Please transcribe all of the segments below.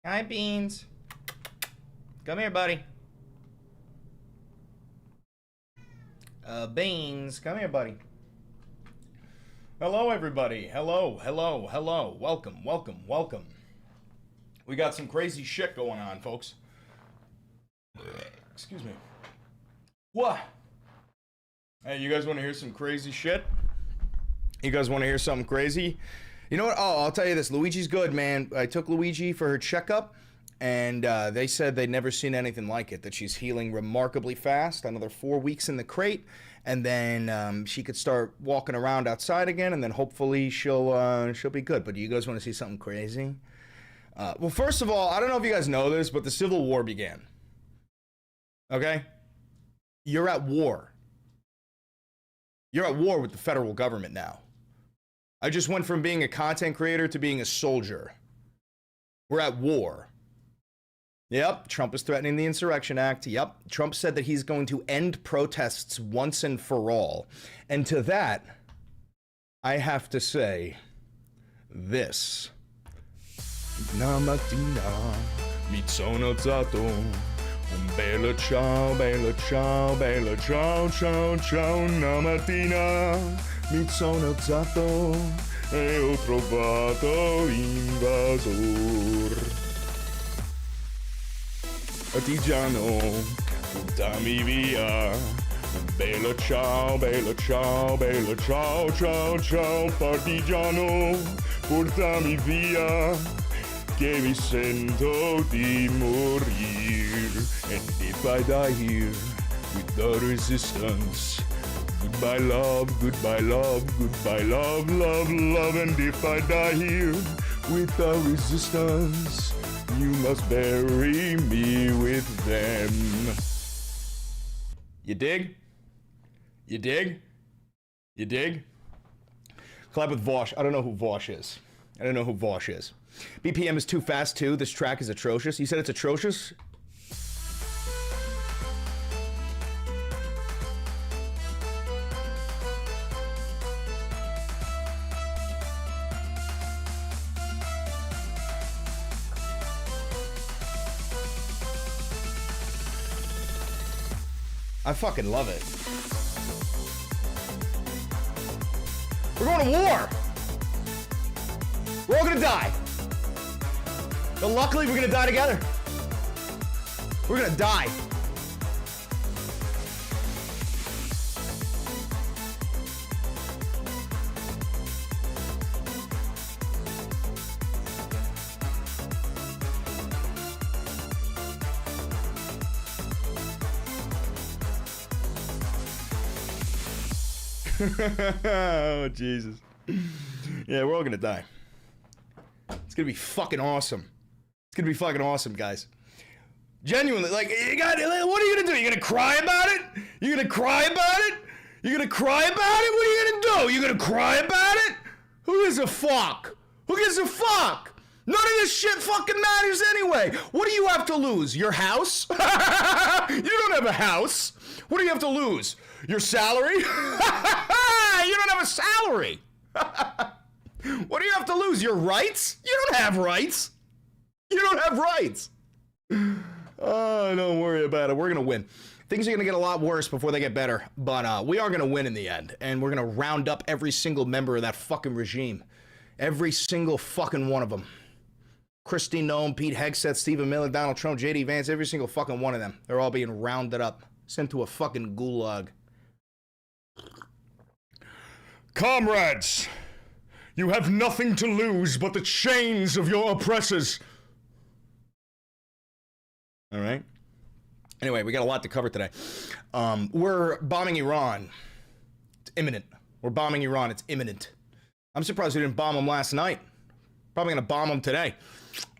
Hi, Beans. Come here, buddy. Beans, come here, buddy. Hello, everybody. Hello, hello, hello. Welcome, welcome, welcome. We got some crazy shit going on, folks. Excuse me. What? Hey, you guys want to hear some crazy shit? You guys want to hear something crazy? You know what? Oh, I'll tell you this. Luigi's good, man. I took Luigi for her checkup, and they said they'd never seen anything like it, that she's healing remarkably fast. Another 4 weeks in the crate, and then she could start walking around outside again, and then hopefully she'll be good. But do you guys want to see something crazy? Well, first of all, I don't know if you guys know this, but the Civil War began. Okay? You're at war. You're at war with the federal government now. I just went from being a content creator to being a soldier. We're at war. Yep, Trump is threatening the Insurrection Act. Yep, Trump said that he's going to end protests once and for all. And to that, I have to say this. Na mattina mi sono alzato. Un bella ciao, bella ciao, bella ciao, ciao, ciao. Una mattina mi sono alzato e ho trovato invasor. Partigiano, portami via. Bella ciao, bella ciao, bella ciao, ciao, ciao. Partigiano, portami via. Che mi sento di morir. And if I die here with the resistance, goodbye love, goodbye love, goodbye love, love, love. And if I die here with the resistance, you must bury me with them. You dig? You dig? You dig? Collab with Vosh. I don't know who Vosh is. I don't know who Vosh is. BPM is too fast too. This track is atrocious. You said it's atrocious? I fucking love it. We're going to war. We're all gonna die. But luckily, we're gonna die together. We're gonna die. Oh, Jesus. Yeah, we're all gonna die. It's gonna be fucking awesome. It's gonna be fucking awesome, guys. Genuinely, like, what are you gonna do? You gonna cry about it? You gonna cry about it? You gonna cry about it? What are you gonna do? You gonna cry about it? Who gives a fuck? Who gives a fuck? None of this shit fucking matters anyway. What do you have to lose? Your house? You don't have a house. What do you have to lose? Your salary? You don't have a salary. What do you have to lose? Your rights? You don't have rights. You don't have rights. Oh, don't worry about it. We're going to win. Things are going to get a lot worse before they get better. But we are going to win in the end. And we're going to round up every single member of that fucking regime. Every single fucking one of them. Kristi Noem, Pete Hegseth, Stephen Miller, Donald Trump, J.D. Vance, every single fucking one of them. They're all being rounded up. Sent to a fucking gulag. Comrades, you have nothing to lose but the chains of your oppressors. All right. Anyway, we got a lot to cover today. We're bombing Iran. It's imminent. We're bombing Iran. It's imminent. I'm surprised we didn't bomb them last night. Probably going to bomb them today.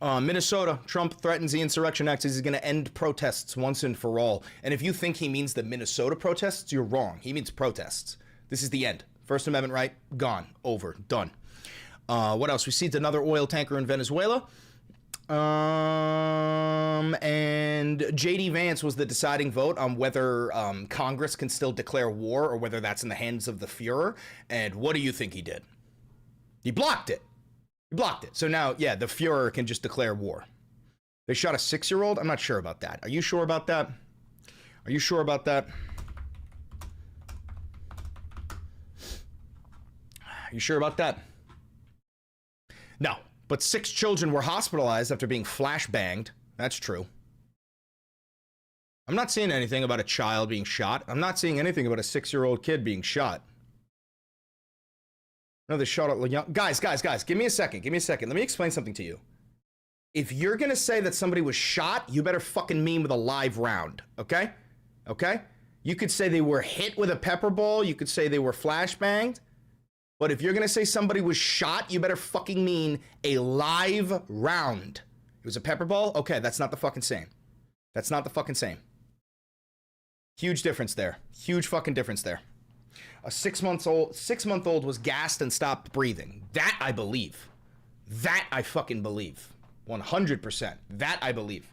Minnesota, Trump threatens the Insurrection Act. He's going to end protests once and for all. And if you think he means the Minnesota protests, you're wrong. He means protests. This is the end. First Amendment right, gone, over, done. What else? We seized another oil tanker in Venezuela. And J.D. Vance was the deciding vote on whether Congress can still declare war or whether that's in the hands of the Fuhrer. And what do you think he did? He blocked it. He blocked it. So now, yeah, the Fuhrer can just declare war. They shot a 6-year-old? I'm not sure about that. Are you sure about that? Are you sure about that? Are you sure about that? No, but 6 children were hospitalized after being flashbanged. That's true. I'm not seeing anything about a child being shot. I'm not seeing anything about a 6-year-old kid being shot. No, they shot at young... Guys, give me a second. Give me a second. Let me explain something to you. If you're gonna say that somebody was shot, you better fucking mean with a live round, okay? Okay? You could say they were hit with a pepper ball. You could say they were flashbanged. But if you're gonna say somebody was shot, you better fucking mean a live round. It was a pepper ball? Okay, that's not the fucking same. That's not the fucking same. Huge difference there. Huge fucking difference there. A 6-month-old was gassed and stopped breathing. That I believe. That I fucking believe. 100%. That I believe.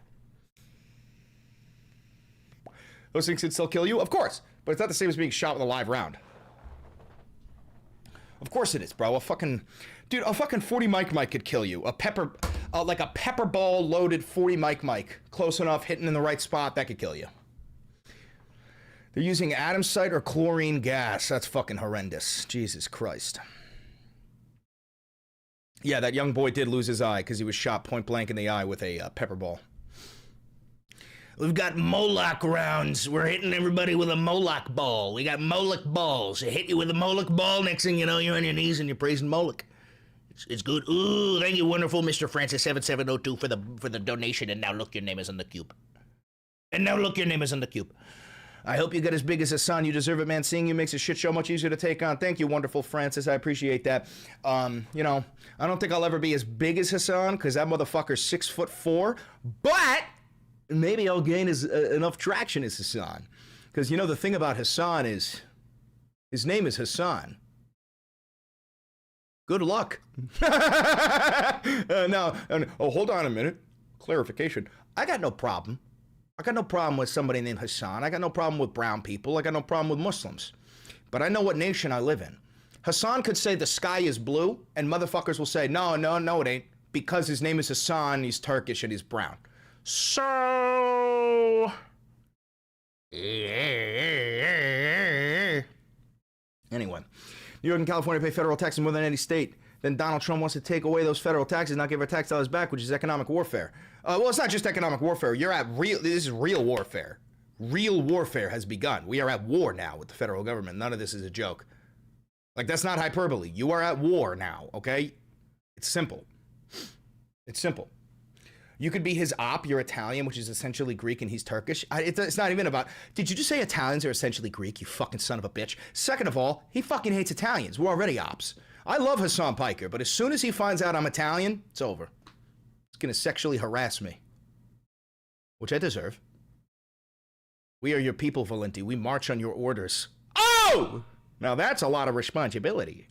Those things could still kill you? Of course. But it's not the same as being shot with a live round. Of course it is, bro. A fucking 40 mic could kill you. Like a pepper ball loaded 40 mic. Close enough, hitting in the right spot, that could kill you. They're using Adamsite or chlorine gas. That's fucking horrendous. Jesus Christ. Yeah, that young boy did lose his eye because he was shot point blank in the eye with a pepper ball. We've got Moloch rounds. We're hitting everybody with a Moloch ball. We got Moloch balls. They hit you with a Moloch ball. Next thing you know, you're on your knees and you're praising Moloch. It's good. Ooh, thank you, wonderful Mr. Francis 7702 for the donation. And now look, your name is on the cube. I hope you get as big as Hassan. You deserve it, man. Seeing you makes a shit show much easier to take on. Thank you, wonderful Francis. I appreciate that. You know, I don't think I'll ever be as big as Hassan because that motherfucker's 6'4", but maybe I'll gain enough traction as Hassan. Because, you know, the thing about Hassan is his name is Hassan. Good luck. Hold on a minute. Clarification. I got no problem. I got no problem with somebody named Hassan. I got no problem with brown people. I got no problem with Muslims. But I know what nation I live in. Hassan could say the sky is blue, and motherfuckers will say, no, it ain't. Because his name is Hassan, he's Turkish, and he's brown. So... Anyway. New York and California pay federal taxes more than any state. Then Donald Trump wants to take away those federal taxes, not give our tax dollars back, which is economic warfare. Well, it's not just economic warfare. This is real warfare. Real warfare has begun. We are at war now with the federal government. None of this is a joke. Like, that's not hyperbole. You are at war now, okay? It's simple. It's simple. You could be his op, you're Italian, which is essentially Greek, and he's Turkish. It's not even about, did you just say Italians are essentially Greek, you fucking son of a bitch? Second of all, he fucking hates Italians. We're already ops. I love Hassan Piker, but as soon as he finds out I'm Italian, it's over. He's gonna sexually harass me. Which I deserve. We are your people, Valenti. We march on your orders. Oh! Now that's a lot of responsibility.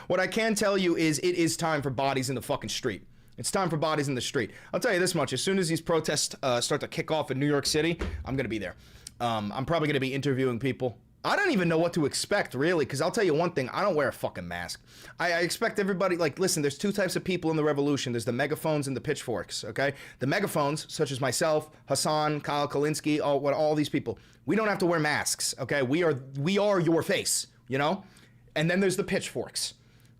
What I can tell you is it is time for bodies in the fucking street. It's time for bodies in the street. I'll tell you this much. As soon as these protests start to kick off in New York City, I'm going to be there. I'm probably going to be interviewing people. I don't even know what to expect, really, because I'll tell you one thing. I don't wear a fucking mask. I expect everybody, like, listen, there's 2 types of people in the revolution. There's the megaphones and the pitchforks, okay? The megaphones, such as myself, Hassan, Kyle Kalinske, all these people, we don't have to wear masks, okay? We are your face, you know? And then there's the pitchforks.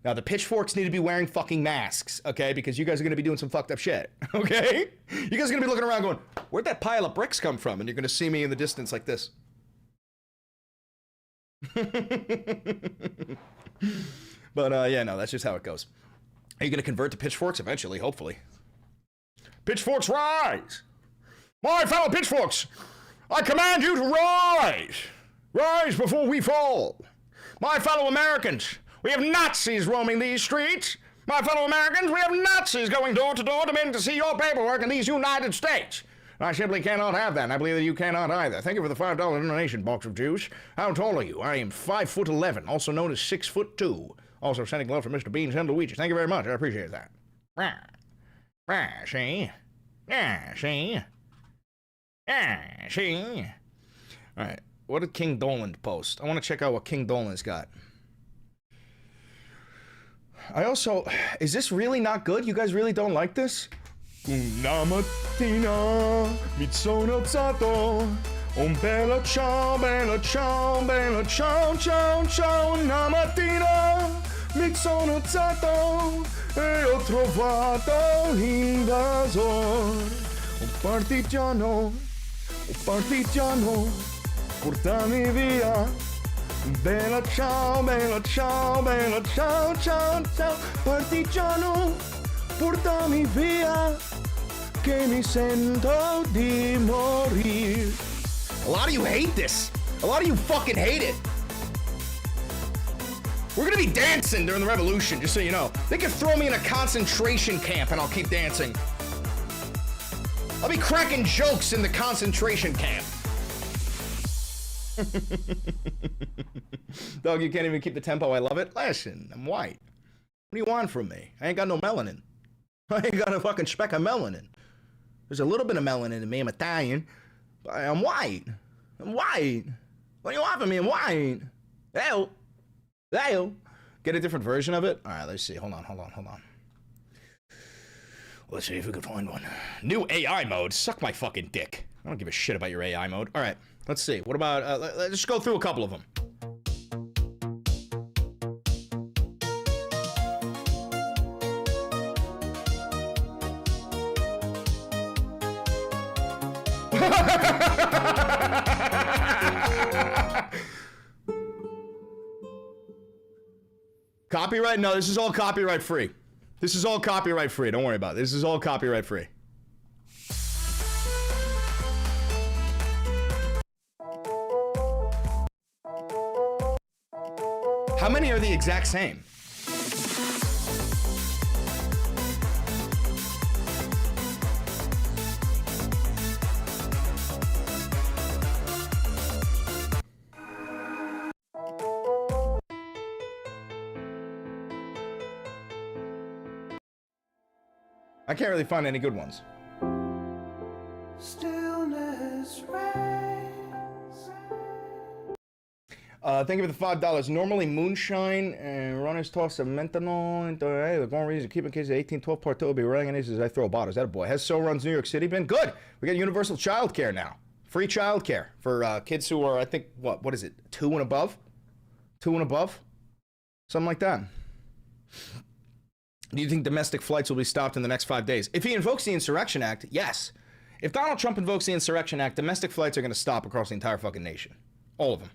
Now, the pitchforks need to be wearing fucking masks, okay? Because you guys are going to be doing some fucked up shit, okay? You guys are going to be looking around going, where'd that pile of bricks come from? And you're going to see me in the distance like this. But, yeah, no, that's just how it goes. Are you going to convert to pitchforks eventually, hopefully? Pitchforks, rise! My fellow pitchforks, I command you to rise! Rise before we fall! My fellow Americans, we have Nazis roaming these streets. My fellow Americans, we have Nazis going door to door demanding to see your paperwork in these United States. I simply cannot have that, and I believe that you cannot either. Thank you for the $5 donation, box of Jews. How tall are you? I am 5'11", also known as 6'2". Also sending love from Mr. Beans and Luigi. Thank you very much. I appreciate that. See? Yeah, see? Yeah, see? All right. What did King Dolan post? I want to check out what King Dolan's got. I also... Is this really not good? You guys really don't like this? Una mattina mi sono alzato, un bella ciao, bella ciao, bella ciao, ciao, ciao. Una mattina mi sono alzato e ho trovato l'invasor. Un partigiano, portami via. Bella ciao, bella ciao, bella ciao, ciao, ciao. Partigiano, portami via, che mi sento di morire. A lot of you hate this. A lot of you fucking hate it. We're gonna be dancing during the revolution, just so you know. They can throw me in a concentration camp and I'll keep dancing. I'll be cracking jokes in the concentration camp. Dog, you can't even keep the tempo. I love it. Listen, I'm white. What do you want from me? I ain't got no melanin. I ain't got a fucking speck of melanin. There's a little bit of melanin in me. I'm Italian. But I'm white. I'm white. What do you want from me? I'm white. Hell. Get a different version of it? All right, let's see. Hold on. Let's see if we can find one. New AI mode. Suck my fucking dick. I don't give a shit about your AI mode. All right, let's see. What about, let's just go through a couple of them. Copyright? No, this is all copyright free. This is all copyright free. Don't worry about it. This is all copyright free. How many are the exact same? I can't really find any good ones. Stillness reigns. Thank you for the $5. Normally moonshine and runners toss a methanol into the going reason keep in case the 1812 part 2 will be running and as I throw bottles. That a boy. Has So Runs New York City been good? We got universal child care now. Free child care for kids who are, I think, what is it? 2 and above? 2 and above? Something like that. Do you think domestic flights will be stopped in the next 5 days? If he invokes the Insurrection Act, yes. If Donald Trump invokes the Insurrection Act, domestic flights are going to stop across the entire fucking nation. All of them.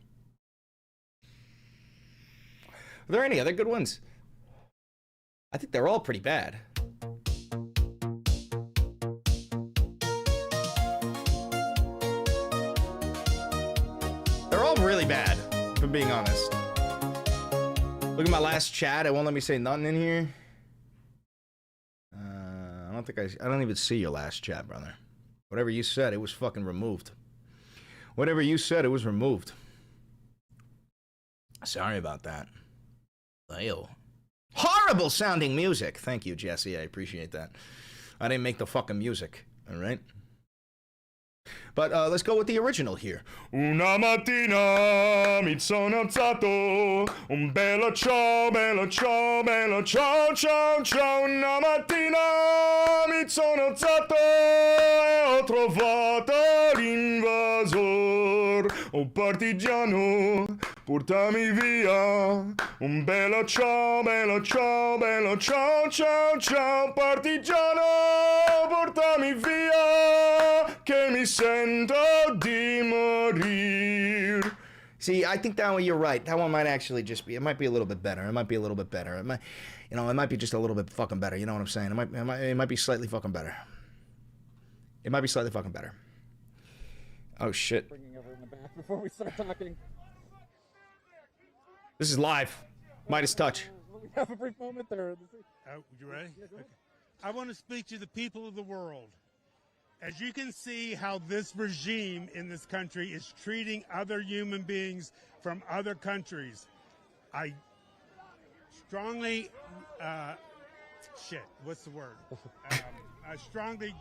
Are there any other good ones? I think they're all pretty bad. They're all really bad, if I'm being honest. Look at my last chat. It won't let me say nothing in here. I don't even see your last chat, brother. Whatever you said, it was fucking removed. Whatever you said, it was removed. Sorry about that. Ew. Horrible sounding music. Thank you, Jesse. I appreciate that. I didn't make the fucking music. All right? But let's go with the original here. Una mattina mi sono alzato, un bella ciao, bella ciao, bella ciao, ciao, ciao. Una mattina mi sono alzato e ho trovato l'invasor. Oh partigiano, portami via. Un bella ciao, bella ciao, bella ciao, ciao, ciao. Partigiano, portami via, che mi sento di morir. See, I think that one, you're right. That one might actually just be, it might be a little bit better. It might be a little bit better. It might, you know, it might be just a little bit fucking better. You know what I'm saying? It might be slightly fucking better. It might be slightly fucking better. Oh, shit. Bringing over in the back before we start talking. This is live. Midas touch. We have a brief moment there. You ready? Okay. I want to speak to the people of the world. As you can see how this regime in this country is treating other human beings from other countries, I strongly, I strongly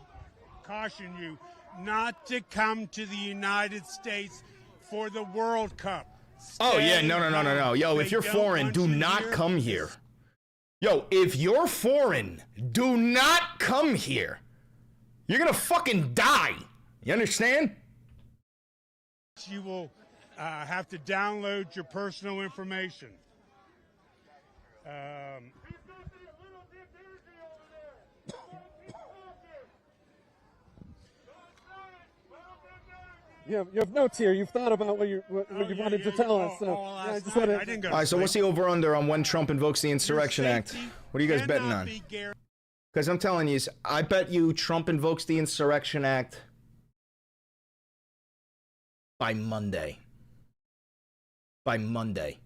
caution you not to come to the United States for the World Cup. Oh, yeah, no. Yo, if you're foreign, do not come here. Yo, if you're foreign, do not come here. You're gonna fucking die. You understand? You will have to download your personal information. You have notes here. You've thought about what you wanted to tell us. So I just wanted. I didn't go All right, so what's the over-under on when Trump invokes the Insurrection Act? What are you guys betting on? Because I'm telling you, I bet you Trump invokes the Insurrection Act by Monday. By Monday.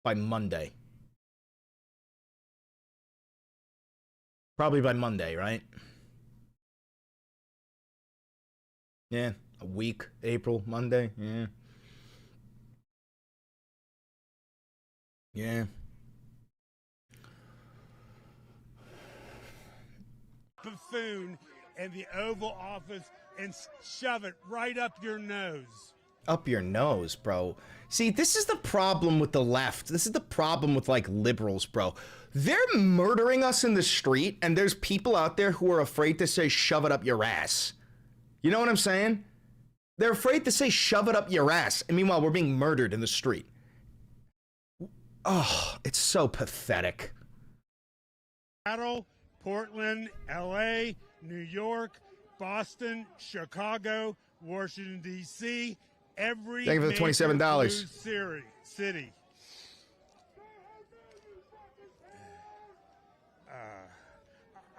By Monday. Probably by Monday, right? Yeah, a week, April, Monday, yeah. Yeah. Buffoon in the Oval Office and shove it right up your nose. Up your nose, bro. See, this is the problem with the left. This is the problem with, like, liberals, bro. They're murdering us in the street, and there's people out there who are afraid to say, shove it up your ass. You know what I'm saying? They're afraid to say, shove it up your ass. And meanwhile, we're being murdered in the street. Oh, it's so pathetic. Seattle, Portland, LA, New York, Boston, Chicago, Washington, D.C., every Thank you for the $27. blue city.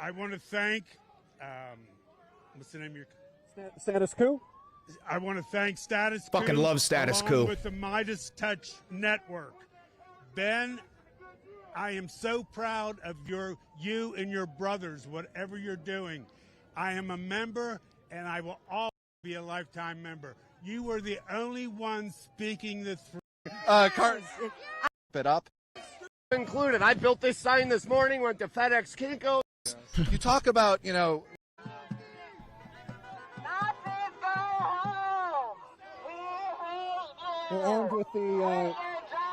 I want to thank, what's the name of your... Status Coup? I want to thank Status Coup. Fucking love Status along Coup. with the Midas Touch Network. Ben, I am so proud of you and your brothers, whatever you're doing. I am a member, and I will always be a lifetime member. You were the only one speaking the truth. It up. Included. I built this sign this morning, went to FedEx Kinko. You talk about, you know... We're armed with the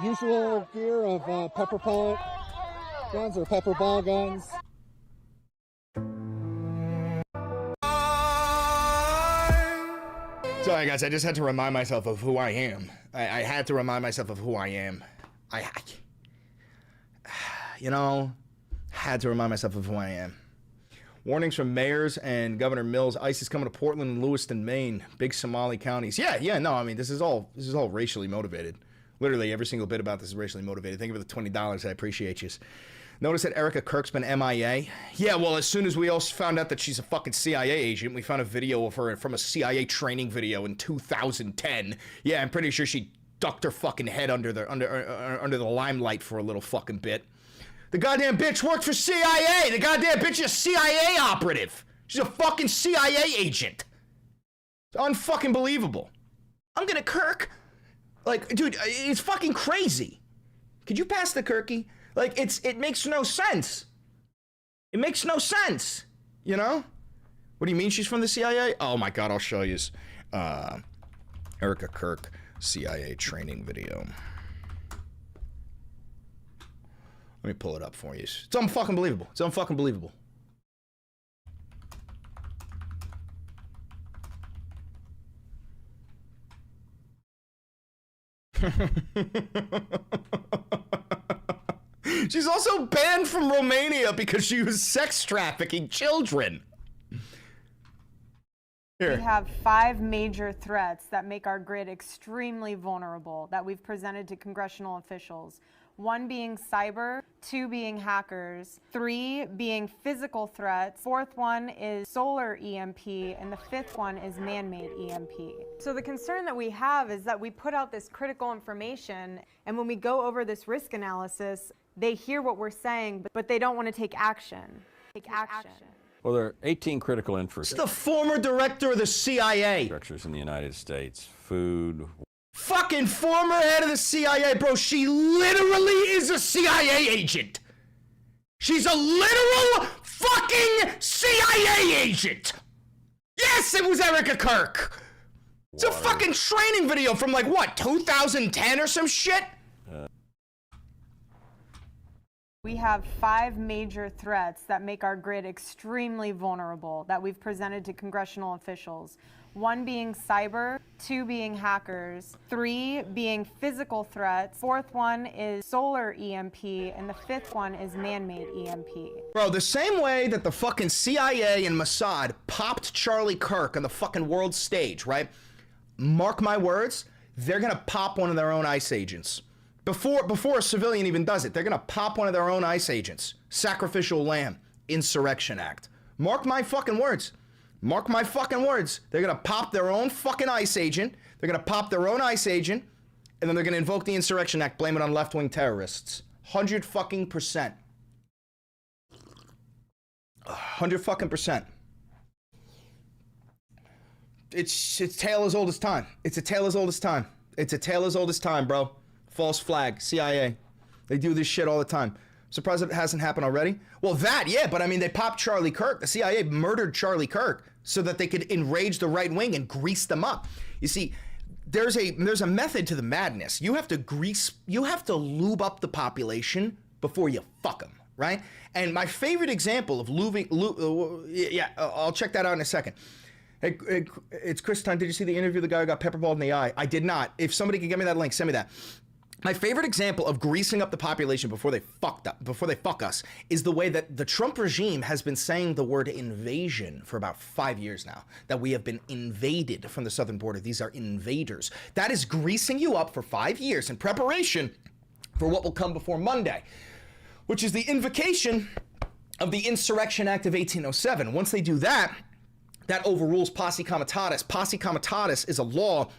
usual gear of pepper pellet guns or pepper ball guns. Sorry, guys, I just had to remind myself of who I am. I had to remind myself of who I am. You know, had to remind myself of who I am. Warnings from mayors and Governor Mills. ICE is coming to Portland and Lewiston, Maine. Big Somali counties. Yeah, no, I mean, this is all racially motivated. Literally, every single bit about this is racially motivated. Thank you for the $20. I appreciate you. Notice that Erica Kirk's been MIA. Yeah, well, as soon as we all found out that she's a fucking CIA agent, we found a video of her from a CIA training video in 2010. Yeah, I'm pretty sure she ducked her fucking head under the limelight for a little fucking bit. The goddamn bitch worked for CIA. The goddamn bitch is a CIA operative. She's a fucking CIA agent. It's unfucking believable. I'm gonna Kirk. Like, dude, it's fucking crazy. Could you pass the Kirky? Like, it makes no sense. It makes no sense. You know? What do you mean she's from the CIA? Oh my God, I'll show you. Erica Kirk, CIA training video. Let me pull it up for you. It's unfucking believable. It's unfucking believable. She's also banned from Romania because she was sex trafficking children. Here. We have 5 major threats that make our grid extremely vulnerable that we've presented to congressional officials. 1 being cyber, 2 being hackers, 3 being physical threats, 4th one is solar EMP, and the 5th one is man-made EMP. So the concern that we have is that we put out this critical information, and when we go over this risk analysis, they hear what we're saying, but they don't want to take action. Well, there are 18 critical This is the former director of the CIA. infrastructures in the United States. Food. Fucking former head of the CIA, bro. She literally is a CIA agent. She's a literal fucking CIA agent. Yes, it was Erica Kirk. It's a fucking training video from like what, 2010 or some shit? We have 5 major threats that make our grid extremely vulnerable that we've presented to congressional officials. 1 being cyber, 2 being hackers, 3 being physical threats, 4th one is solar EMP, and the 5th one is man-made EMP. Bro, the same way that the fucking CIA and Mossad popped Charlie Kirk on the fucking world stage, right? Mark my words, they're gonna pop one of their own ICE agents. Before a civilian even does it, they're gonna pop one of their own ICE agents. Sacrificial lamb, Insurrection Act. Mark my fucking words. Mark my fucking words. They're gonna pop their own fucking ICE agent. They're gonna pop their own ICE agent, and then they're gonna invoke the Insurrection Act, blame it on left-wing terrorists. 100 fucking percent. 100 fucking percent. It's tale as old as time. It's a tale as old as time. It's a tale as old as time, bro. False flag, CIA. They do this shit all the time. Surprised it hasn't happened already? Well, that, yeah, but I mean, they popped Charlie Kirk. The CIA murdered Charlie Kirk so that they could enrage the right wing and grease them up. You see, there's a method to the madness. You have to lube up the population before you fuck them, right? And my favorite example of I'll check that out in a second. Hey, it's Chris Time. Did you see the interview of the guy who got pepperballed in the eye? I did not. If somebody can get me that link, send me that. My favorite example of greasing up the population before they fuck us, is the way that the Trump regime has been saying the word invasion for about 5 years now. That we have been invaded from the southern border. These are invaders. That is greasing you up for 5 years in preparation for what will come before Monday, which is the invocation of the Insurrection Act of 1807. Once they do that, that overrules posse comitatus. Posse comitatus is a law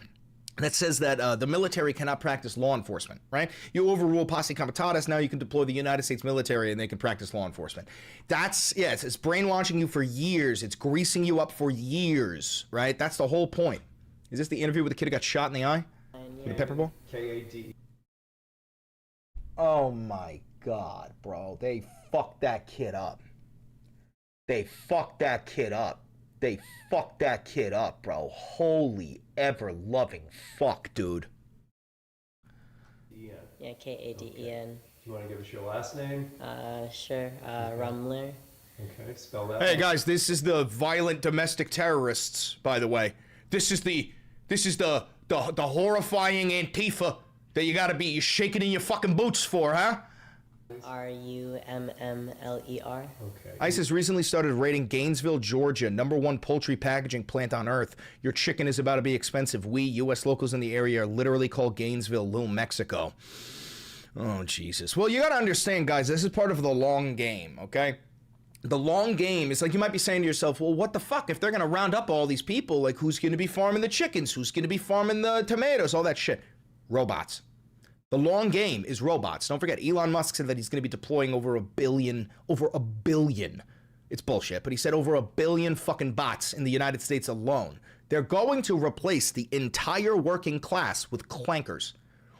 that says that the military cannot practice law enforcement, right? You overrule posse comitatus, now you can deploy the United States military and they can practice law enforcement. It's brainwashing you for years. It's greasing you up for years, right? That's the whole point. Is this the interview with the kid who got shot in the eye? The pepperball? K-A-D. Oh my God, bro. They fucked that kid up. They fucked that kid up. They fucked that kid up, bro. Holy ever-loving fuck, dude. E-N. Yeah, K-A-D-E-N. Do you want to give us your last name? Sure. Rumler. Okay, spell that. Hey guys, this is the violent domestic terrorists, by the way. This is the horrifying Antifa that you gotta be shaking in your fucking boots for, huh? R-U-M-M-L-E-R. Okay. ISIS recently started raiding Gainesville, Georgia, #1 poultry packaging plant on earth. Your chicken is about to be expensive. We, U.S. locals in the area, literally call Gainesville Little Mexico. Oh, Jesus. Well, you gotta understand, guys, this is part of the long game, okay? The long game is like, you might be saying to yourself, well, what the fuck? If they're gonna round up all these people, like, who's gonna be farming the chickens? Who's gonna be farming the tomatoes? All that shit. Robots. The long game is robots. Don't forget, Elon Musk said that he's going to be deploying over a billion. It's bullshit, but he said over 1 billion fucking bots in the United States alone. They're going to replace the entire working class with clankers,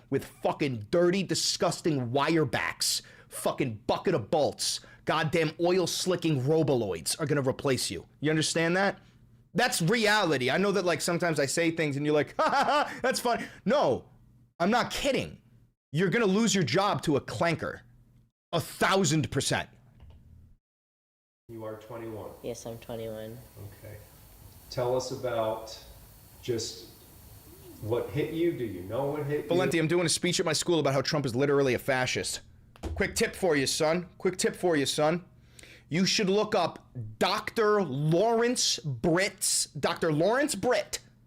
with fucking dirty, disgusting wirebacks, fucking bucket of bolts, goddamn oil slicking roboloids are going to replace you. You understand that? That's reality. I know that, like, sometimes I say things and you're like, ha ha ha, that's fun. No, I'm not kidding. You're gonna lose your job to a clanker. 1,000%. You are 21. Yes, I'm 21. Okay. Tell us about just what hit you. Do you know what hit you? Valenti, I'm doing a speech at my school about how Trump is literally a fascist. Quick tip for you, son. You should look up Dr. Lawrence Britt,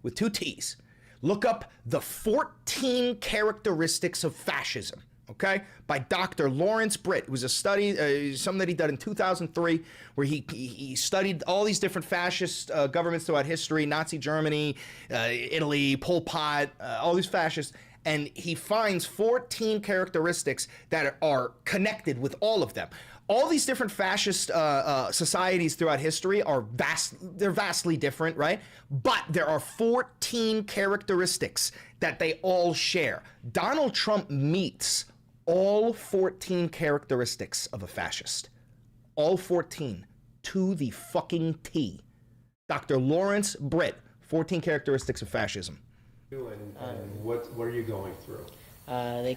with 2 T's. Look up the 14 characteristics of fascism, okay? By Dr. Lawrence Britt. It was a study, something that he did in 2003, where he studied all these different fascist governments throughout history, Nazi Germany, Italy, Pol Pot, all these fascists, and he finds 14 characteristics that are connected with all of them. All these different fascist societies throughout history are vastly different, right? But there are 14 characteristics that they all share. Donald Trump meets all 14 characteristics of a fascist. All 14 to the fucking T. Dr. Lawrence Britt, 14 characteristics of fascism. And what are you going through?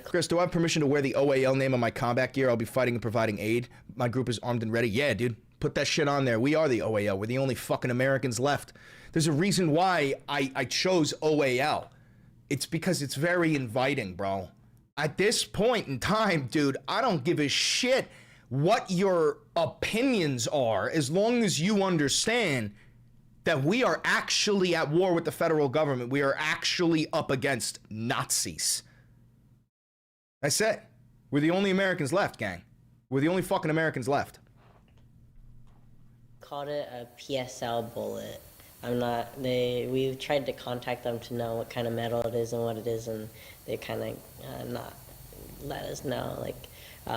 Chris, do I have permission to wear the OAL name on my combat gear? I'll be fighting and providing aid. My group is armed and ready. Yeah, dude. Put that shit on there. We are the OAL. We're the only fucking Americans left. There's a reason why I chose OAL. It's because it's very inviting, bro. At this point in time, dude, I don't give a shit what your opinions are as long as you understand that we are actually at war with the federal government. We are actually up against Nazis. That's it. We're the only Americans left, gang. We're the only fucking Americans left. Called it a PSL bullet. We've tried to contact them to know what kind of metal it is and what it is, and they kind of not let us know. Like,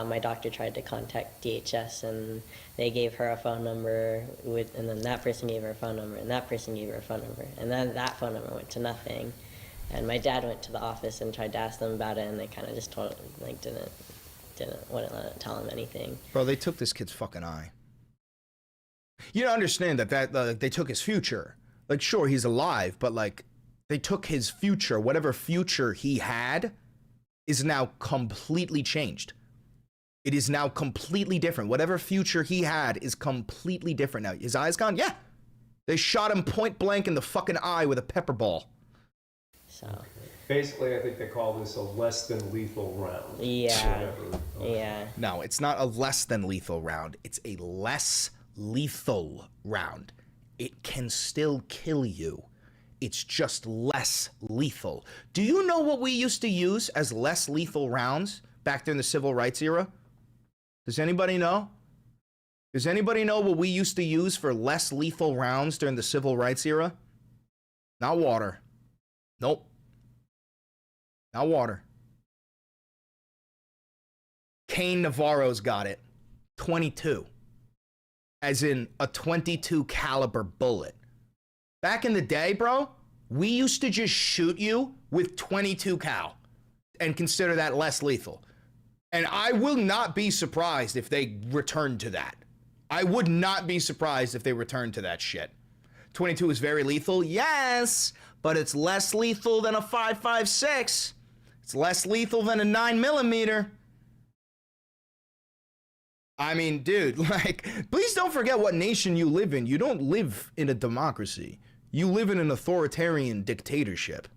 my doctor tried to contact DHS, and they gave her a phone number, and then that person gave her a phone number, and that person gave her a phone number, and then that phone number went to nothing. And my dad went to the office and tried to ask them about it, and they kind of just told, like, wouldn't tell him anything. Bro, they took this kid's fucking eye. You don't understand that they took his future. Like, sure, he's alive, but like, they took his future. Whatever future he had is now completely changed. It is now completely different. Whatever future he had is completely different now. His eye's gone? Yeah. They shot him point blank in the fucking eye with a pepper ball. So. Basically, I think they call this a less than lethal round. Yeah. Yeah. No, it's not a less than lethal round. It's a less lethal round. It can still kill you. It's just less lethal. Do you know what we used to use as less lethal rounds back during the civil rights era? Does anybody know? Does anybody know what we used to use for less lethal rounds during the civil rights era? Not water. Nope. Not water. Kane Navarro's got it. 22. As in a 22 caliber bullet. Back in the day, bro, we used to just shoot you with 22 cal and consider that less lethal. And I will not be surprised if they return to that. I would not be surprised if they return to that shit. 22 is very lethal, yes, but it's less lethal than a 5.56. It's less lethal than a 9mm. I mean, dude, like, please don't forget what nation you live in. You don't live in a democracy. You live in an authoritarian dictatorship.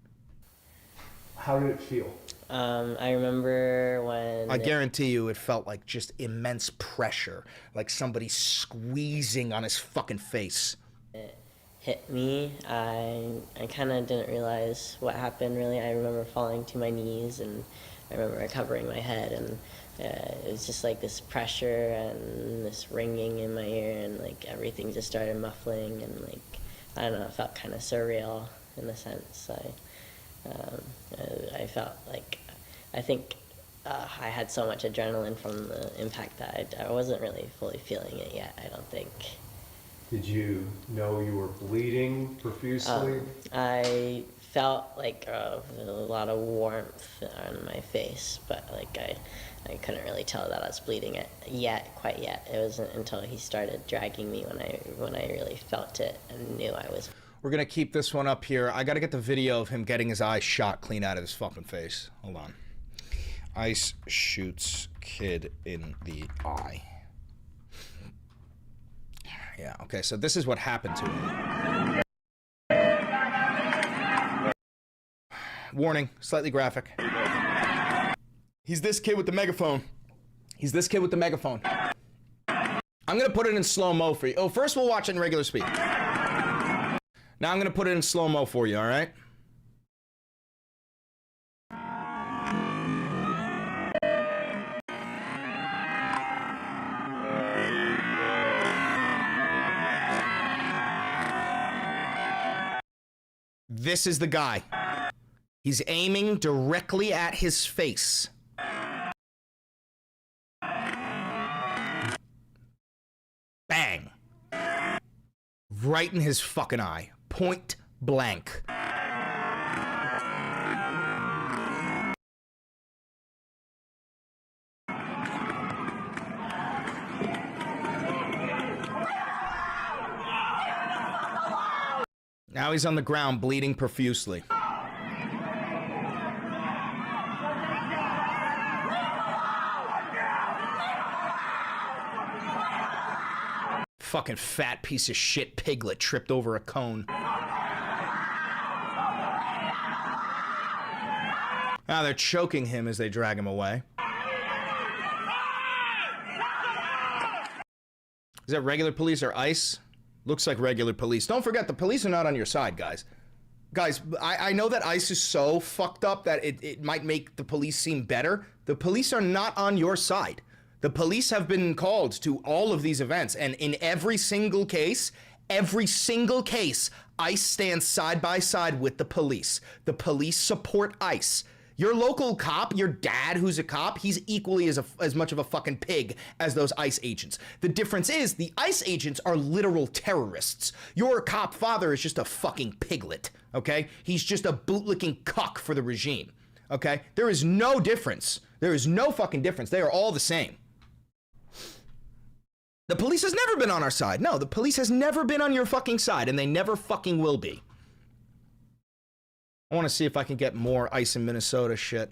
How did it feel? I remember when... I guarantee you it felt like just immense pressure. Like somebody squeezing on his fucking face. It hit me. I kind of didn't realize what happened, really. I remember falling to my knees, and I remember covering my head, and it was just like this pressure and this ringing in my ear, and like everything just started muffling, and like, I don't know, it felt kind of surreal in a sense. I felt like, I think I had so much adrenaline from the impact that I wasn't really fully feeling it yet, I don't think. Did you know you were bleeding profusely? I felt like a lot of warmth on my face, but like I couldn't really tell that I was bleeding quite yet. It wasn't until he started dragging me when I really felt it and knew I was. We're gonna keep this one up here. I gotta get the video of him getting his eye shot clean out of his fucking face. Hold on. Ice shoots kid in the eye. Yeah, okay, so this is what happened to him. Warning, slightly graphic. He's this kid with the megaphone. He's this kid with the megaphone. I'm gonna put it in slow-mo for you. Oh, first we'll watch it in regular speed. Now I'm gonna put it in slow-mo for you, all right? This is the guy. He's aiming directly at his face. Bang. Right in his fucking eye. Point blank. Now he's on the ground bleeding profusely. Fucking fat piece of shit piglet tripped over a cone. Now they're choking him as they drag him away. Is that regular police or ICE? Looks like regular police. Don't forget, the police are not on your side, guys. Guys, I know that ICE is so fucked up that it might make the police seem better. The police are not on your side. The police have been called to all of these events, and in every single case, ICE stands side by side with the police. The police support ICE. Your local cop, your dad who's a cop, he's equally as much of a fucking pig as those ICE agents. The difference is the ICE agents are literal terrorists. Your cop father is just a fucking piglet, okay? He's just a bootlicking cuck for the regime, okay? There is no difference. There is no fucking difference. They are all the same. The police has never been on our side. No, the police has never been on your fucking side, and they never fucking will be. I want to see if I can get more ICE in Minnesota shit.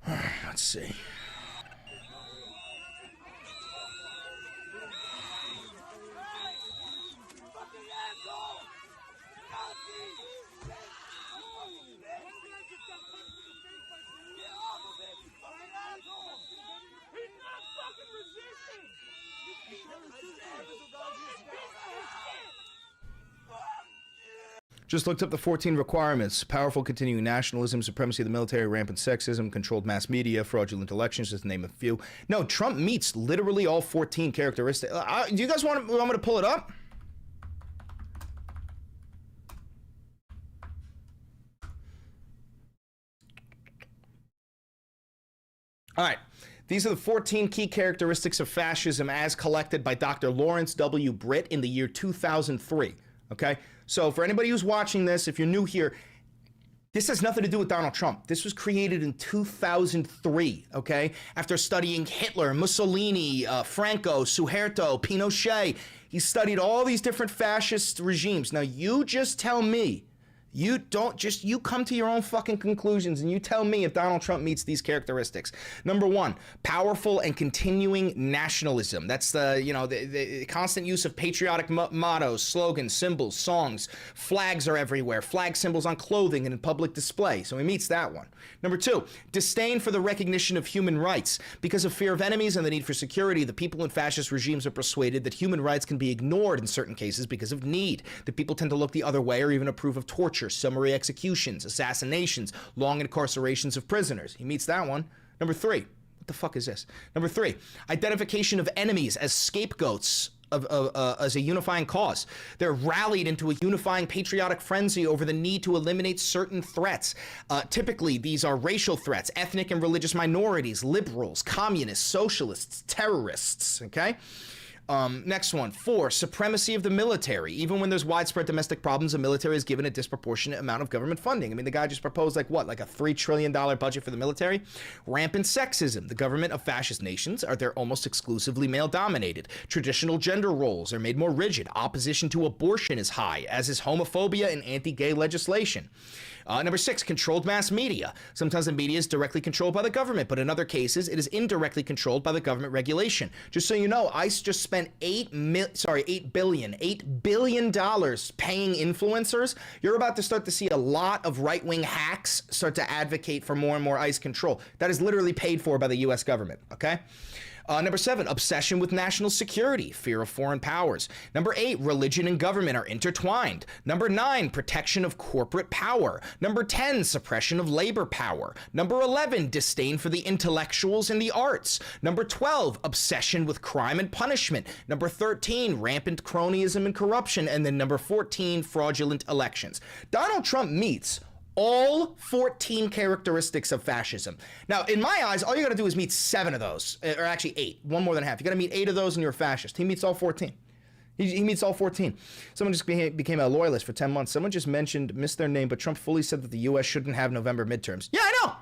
All right, let's see. Just looked up the 14 requirements. Powerful continuing nationalism, supremacy of the military, rampant sexism, controlled mass media, fraudulent elections, just to name a few. No, Trump meets literally all 14 characteristics. Do you guys want me to pull it up? All right. These are the 14 key characteristics of fascism as collected by Dr. Lawrence W. Britt in the year 2003. Okay? So for anybody who's watching this, if you're new here, this has nothing to do with Donald Trump. This was created in 2003, okay? After studying Hitler, Mussolini, Franco, Suharto, Pinochet. He studied all these different fascist regimes. Now you just tell me, you come to your own fucking conclusions and you tell me if Donald Trump meets these characteristics. Number one, powerful and continuing nationalism. That's the constant use of patriotic mottos, slogans, symbols, songs. Flags are everywhere. Flag symbols on clothing and in public display. So he meets that one. Number two, disdain for the recognition of human rights. Because of fear of enemies and the need for security, the people in fascist regimes are persuaded that human rights can be ignored in certain cases because of need. The people tend to look the other way or even approve of torture, summary executions, assassinations, long incarcerations of prisoners. He meets that one. Number three, what the fuck is this? Number three, identification of enemies as scapegoats as a unifying cause. They're rallied into a unifying patriotic frenzy over the need to eliminate certain threats. Typically, these are racial threats, ethnic and religious minorities, liberals, communists, socialists, terrorists, okay? Next one, 4, supremacy of the military. Even when there's widespread domestic problems, the military is given a disproportionate amount of government funding. I mean, the guy just proposed like a $3 trillion budget for the military. Rampant sexism. The government of fascist nations they're almost exclusively male dominated. Traditional gender roles are made more rigid. Opposition to abortion is high, as is homophobia and anti-gay legislation. Number 6, controlled mass media. Sometimes the media is directly controlled by the government, but in other cases, it is indirectly controlled by the government regulation. Just so you know, ICE just spent $8 billion paying influencers. You're about to start to see a lot of right-wing hacks start to advocate for more and more ICE control. That is literally paid for by the U.S. government, okay? Number 7, obsession with national security, fear of foreign powers. Number 8, religion and government are intertwined. Number 9, protection of corporate power. Number 10, suppression of labor power. Number 11, disdain for the intellectuals and the arts. Number 12, obsession with crime and punishment. Number 13, rampant cronyism and corruption. And then number 14, fraudulent elections. Donald Trump meets all 14 characteristics of fascism. Now, in my eyes, all you gotta do is meet 7 of those, or actually 8, one more than half. You gotta meet 8 of those and you're a fascist. He meets all 14. He meets all 14. Someone just became a loyalist for 10 months. Someone just missed their name, but Trump fully said that the U.S. shouldn't have November midterms. Yeah, I know!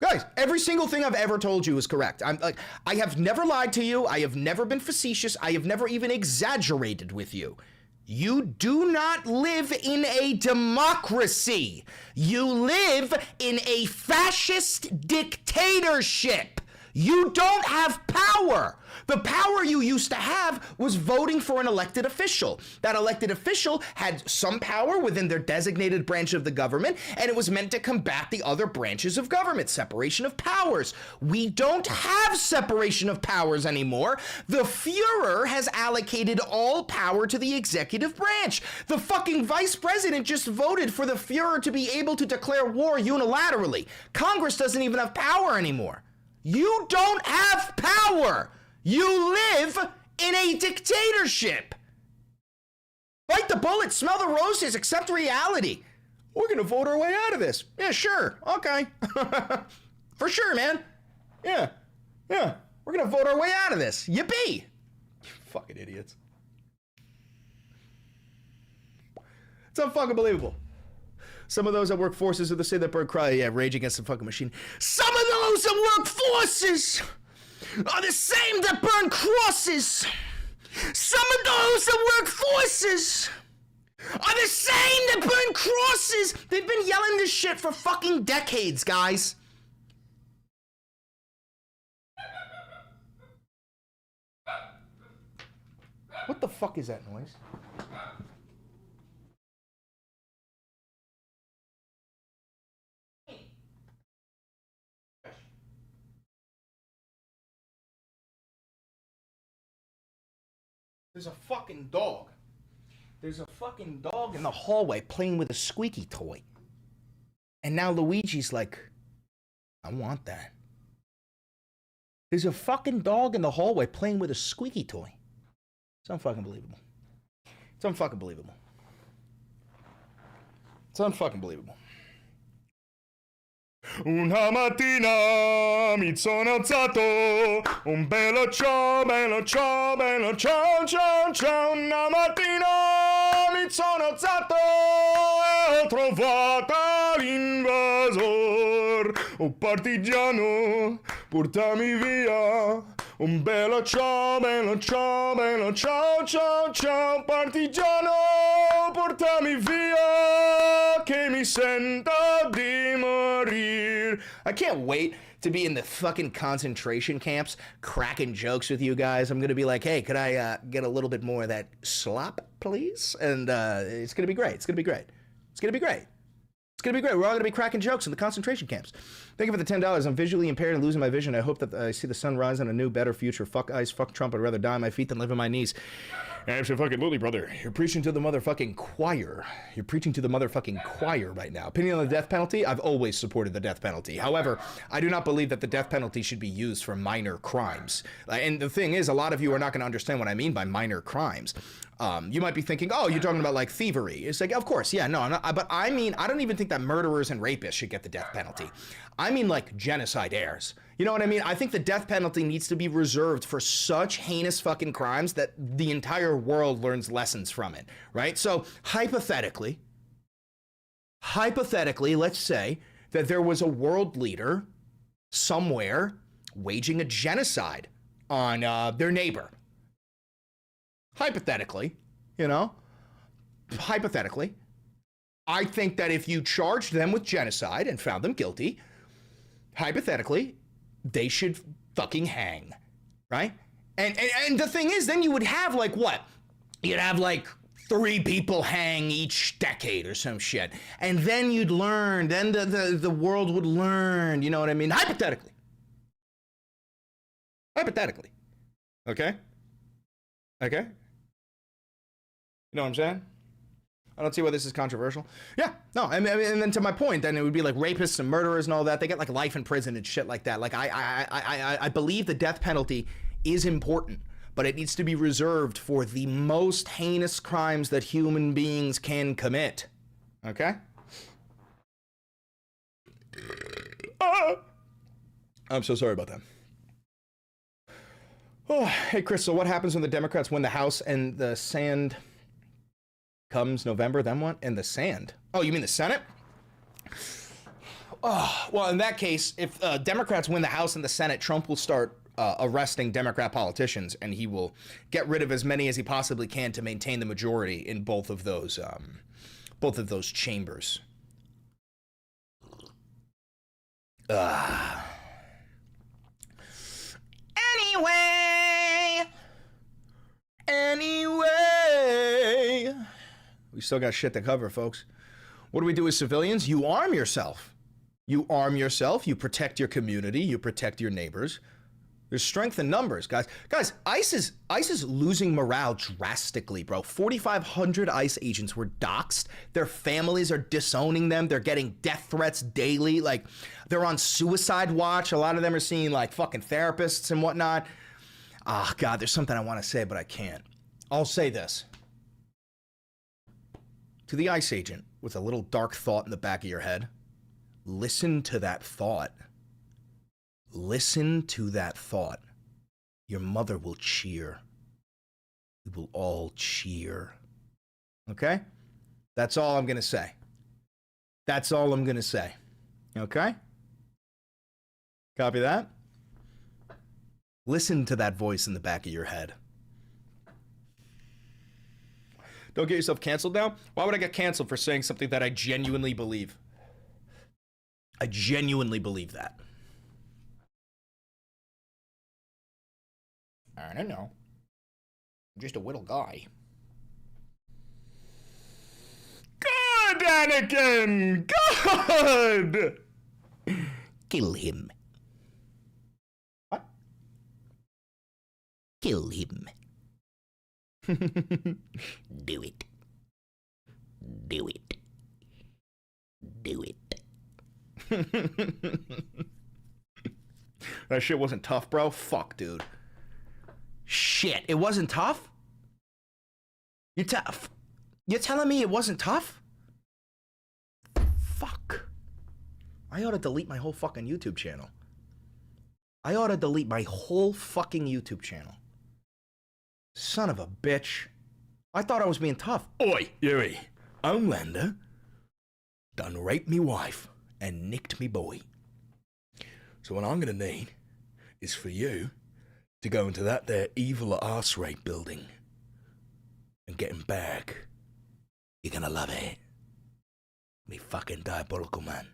Guys, every single thing I've ever told you is correct. I have never lied to you. I have never been facetious. I have never even exaggerated with you. You do not live in a democracy. You live in a fascist dictatorship. You don't have power. The power you used to have was voting for an elected official. That elected official had some power within their designated branch of the government, and it was meant to combat the other branches of government, separation of powers. We don't have separation of powers anymore. The Fuhrer has allocated all power to the executive branch. The fucking vice president just voted for the Fuhrer to be able to declare war unilaterally. Congress doesn't even have power anymore. You don't have power. You live in a dictatorship. Bite the bullet, smell the roses, accept reality. We're gonna vote our way out of this. Yeah, sure. Okay. For sure, man. Yeah. We're gonna vote our way out of this. Yippee. You fucking idiots. It's unfucking believable. Some of those that work forces of the city that burn cry, yeah, rage against the fucking machine. Some of those that work forces are the same that burn crosses. Some of those that work forces are the same that burn crosses. They've been yelling this shit for fucking decades, guys. What the fuck is that noise? There's a fucking dog. There's a fucking dog in the hallway playing with a squeaky toy. And now Luigi's like, I want that. There's a fucking dog in the hallway playing with a squeaky toy. It's unfucking believable. It's unfucking believable. It's unfucking believable. Una mattina mi sono alzato, un bello ciao, bello ciao, bello ciao, ciao, ciao. Una mattina mi sono alzato e ho trovato l'invasor. Oh partigiano, portami via. Un bello ciao, bello ciao, bello ciao, ciao, ciao. Partigiano, portami via, che mi sento di morir. I can't wait to be in the fucking concentration camps cracking jokes with you guys. I'm gonna be like, hey, could I get a little bit more of that slop, please? And it's gonna be great. It's gonna be great. It's gonna be great. It's gonna be great. We're all gonna be cracking jokes in the concentration camps. Thank you for the $10. I'm visually impaired and losing my vision. I hope that I see the sun rise on a new, better future. Fuck ice, fuck Trump. I'd rather die on my feet than live on my knees. Absolutely, brother. You're preaching to the motherfucking choir. You're preaching to the motherfucking choir right now. Opinion on the death penalty? I've always supported the death penalty. However, I do not believe that the death penalty should be used for minor crimes. And the thing is, a lot of you are not going to understand what I mean by minor crimes. You might be thinking, oh, you're talking about like thievery. It's like, of course, yeah, no, I'm not, but I mean, I don't even think that murderers and rapists should get the death penalty. I mean like genocide heirs. You know what I mean? I think the death penalty needs to be reserved for such heinous fucking crimes that the entire world learns lessons from it, right? So hypothetically, let's say that there was a world leader somewhere waging a genocide on their neighbor. Hypothetically, I think that if you charged them with genocide and found them guilty, hypothetically, they should fucking hang, right? And the thing is, then you would have like what? You'd have like 3 people hang each decade or some shit. And then you'd learn, then the world would learn, you know what I mean? Hypothetically. Okay? Okay? You know what I'm saying? I don't see why this is controversial. Yeah, no, I mean, and then to my point, then it would be like rapists and murderers and all that. They get like life in prison and shit like that. Like I believe the death penalty is important, but it needs to be reserved for the most heinous crimes that human beings can commit. Okay? I'm so sorry about that. Oh, hey, Chris, so what happens when the Democrats win the House and the sand comes November? Then what? And the sand? Oh, you mean the Senate? Oh, well, in that case, if Democrats win the House and the Senate, Trump will start arresting Democrat politicians, and he will get rid of as many as he possibly can to maintain the majority in both of those chambers. Anyway, we still got shit to cover, folks. What do we do as civilians? You arm yourself. You arm yourself, you protect your community, you protect your neighbors. There's strength in numbers, guys. Guys, ICE is losing morale drastically, bro. 4,500 ICE agents were doxxed. Their families are disowning them. They're getting death threats daily. Like, they're on suicide watch. A lot of them are seeing, like, fucking therapists and whatnot. Ah, God, there's something I want to say, but I can't. I'll say this. To the ICE agent with a little dark thought in the back of your head, listen to that thought. Listen to that thought. Your mother will cheer. We will all cheer. Okay? That's all I'm going to say. That's all I'm going to say. Okay? Copy that? Listen to that voice in the back of your head. Don't get yourself canceled now. Why would I get canceled for saying something that I genuinely believe? I genuinely believe that. I don't know. I'm just a little guy. Good, Anakin! Good! Kill him. What? Kill him. Do it. Do it. Do it. That shit wasn't tough, bro. Fuck, dude. Shit, it wasn't tough? You're telling me it wasn't tough? Fuck. I ought to delete my whole fucking YouTube channel. I ought to delete my whole fucking YouTube channel. Son of a bitch. I thought I was being tough. Oi, Yuri. Homelander done raped me wife and nicked me boy. So what I'm gonna need is for you to go into that there evil arse rape building and get him back. You're gonna love it. Me fucking diabolical man.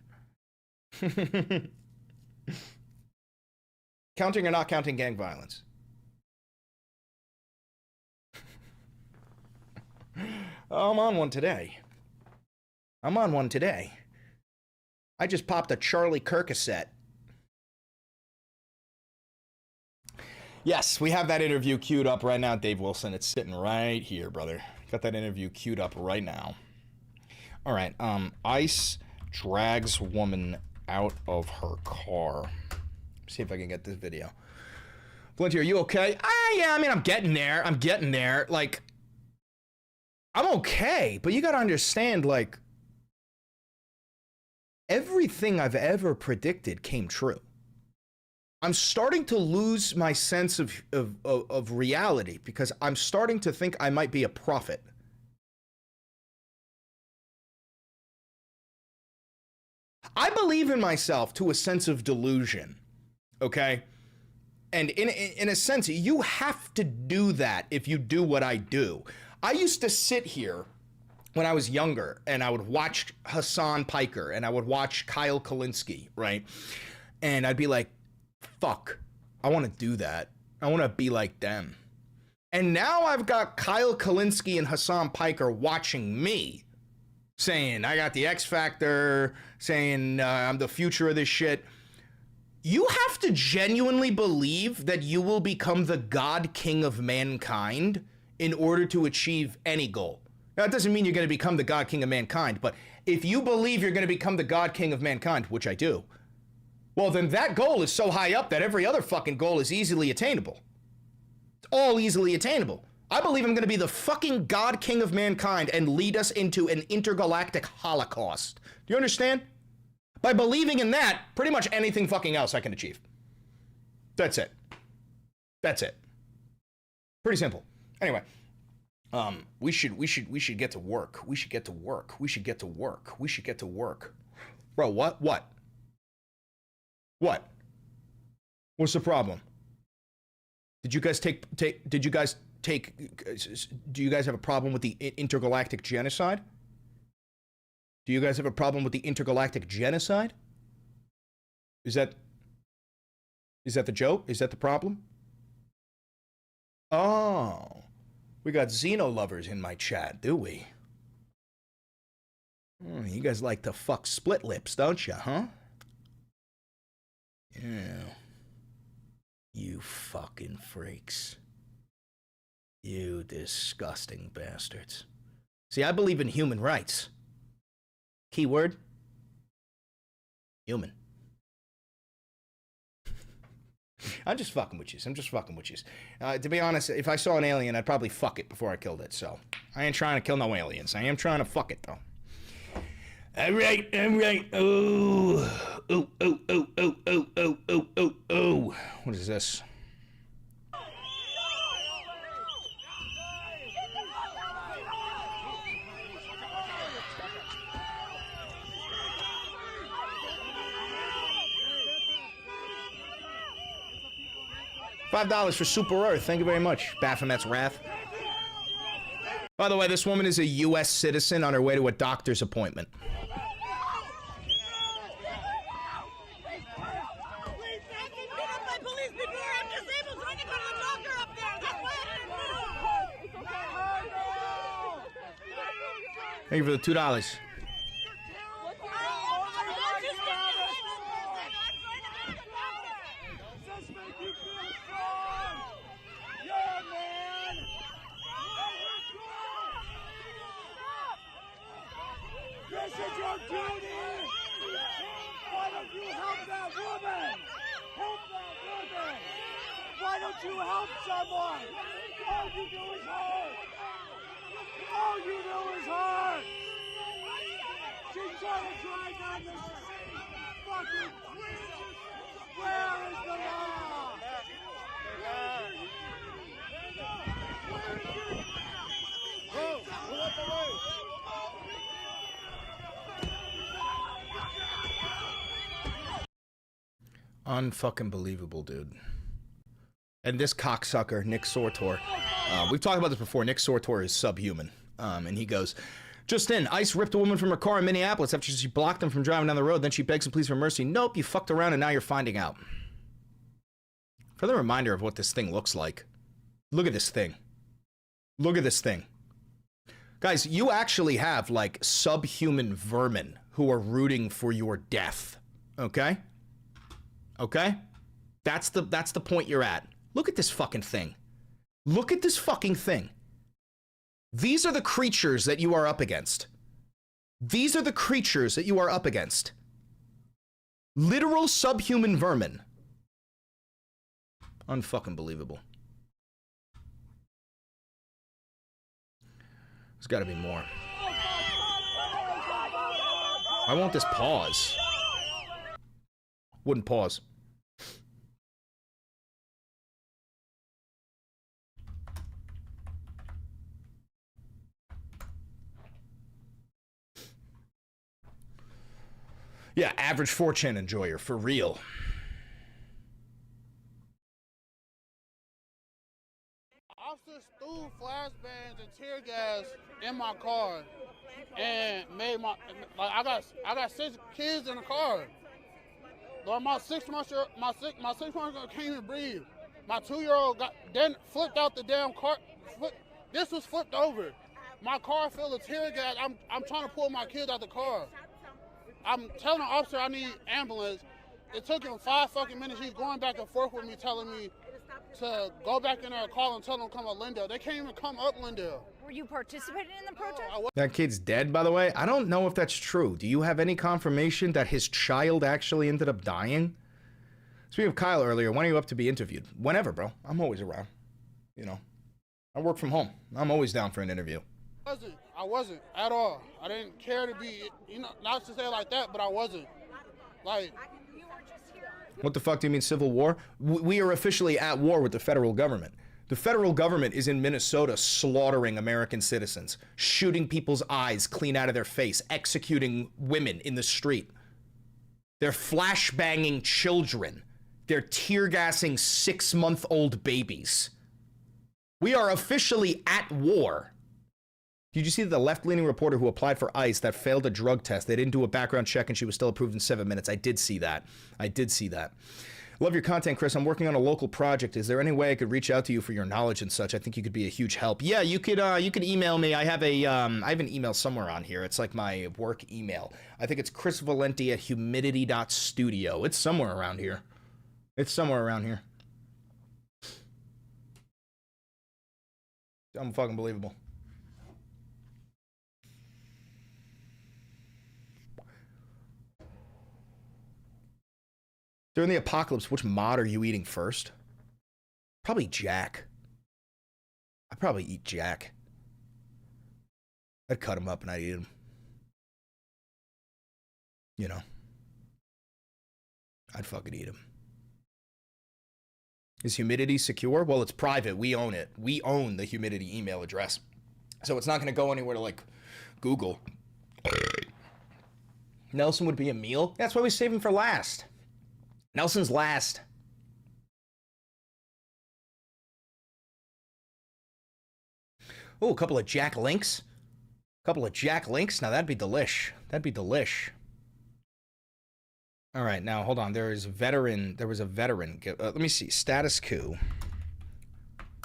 Counting or not counting gang violence? I'm on one today. I just popped a Charlie Kirkasset. Yes, we have that interview queued up right now, Dave Wilson. It's sitting right here, brother. Got that interview queued up right now. All right, ICE drags woman out of her car. See if I can get this video. Flinty, are you okay? Yeah, I mean, I'm getting there. Like, I'm okay, but you gotta understand, like, everything I've ever predicted came true. I'm starting to lose my sense of reality because I'm starting to think I might be a prophet. I believe in myself to a sense of delusion, okay? And in a sense, you have to do that if you do what I do. I used to sit here when I was younger and I would watch Hassan Piker and I would watch Kyle Kalinske, right? And I'd be like, fuck, I want to do that. I want to be like them. And now I've got Kyle Kalinske and Hassan Piker watching me, saying I got the X Factor, saying I'm the future of this shit. You have to genuinely believe that you will become the God King of mankind in order to achieve any goal. Now, it doesn't mean you're going to become the God King of mankind, but if you believe you're going to become the God King of mankind, which I do, well, then that goal is so high up that every other fucking goal is easily attainable. It's all easily attainable. I believe I'm going to be the fucking God King of mankind and lead us into an intergalactic holocaust. Do you understand? By believing in that, pretty much anything fucking else I can achieve. That's it. That's it. Pretty simple. Anyway, we should get to work. We should get to work. Bro, what? What's the problem? Did you guys do you guys have a problem with the intergalactic genocide? Do you guys have a problem with the intergalactic genocide? Is that the joke? Is that the problem? Oh, we got Xeno lovers in my chat, do we? You guys like to fuck split lips, don't you, huh? Yeah. You fucking freaks. You disgusting bastards. See, I believe in human rights. Keyword? Human. I'm just fucking with you. I'm just fucking with you. To be honest, if I saw an alien, I'd probably fuck it before I killed it. So, I ain't trying to kill no aliens. I am trying to fuck it, though. All right. Oh. What is this? $5 for Super Earth. Thank you very much. Baphomet's Wrath. By the way, this woman is a U.S. citizen on her way to a doctor's appointment. Thank you for the $2. Unfucking believable, dude. And this cocksucker, Nick Sortor, we've talked about this before. Nick Sortor is subhuman. And he goes, just in, ICE ripped a woman from her car in Minneapolis after she blocked them from driving down the road. Then she begs and pleads for mercy. Nope, you fucked around and now you're finding out. For the reminder of what this thing looks like, look at this thing. Look at this thing. Guys, you actually have, like, subhuman vermin who are rooting for your death. Okay? Okay? That's the point you're at. Look at this fucking thing. Look at this fucking thing. These are the creatures that you are up against. These are the creatures that you are up against. Literal subhuman vermin. Unfucking believable. There's gotta be more. Why won't this pause? Wouldn't pause. Yeah, average 4chan enjoyer, for real. Officers threw flashbangs and tear gas in my car and made my, like, I got 6 kids in the car. Like, my 6-month-old can't even breathe. My 2-year-old then flipped out the damn car. This was flipped over. My car filled with tear gas. I'm trying to pull my kid out the car. I'm telling the officer I need ambulance. It took him 5 fucking minutes. He's going back and forth with me, telling me to go back in there and call and tell them to come up Lindale. They can't even come up Lindale. Were you participating in the protest? That kid's dead, by the way. I don't know if that's true. Do you have any confirmation that his child actually ended up dying? Speaking of Kyle earlier, when are you up to be interviewed? Whenever, bro. I'm always around. You know, I work from home. I'm always down for an interview. I wasn't at all. I didn't care to be, you know, not to say it like that, but I wasn't. Like, what the fuck do you mean civil war? We are officially at war with the federal government. The federal government is in Minnesota slaughtering American citizens, shooting people's eyes clean out of their face, executing women in the street. They're flashbanging children. They're tear gassing 6-month-old babies. We are officially at war. Did you see that the left-leaning reporter who applied for ICE that failed a drug test, they didn't do a background check and she was still approved in 7 minutes? I did see that. I did see that. Love your content, Chris. I'm working on a local project. Is there any way I could reach out to you for your knowledge and such? I think you could be a huge help. Yeah, you could email me. I have an email somewhere on here. It's like my work email. I think it's chrisvalenti@humidity.studio. It's somewhere around here. It's somewhere around here. Unfucking-believable. During the apocalypse, which mod are you eating first? Probably Jack. I'd probably eat Jack. I'd cut him up and I'd eat him. You know. I'd fucking eat him. Is Humidity secure? Well, it's private. We own it. We own the Humidity email address. So it's not going to go anywhere to, like, Google. Nelson would be a meal? That's why we save him for last. Nelson's last. Oh, a couple of Jack Links. A couple of Jack Links. Now that'd be delish. That'd be delish. All right, now hold on. There was a veteran. Let me see. Status Coup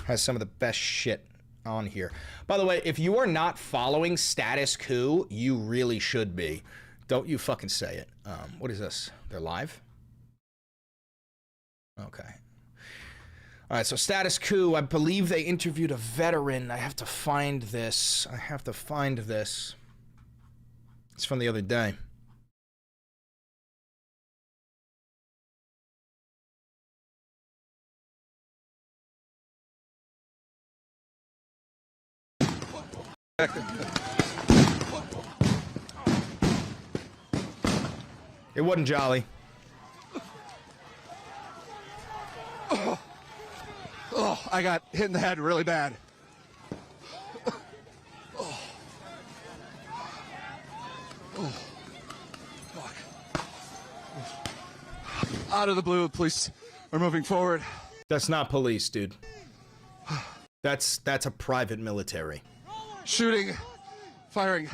has some of the best shit on here. By the way, if you are not following Status Coup, you really should be. Don't you fucking say it. What is this? They're live? Okay. All right, so Status Coup, I believe they interviewed a veteran. I have to find this. It's from the other day. It wasn't jolly. Oh, I got hit in the head really bad. Fuck. Out of the blue, the police are moving forward. That's not police, dude. That's a private military. Shooting, firing.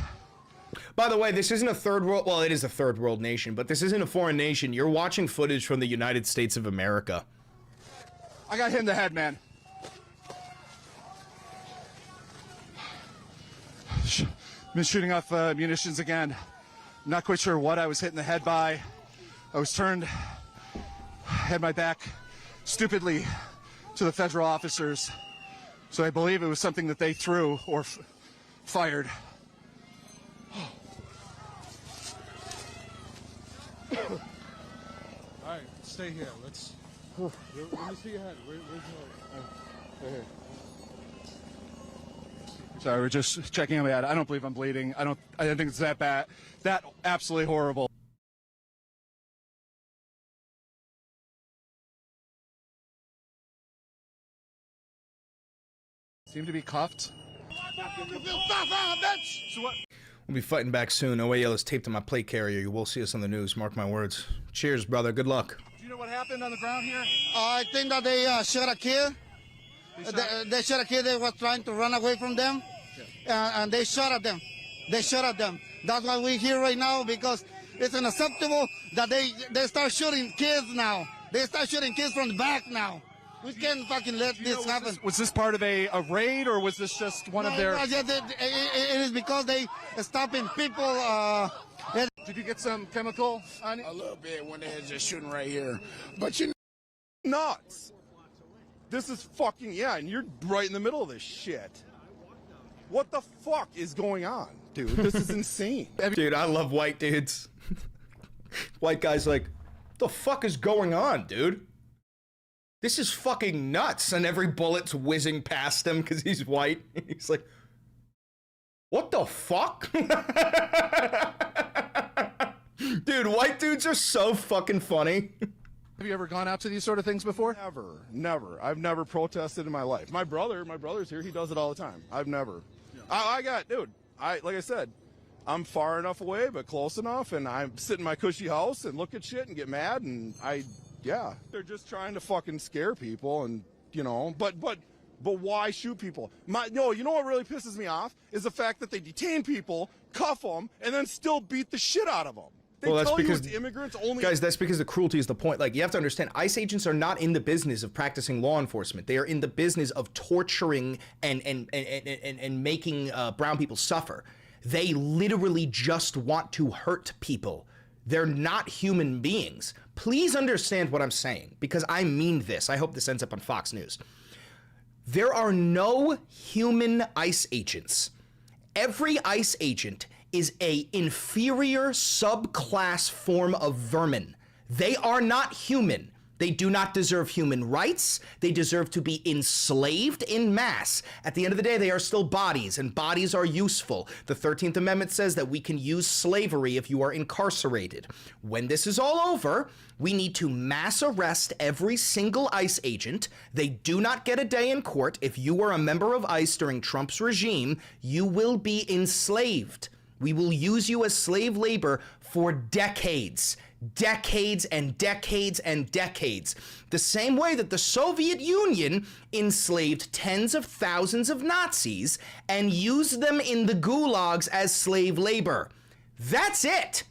By the way, this isn't a third world... Well, it is a third world nation, but this isn't a foreign nation. You're watching footage from the United States of America. I got hit in the head, man. Been shooting off munitions again. Not quite sure what I was hit in the head by. I was turned, had my back stupidly to the federal officers. So I believe it was something that they threw or fired. All right, stay here. Let's. Let me see your head. Where's your right here? Sorry, we're just checking on my head. I don't believe I'm bleeding. I don't think it's that bad. That absolutely horrible. Seem to be cuffed. So what? We'll be fighting back soon. OAL is taped on my plate carrier. You will see us on the news. Mark my words. Cheers, brother. Good luck. Do you know what happened on the ground here? I think that they shot a kid. They shot a kid that was trying to run away from them, and they shot at them. They shot at them. That's why we're here right now, because it's unacceptable that they start shooting kids now. They start shooting kids from the back now. We can't fucking let this happen. Was this part of a raid, or was this just one of their... It is because they stopping people. Did you get some chemical on it? A little bit when they was just shooting right here. But you nuts. This is fucking, yeah, and you're right in the middle of this shit. What the fuck is going on, dude? This is insane. Dude, I love white dudes. White guys like, what the fuck is going on, dude? This is fucking nuts. And every bullet's whizzing past him because he's white. He's like, what the fuck? Dude, white dudes are so fucking funny. Have you ever gone out to these sort of things before? Never. I've never protested in my life. My brother's here. He does it all the time. I've never. Yeah. Like I said, I'm far enough away, but close enough, and I sit in my cushy house and look at shit and get mad, and Yeah, they're just trying to fucking scare people, and you know, but why shoot people? No, you know what really pisses me off is the fact that they detain people, cuff them, and then still beat the shit out of them. They Well, that's tell because you it's immigrants only. Guys, that's because the cruelty is the point. Like, you have to understand, ICE agents are not in the business of practicing law enforcement. They are in the business of torturing and making brown people suffer. They literally just want to hurt people. They're not human beings. Please understand what I'm saying, because I mean this. I hope this ends up on Fox News. There are no human ICE agents. Every ICE agent is a inferior subclass form of vermin. They are not human. They do not deserve human rights. They deserve to be enslaved in mass. At the end of the day, they are still bodies, and bodies are useful. The 13th Amendment says that we can use slavery if you are incarcerated. When this is all over, we need to mass arrest every single ICE agent. They do not get a day in court. If you were a member of ICE during Trump's regime, you will be enslaved. We will use you as slave labor for decades. Decades and decades and decades. The same way that the Soviet Union enslaved tens of thousands of Nazis and used them in the gulags as slave labor. That's it.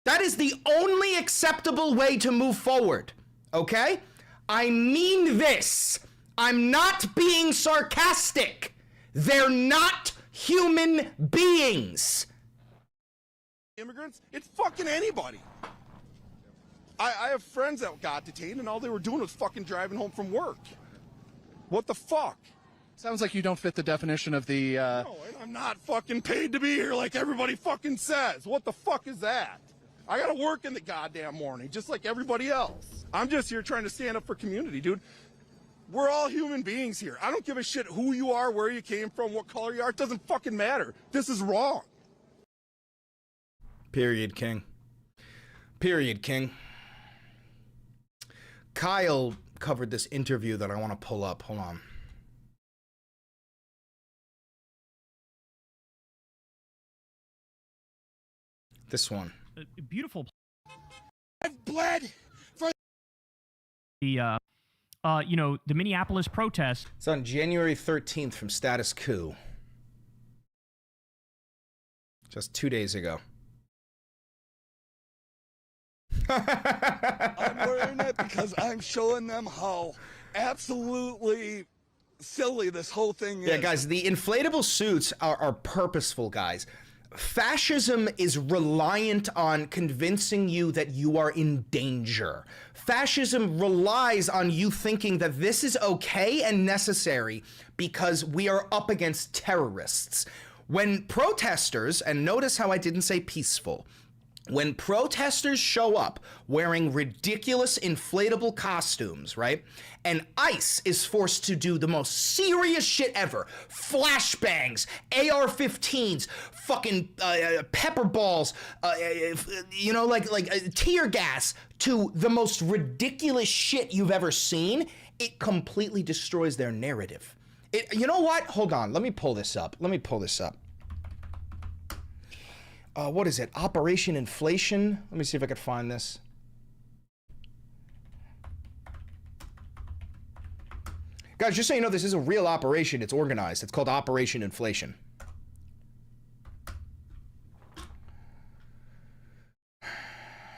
That is the only acceptable way to move forward. Okay? I mean this. I'm not being sarcastic. They're not human beings. Immigrants, it's fucking anybody. I have friends that got detained and all they were doing was fucking driving home from work. What the fuck? Sounds like you don't fit the definition of the, No, and I'm not fucking paid to be here like everybody fucking says. What the fuck is that? I gotta work in the goddamn morning, just like everybody else. I'm just here trying to stand up for community, dude. We're all human beings here. I don't give a shit who you are, where you came from, what color you are. It doesn't fucking matter. This is wrong. Period, King. Period, King. Kyle covered this interview that I want to pull up. Hold on. This one. Beautiful. I've bled for the, you know, the Minneapolis protest. It's on January 13th from Status Coup. Just 2 days ago. I'm wearing it because I'm showing them how absolutely silly this whole thing is. Yeah, guys, the inflatable suits are purposeful, guys. Fascism is reliant on convincing you that you are in danger. Fascism relies on you thinking that this is okay and necessary because we are up against terrorists. When protesters, and notice how I didn't say peaceful, when protesters show up wearing ridiculous inflatable costumes, right? And ICE is forced to do the most serious shit ever. Flashbangs, AR-15s, fucking pepper balls, you know, like tear gas to the most ridiculous shit you've ever seen. It completely destroys their narrative. You know what? Hold on. Let me pull this up. What is it? Operation Inflation? Let me see if I could find this. Guys, just so you know, this is a real operation. It's organized. It's called Operation Inflation.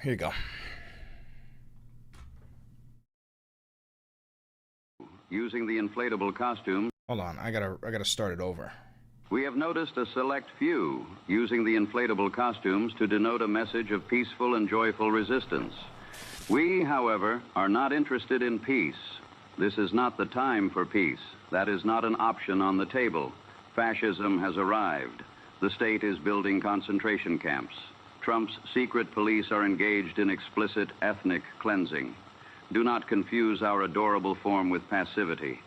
Here you go. Using the inflatable costume. Hold on, I gotta start it over. We have noticed a select few using the inflatable costumes to denote a message of peaceful and joyful resistance. We, however, are not interested in peace. This is not the time for peace. That is not an option on the table. Fascism has arrived. The state is building concentration camps. Trump's secret police are engaged in explicit ethnic cleansing. Do not confuse our adorable form with passivity.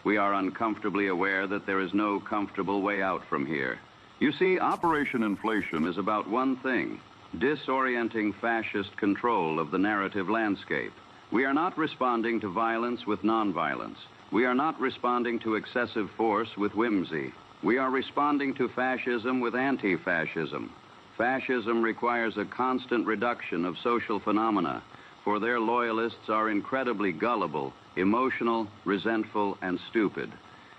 We are uncomfortably aware that there is no comfortable way out from here. You see, Operation Inflation is about one thing: disorienting fascist control of the narrative landscape. We are not responding to violence with nonviolence. We are not responding to excessive force with whimsy. We are responding to fascism with anti-fascism. Fascism requires a constant reduction of social phenomena. for their loyalists are incredibly gullible, emotional, resentful, and stupid.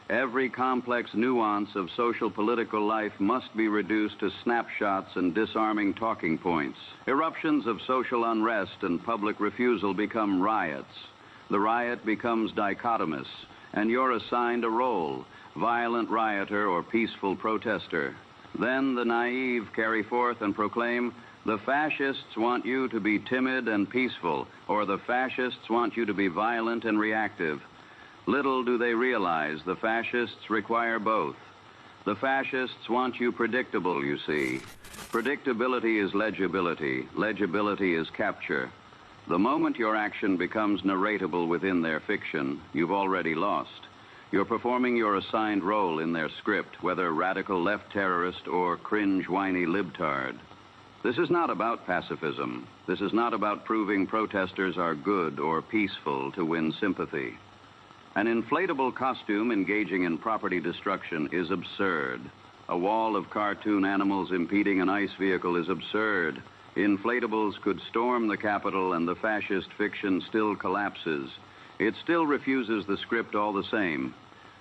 Every complex nuance of social political life must be reduced to snapshots and disarming talking points. Eruptions of social unrest and public refusal become riots. The riot becomes dichotomous, and you're assigned a role, violent rioter or peaceful protester. Then the naive carry forth and proclaim, the fascists want you to be timid and peaceful, or the fascists want you to be violent and reactive. Little do they realize the fascists require both. The fascists want you predictable, you see. Predictability is legibility. Legibility is capture. The moment your action becomes narratable within their fiction, you've already lost. You're performing your assigned role in their script, whether radical left terrorist or cringe whiny libtard. This is not about pacifism. This is not about proving protesters are good or peaceful to win sympathy. An inflatable costume engaging in property destruction is absurd. A wall of cartoon animals impeding an ICE vehicle is absurd. Inflatables could storm the Capitol and the fascist fiction still collapses. It still refuses the script all the same.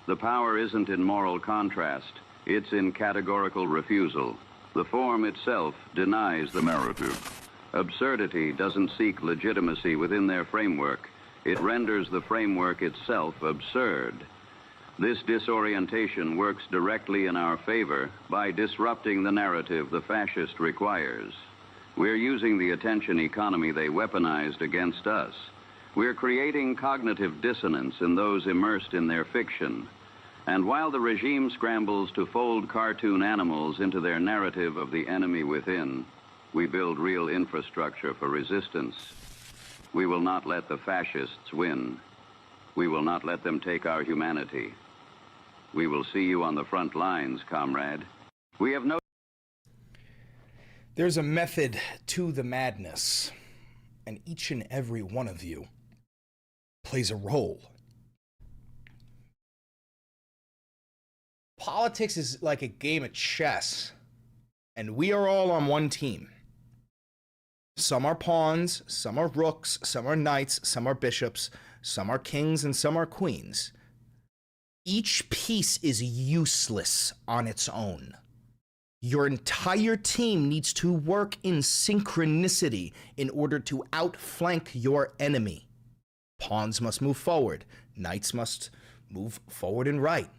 The power isn't in moral contrast. It's in categorical refusal. The form itself denies the narrative. Absurdity doesn't seek legitimacy within their framework. It renders the framework itself absurd. This disorientation works directly in our favor by disrupting the narrative the fascist requires. We're using the attention economy they weaponized against us. We're creating cognitive dissonance in those immersed in their fiction. And while the regime scrambles to fold cartoon animals into their narrative of the enemy within, we build real infrastructure for resistance. We will not let the fascists win. We will not let them take our humanity. We will see you on the front lines, comrade. We have no... There's a method to the madness, and each and every one of you plays a role. Politics is like a game of chess, and we are all on one team. Some are pawns, some are rooks, some are knights, some are bishops, some are kings, and some are queens. Each piece is useless on its own. Your entire team needs to work in synchronicity in order to outflank your enemy. Pawns must move forward. Knights must move forward and right.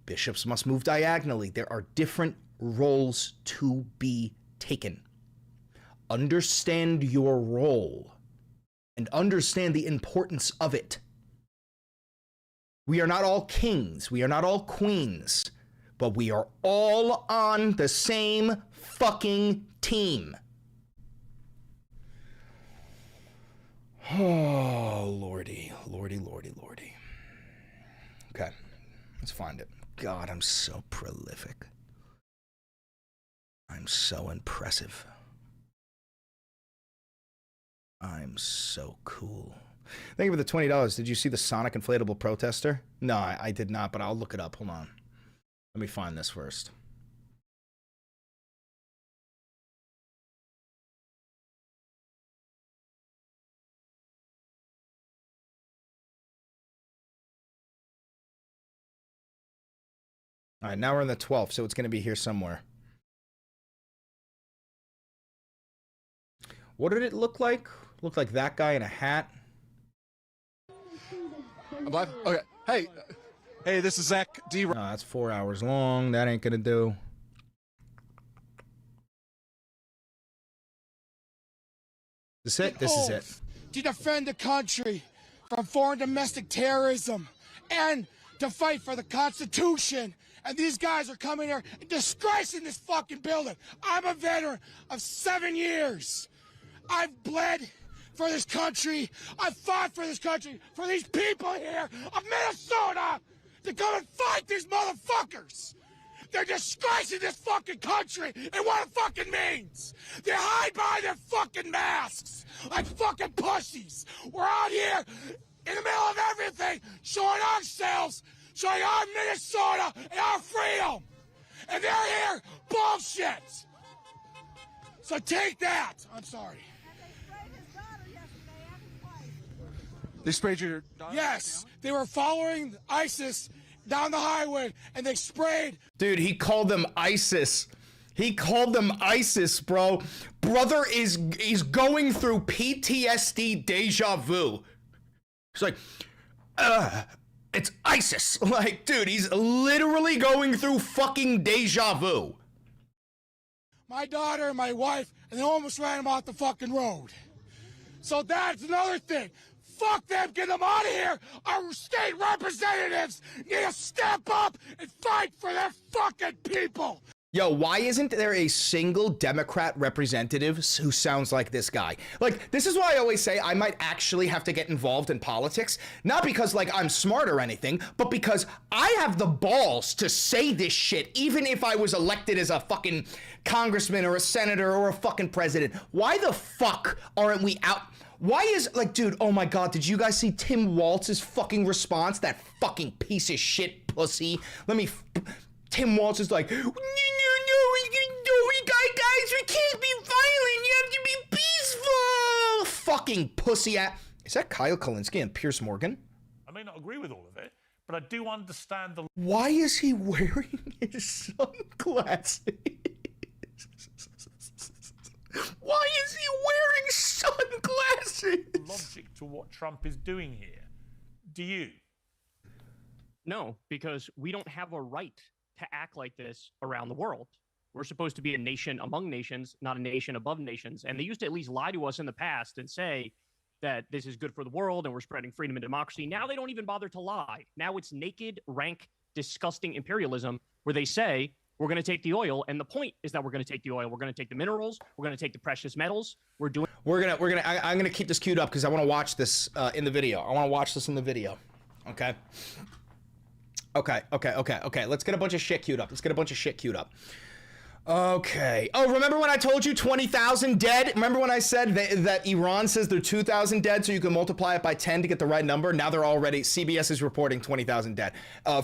Bishops must move diagonally. There are different roles to be taken. Understand your role and understand the importance of it. We are not all kings. We are not all queens. But we are all on the same fucking team. Oh, lordy, lordy, lordy, lordy. Okay, let's find it. God, I'm so prolific. I'm so impressive. I'm so cool. Thank you for the $20. Did you see the Sonic inflatable protester? No, I did not, but I'll look it up. Hold on. Let me find this first. All right, now we're in the 12th, so it's going to be here somewhere. What did it look like? Looked like that guy in a hat. I'm live? Okay. Hey, this is Zach D. No, that's 4 hours long. That ain't gonna do. This is it? This is it. To defend the country from foreign domestic terrorism and to fight for the Constitution. And these guys are coming here and disgracing this fucking building. I'm a veteran of 7 years. I've bled for this country. I've fought for this country, for these people here of Minnesota to come and fight these motherfuckers. They're disgracing this fucking country and what it fucking means. They hide behind their fucking masks like fucking pussies. We're out here in the middle of everything, showing ourselves, showing our Minnesota and our freedom. And they're here, bullshit. So take that. I'm sorry. They sprayed your daughter? Yes, they were following ISIS down the highway, and they sprayed. Dude, he called them ISIS. He called them ISIS, bro. Brother is going through PTSD deja vu. He's like, it's ISIS. Like, dude, he's literally going through fucking deja vu. My daughter and my wife, and they almost ran them off the fucking road. So that's another thing. Fuck them, get them out of here. Our state representatives need to step up and fight for their fucking people. Yo, why isn't there a single Democrat representative who sounds like this guy? Like, this is why I always say I might actually have to get involved in politics. Not because, like, I'm smart or anything, but because I have the balls to say this shit, even if I was elected as a fucking congressman or a senator or a fucking president. Why the fuck aren't we out? Why is, like, dude, oh my God, did you guys see Tim Walz's fucking response? That fucking piece of shit pussy. Tim Walz is like, no, guys, we can't be violent. You have to be peaceful. Fucking pussy ass. Is that Kyle Kalinske and Piers Morgan? I may not agree with all of it, but I do understand the... Why is he wearing his sunglasses? Why is he wearing sunglasses? Logic to what Trump is doing here. Do you? No, because we don't have a right to act like this around the world. We're supposed to be a nation among nations, not a nation above nations. And they used to at least lie to us in the past and say that this is good for the world and we're spreading freedom and democracy. Now they don't even bother to lie. Now it's naked, rank, disgusting imperialism where they say, we're going to take the oil. And the point is that we're going to take the oil. We're going to take the minerals. We're going to take the precious metals. I'm going to keep this queued up because I want to watch this in the video. I want to watch this in the video. Okay. Okay. Let's get a bunch of shit queued up. Okay. Oh, remember when I told you 20,000 dead? Remember when I said that Iran says they're 2,000 dead, so you can multiply it by 10 to get the right number? Now they're already, CBS is reporting 20,000 dead.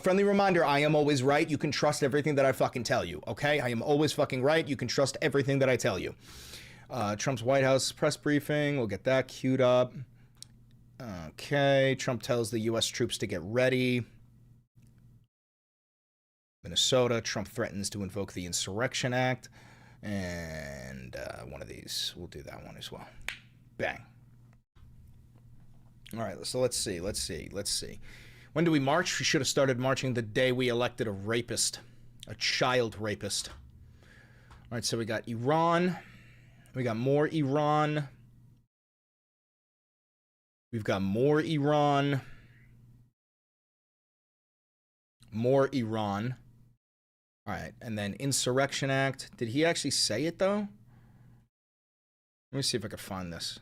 Friendly reminder, I am always right. You can trust everything that I fucking tell you, okay? I am always fucking right. You can trust everything that I tell you. Trump's White House press briefing. We'll get that queued up. Okay. Trump tells the U.S. troops to get ready. Minnesota, Trump threatens to invoke the Insurrection Act. And one of these, we'll do that one as well. Bang. All right, so let's see. When do we march? We should have started marching the day we elected a rapist, a child rapist. All right, so we got Iran. We got more Iran. We've got more Iran. More Iran. All right, and then Insurrection Act. Did he actually say it, though? Let me see if I can find this.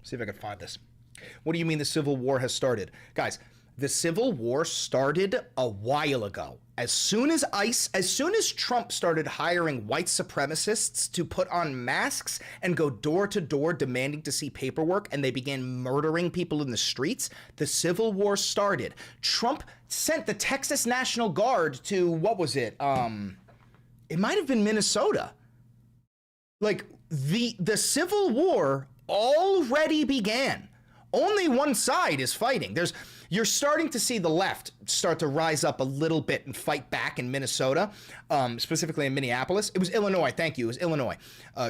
See if I can find this. What do you mean the Civil War has started? Guys, the Civil War started a while ago. As soon as Trump started hiring white supremacists to put on masks and go door to door demanding to see paperwork, and they began murdering people in the streets, the Civil War started. Trump sent the Texas National Guard to, what was it? It might have been Minnesota. Like, the Civil War already began. Only one side is fighting. You're starting to see the left start to rise up a little bit and fight back in Minnesota, specifically in Minneapolis. It was Illinois. Thank you. It was Illinois,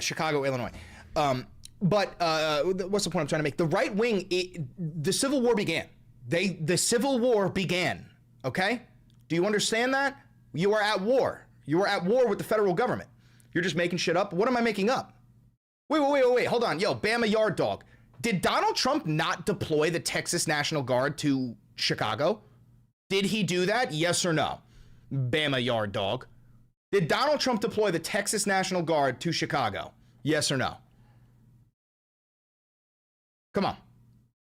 Chicago, Illinois. But what's the point I'm trying to make? The right wing, the Civil War began. The Civil War began. Okay? Do you understand that? You are at war. You are at war with the federal government. You're just making shit up. What am I making up? Wait. Hold on. Yo, Bama Yard Dog. Did Donald Trump not deploy the Texas National Guard to Chicago? Did he do that? Yes or no? Bama Yard Dog. Did Donald Trump deploy the Texas National Guard to Chicago? Yes or no? Come on.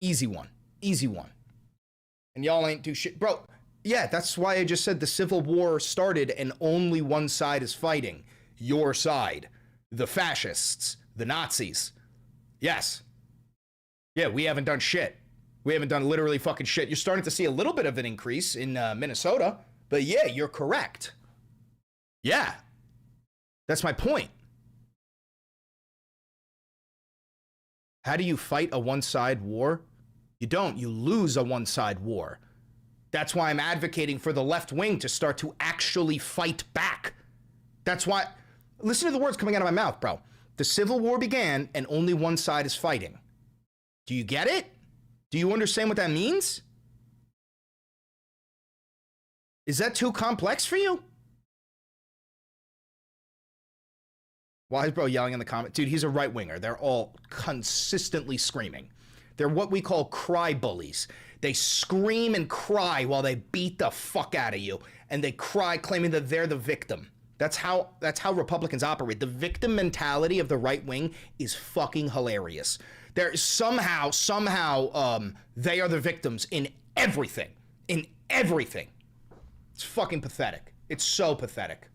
Easy one. And y'all ain't do shit. Bro, yeah, that's why I just said the Civil War started and only one side is fighting. Your side. The fascists. The Nazis. Yes. Yeah, we haven't done shit. We haven't done literally fucking shit. You're starting to see a little bit of an increase in Minnesota. But yeah, you're correct. Yeah. That's my point. How do you fight a one-side war? You don't. You lose a one-side war. That's why I'm advocating for the left wing to start to actually fight back. That's why... Listen to the words coming out of my mouth, bro. The Civil War began and only one side is fighting. Do you get it? Do you understand what that means? Is that too complex for you? Why is bro yelling in the comment? Dude, he's a right winger. They're all consistently screaming. They're what we call cry bullies. They scream and cry while they beat the fuck out of you. And they cry claiming that they're the victim. That's how Republicans operate. The victim mentality of the right wing is fucking hilarious. There somehow, they are the victims in everything. In everything. It's fucking pathetic. It's so pathetic.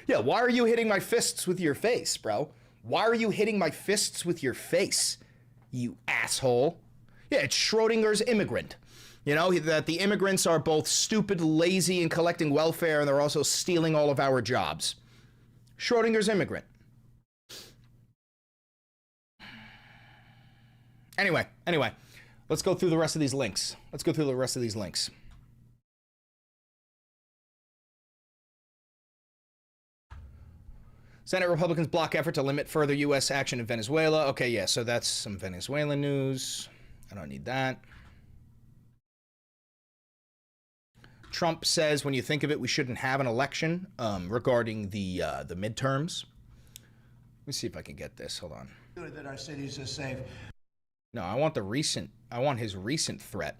Yeah, why are you hitting my fists with your face, bro? Why are you hitting my fists with your face, you asshole? Yeah, it's Schrodinger's immigrant. You know, that the immigrants are both stupid, lazy, and collecting welfare, and they're also stealing all of our jobs. Schrodinger's immigrant. Anyway, let's go through the rest of these links. Senate Republicans block effort to limit further U.S. action in Venezuela. Okay, yeah, so that's some Venezuelan news. I don't need that. Trump says, when you think of it, we shouldn't have an election regarding the midterms. Let me see if I can get this. Hold on. That our cities are safe. No, I want his recent threat.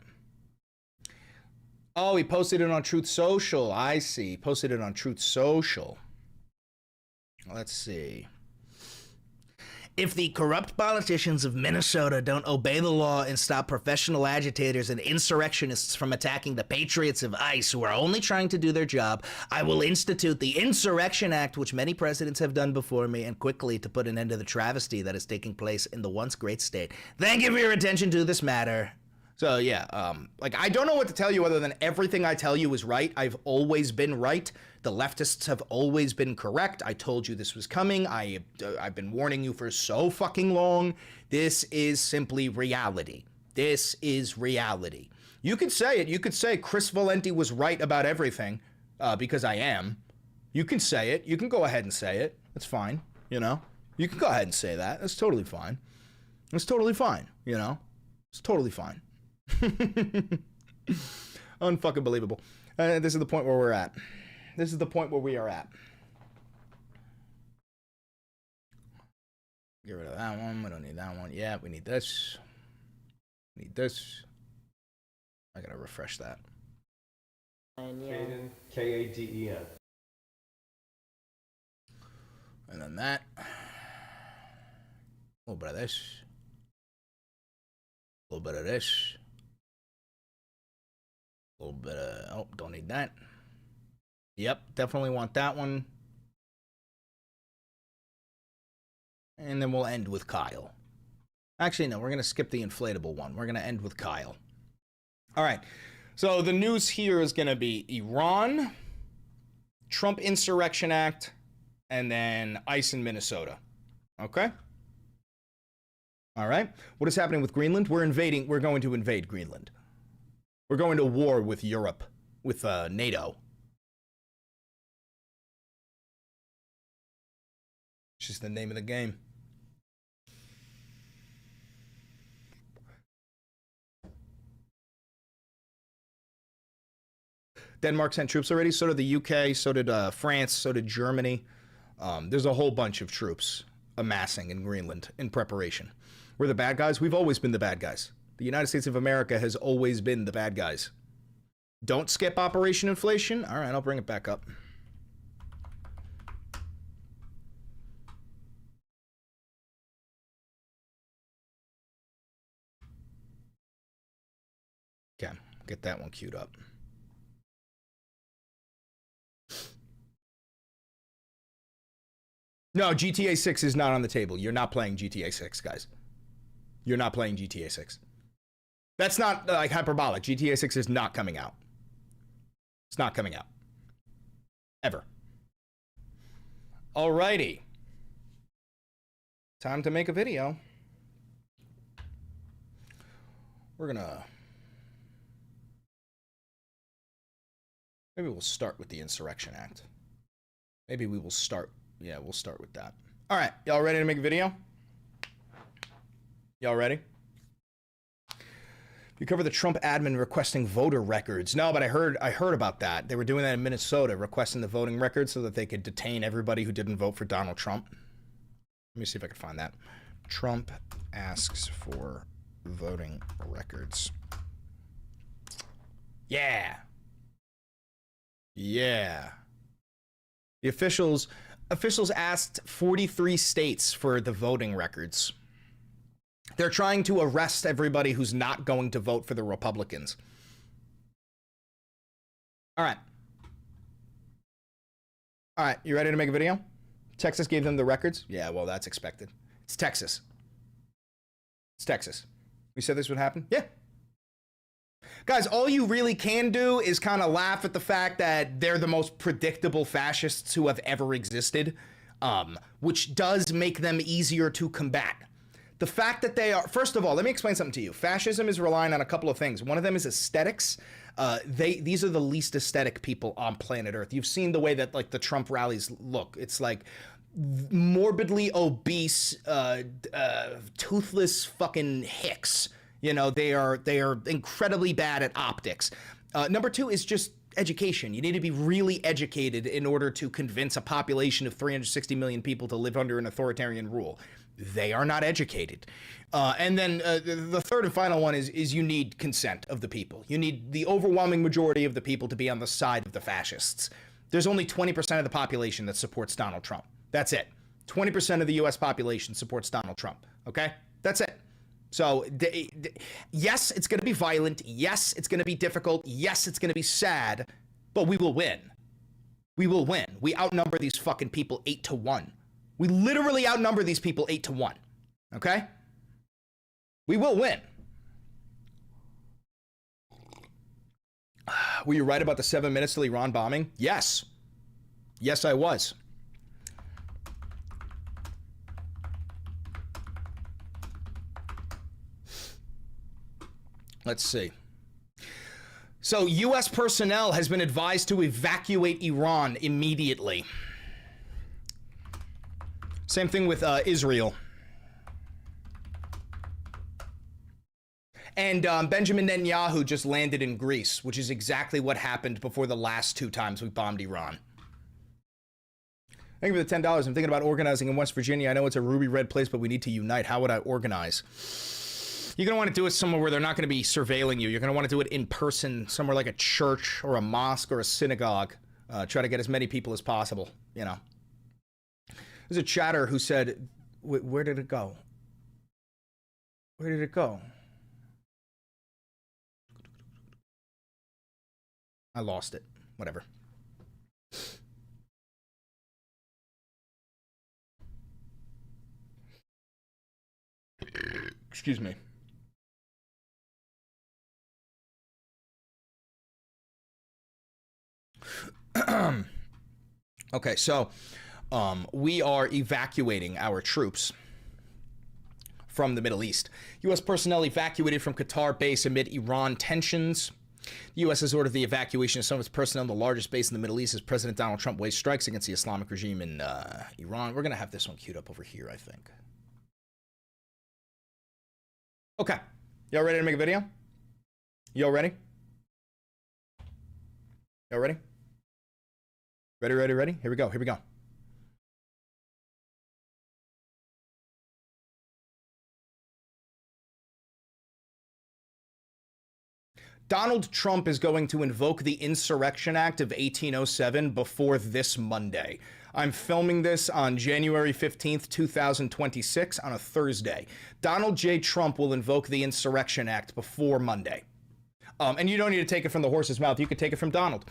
Oh, he posted it on Truth Social. I see. He posted it on Truth Social. Let's see. If the corrupt politicians of Minnesota don't obey the law and stop professional agitators and insurrectionists from attacking the patriots of ICE who are only trying to do their job, I will institute the Insurrection Act, which many presidents have done before me, and quickly to put an end to the travesty that is taking place in the once great state. Thank you for your attention to this matter. So yeah, I don't know what to tell you other than everything I tell you is right. I've always been right. The leftists have always been correct. I told you this was coming. I've been warning you for so fucking long. This is simply reality. This is reality. You could say it. You could say Chris Valenti was right about everything because I am. You can say it. You can go ahead and say it. That's fine. You know, you can go ahead and say that. That's totally fine. It's totally fine. You know, it's totally fine. Unfucking believable. This is the point where we're at. This is the point where we are at. Get rid of that one. We don't need that one. Yeah, we need this. We need this. I gotta refresh that. Kaden, K-A-D-E-N. And then that. A little bit of this. A little bit of this. A little bit of, oh, don't need that. Yep, definitely want that one. And then we'll end with Kyle. Actually, no, we're going to skip the inflatable one. We're going to end with Kyle. All right. So the news here is going to be Iran, Trump Insurrection Act, and then ICE in Minnesota. Okay? All right. What is happening with Greenland? We're going to invade Greenland. We're going to war with Europe, with NATO. It's just the name of the game. Denmark sent troops already. So did the UK. So did France. So did Germany. There's a whole bunch of troops amassing in Greenland in preparation. We're the bad guys. We've always been the bad guys. The United States of America has always been the bad guys. Don't skip Operation Inflation. All right, I'll bring it back up. Okay, get that one queued up. No, GTA 6 is not on the table. You're not playing GTA 6, guys. You're not playing GTA 6. That's not like hyperbolic. GTA 6 is not coming out. It's not coming out. Ever. Alrighty. Time to make a video. We're gonna... Maybe we'll start with the Insurrection Act. Maybe we will start... Yeah, we'll start with that. Alright, y'all ready to make a video? Y'all ready? You cover the Trump admin requesting voter records. No, but I heard about that. They were doing that in Minnesota, requesting the voting records so that they could detain everybody who didn't vote for Donald Trump. Let me see if I can find that. Trump asks for voting records. Yeah. Yeah. The officials asked 43 states for the voting records. They're trying to arrest everybody who's not going to vote for the Republicans. All right. All right, you ready to make a video? Texas gave them the records? Yeah, well, that's expected. It's Texas. It's Texas. We said this would happen? Yeah. Guys, all you really can do is kind of laugh at the fact that they're the most predictable fascists who have ever existed, which does make them easier to combat. The fact that they are, first of all, let me explain something to you. Fascism is relying on a couple of things. One of them is aesthetics. These are the least aesthetic people on planet Earth. You've seen the way that like the Trump rallies look. It's like morbidly obese, toothless fucking hicks. You know, they are incredibly bad at optics. Number two is just education. You need to be really educated in order to convince a population of 360 million people to live under an authoritarian rule. They are not educated. And then the third and final one is you need consent of the people. You need the overwhelming majority of the people to be on the side of the fascists. There's only 20% of the population that supports Donald Trump. That's it. 20% of the US population supports Donald Trump. Okay? That's it. So, yes, it's going to be violent. Yes, it's going to be difficult. Yes, it's going to be sad. But we will win. We will win. We outnumber these fucking people 8-1. We literally outnumber these people 8-1. Okay? We will win. Were you right about the 7 minutes till Iran bombing? Yes. Yes, I was. Let's see. So, U.S. personnel has been advised to evacuate Iran immediately. Same thing with Israel. And Benjamin Netanyahu just landed in Greece, which is exactly what happened before the last 2 times we bombed Iran. Thank you for the $10. I'm thinking about organizing in West Virginia. I know it's a ruby red place, but we need to unite. How would I organize? You're going to want to do it somewhere where they're not going to be surveilling you. You're going to want to do it in person, somewhere like a church or a mosque or a synagogue. Try to get as many people as possible, you know. There's a chatter who said, where did it go? Where did it go? I lost it. Whatever. Excuse me. Okay, so we are evacuating our troops from the Middle East. U.S. personnel evacuated from Qatar base amid Iran tensions. The U.S. has ordered the evacuation of some of its personnel in the largest base in the Middle East as President Donald Trump waged strikes against the Islamic regime in Iran. We're going to have this one queued up over here, I think. Okay. Y'all ready to make a video? Y'all ready? Y'all ready? Ready, ready, ready? Here we go, here we go. Donald Trump is going to invoke the Insurrection Act of 1807 before this Monday. I'm filming this on January 15th, 2026 on a Thursday. Donald J. Trump will invoke the Insurrection Act before Monday. And you don't need to take it from the horse's mouth. You could take it from Donald.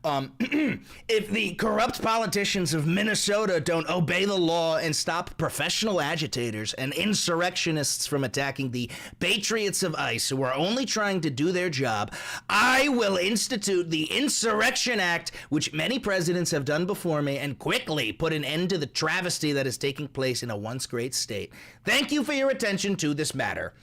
If the corrupt politicians of Minnesota don't obey the law and stop professional agitators and insurrectionists from attacking the patriots of ICE who are only trying to do their job, I will institute the Insurrection Act, which many presidents have done before me, and quickly put an end to the travesty that is taking place in a once great state. Thank you for your attention to this matter.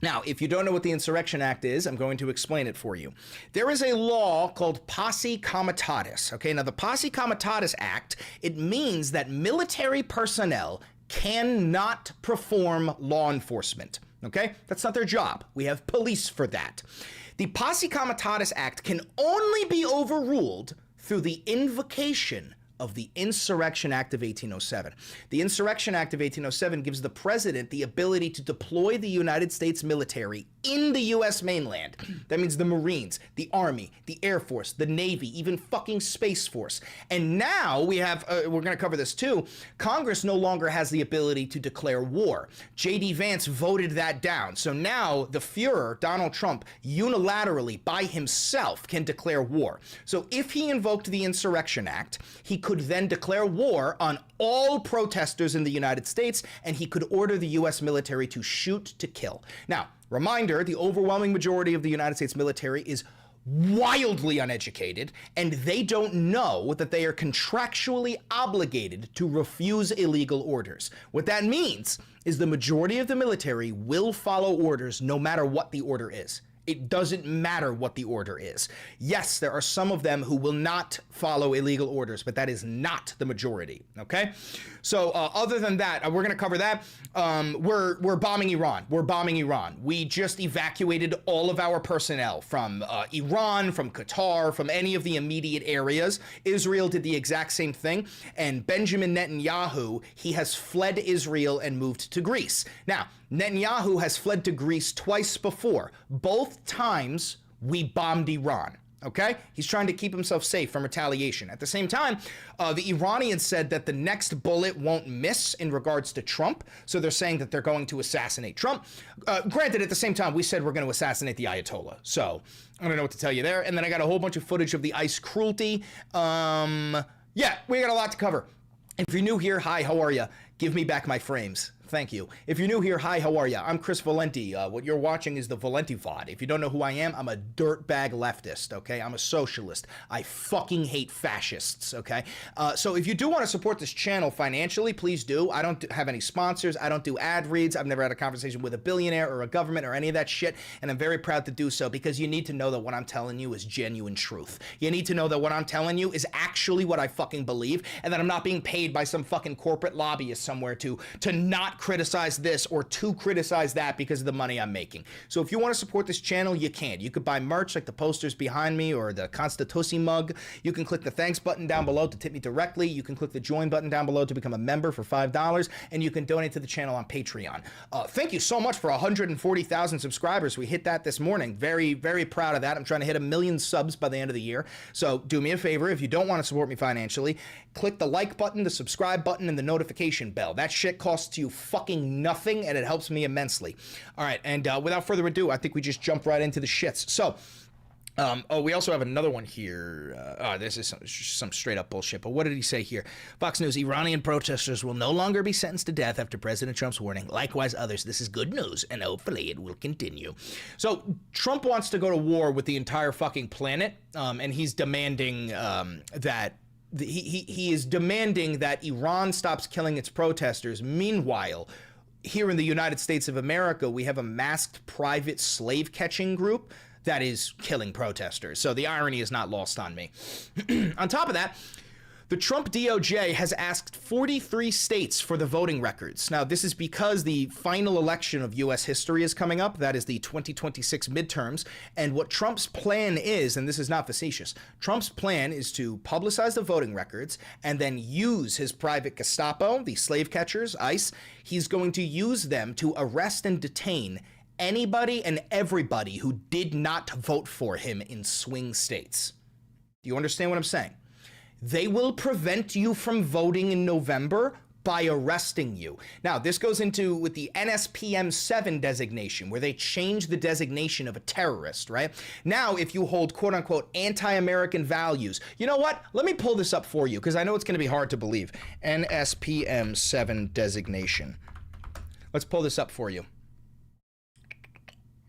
Now, if you don't know what the Insurrection Act is, I'm going to explain it for you. There is a law called Posse Comitatus. Okay, now the Posse Comitatus Act, it means that military personnel cannot perform law enforcement. Okay, that's not their job. We have police for that. The Posse Comitatus Act can only be overruled through the invocation of the Insurrection Act of 1807. The Insurrection Act of 1807 gives the president the ability to deploy the United States military in the U.S. mainland. That means the Marines, the Army, the Air Force, the Navy, even fucking Space Force. And now we have, we're going to cover this too, Congress no longer has the ability to declare war. J.D. Vance voted that down. So now the Fuhrer, Donald Trump, unilaterally by himself can declare war. So if he invoked the Insurrection Act, he could then declare war on all protesters in the United States, and he could order the U.S. military to shoot to kill. Now, reminder, the overwhelming majority of the United States military is wildly uneducated, and they don't know that they are contractually obligated to refuse illegal orders. What that means is the majority of the military will follow orders no matter what the order is. It doesn't matter what the order is. Yes, there are some of them who will not follow illegal orders, but that is not the majority, okay? So other than that, we're gonna cover that. We're bombing Iran. We're bombing Iran. We just evacuated all of our personnel from Iran, from Qatar, from any of the immediate areas. Israel did the exact same thing, and Benjamin Netanyahu, he has fled Israel and moved to Greece. Now, Netanyahu has fled to Greece twice before. Both times we bombed Iran, okay? He's trying to keep himself safe from retaliation. At the same time, the Iranians said that the next bullet won't miss in regards to Trump, so they're saying that they're going to assassinate Trump. Granted, at the same time, we said we're going to assassinate the Ayatollah, so I don't know what to tell you there. And then I got a whole bunch of footage of the ICE cruelty. Yeah, we got a lot to cover. If you're new here, hi, how are you? Give me back my frames. Thank you. If you're new here, hi, how are you? I'm Chris Valenti. What you're watching is the Valenti VOD. If you don't know who I am, I'm a dirtbag leftist, okay? I'm a socialist. I fucking hate fascists, okay? So if you do want to support this channel financially, please do. I don't have any sponsors. I don't do ad reads. I've never had a conversation with a billionaire or a government or any of that shit, and I'm very proud to do so because you need to know that what I'm telling you is genuine truth. You need to know that what I'm telling you is actually what I fucking believe, and that I'm not being paid by some fucking corporate lobbyist somewhere to not criticize this or to criticize that because of the money I'm making. So if you want to support this channel, you can. You could buy merch like the posters behind me or the Constitusi mug. You can click the thanks button down below to tip me directly. You can click the join button down below to become a member for $5, and you can donate to the channel on Patreon. Thank you so much for 140,000 subscribers. We hit that this morning. Very, very proud of that. I'm trying to hit 1 million subs by the end of the year. So do me a favor, if you don't want to support me financially, click the like button, the subscribe button, and the notification bell. That shit costs you fucking nothing, and it helps me immensely. All right, and without further ado, I think we just jump right into the shits. So, we also have another one here. This is some straight up bullshit, but what did he say here? Fox News, Iranian protesters will no longer be sentenced to death after President Trump's warning. Likewise, others. This is good news, and hopefully it will continue. So, Trump wants to go to war with the entire fucking planet, and he's demanding that he is demanding that Iran stops killing its protesters. Meanwhile, here in the United States of America, we have a masked private slave catching group that is killing protesters. So the irony is not lost on me. On top of that, the Trump DOJ has asked 43 states for the voting records. Now, this is because the final election of U.S. history is coming up. That is the 2026 midterms. And what Trump's plan is, and this is not facetious, Trump's plan is to publicize the voting records and then use his private Gestapo, the slave catchers, ICE. He's going to use them to arrest and detain anybody and everybody who did not vote for him in swing states. Do you understand what I'm saying? They will prevent you from voting in November by arresting you. Now, this goes into with the NSPM 7 designation, where they change the designation of a terrorist, right? Now, if you hold quote unquote anti-American values, you know what? Let me pull this up for you because I know it's going to be hard to believe. NSPM 7 designation. Let's pull this up for you.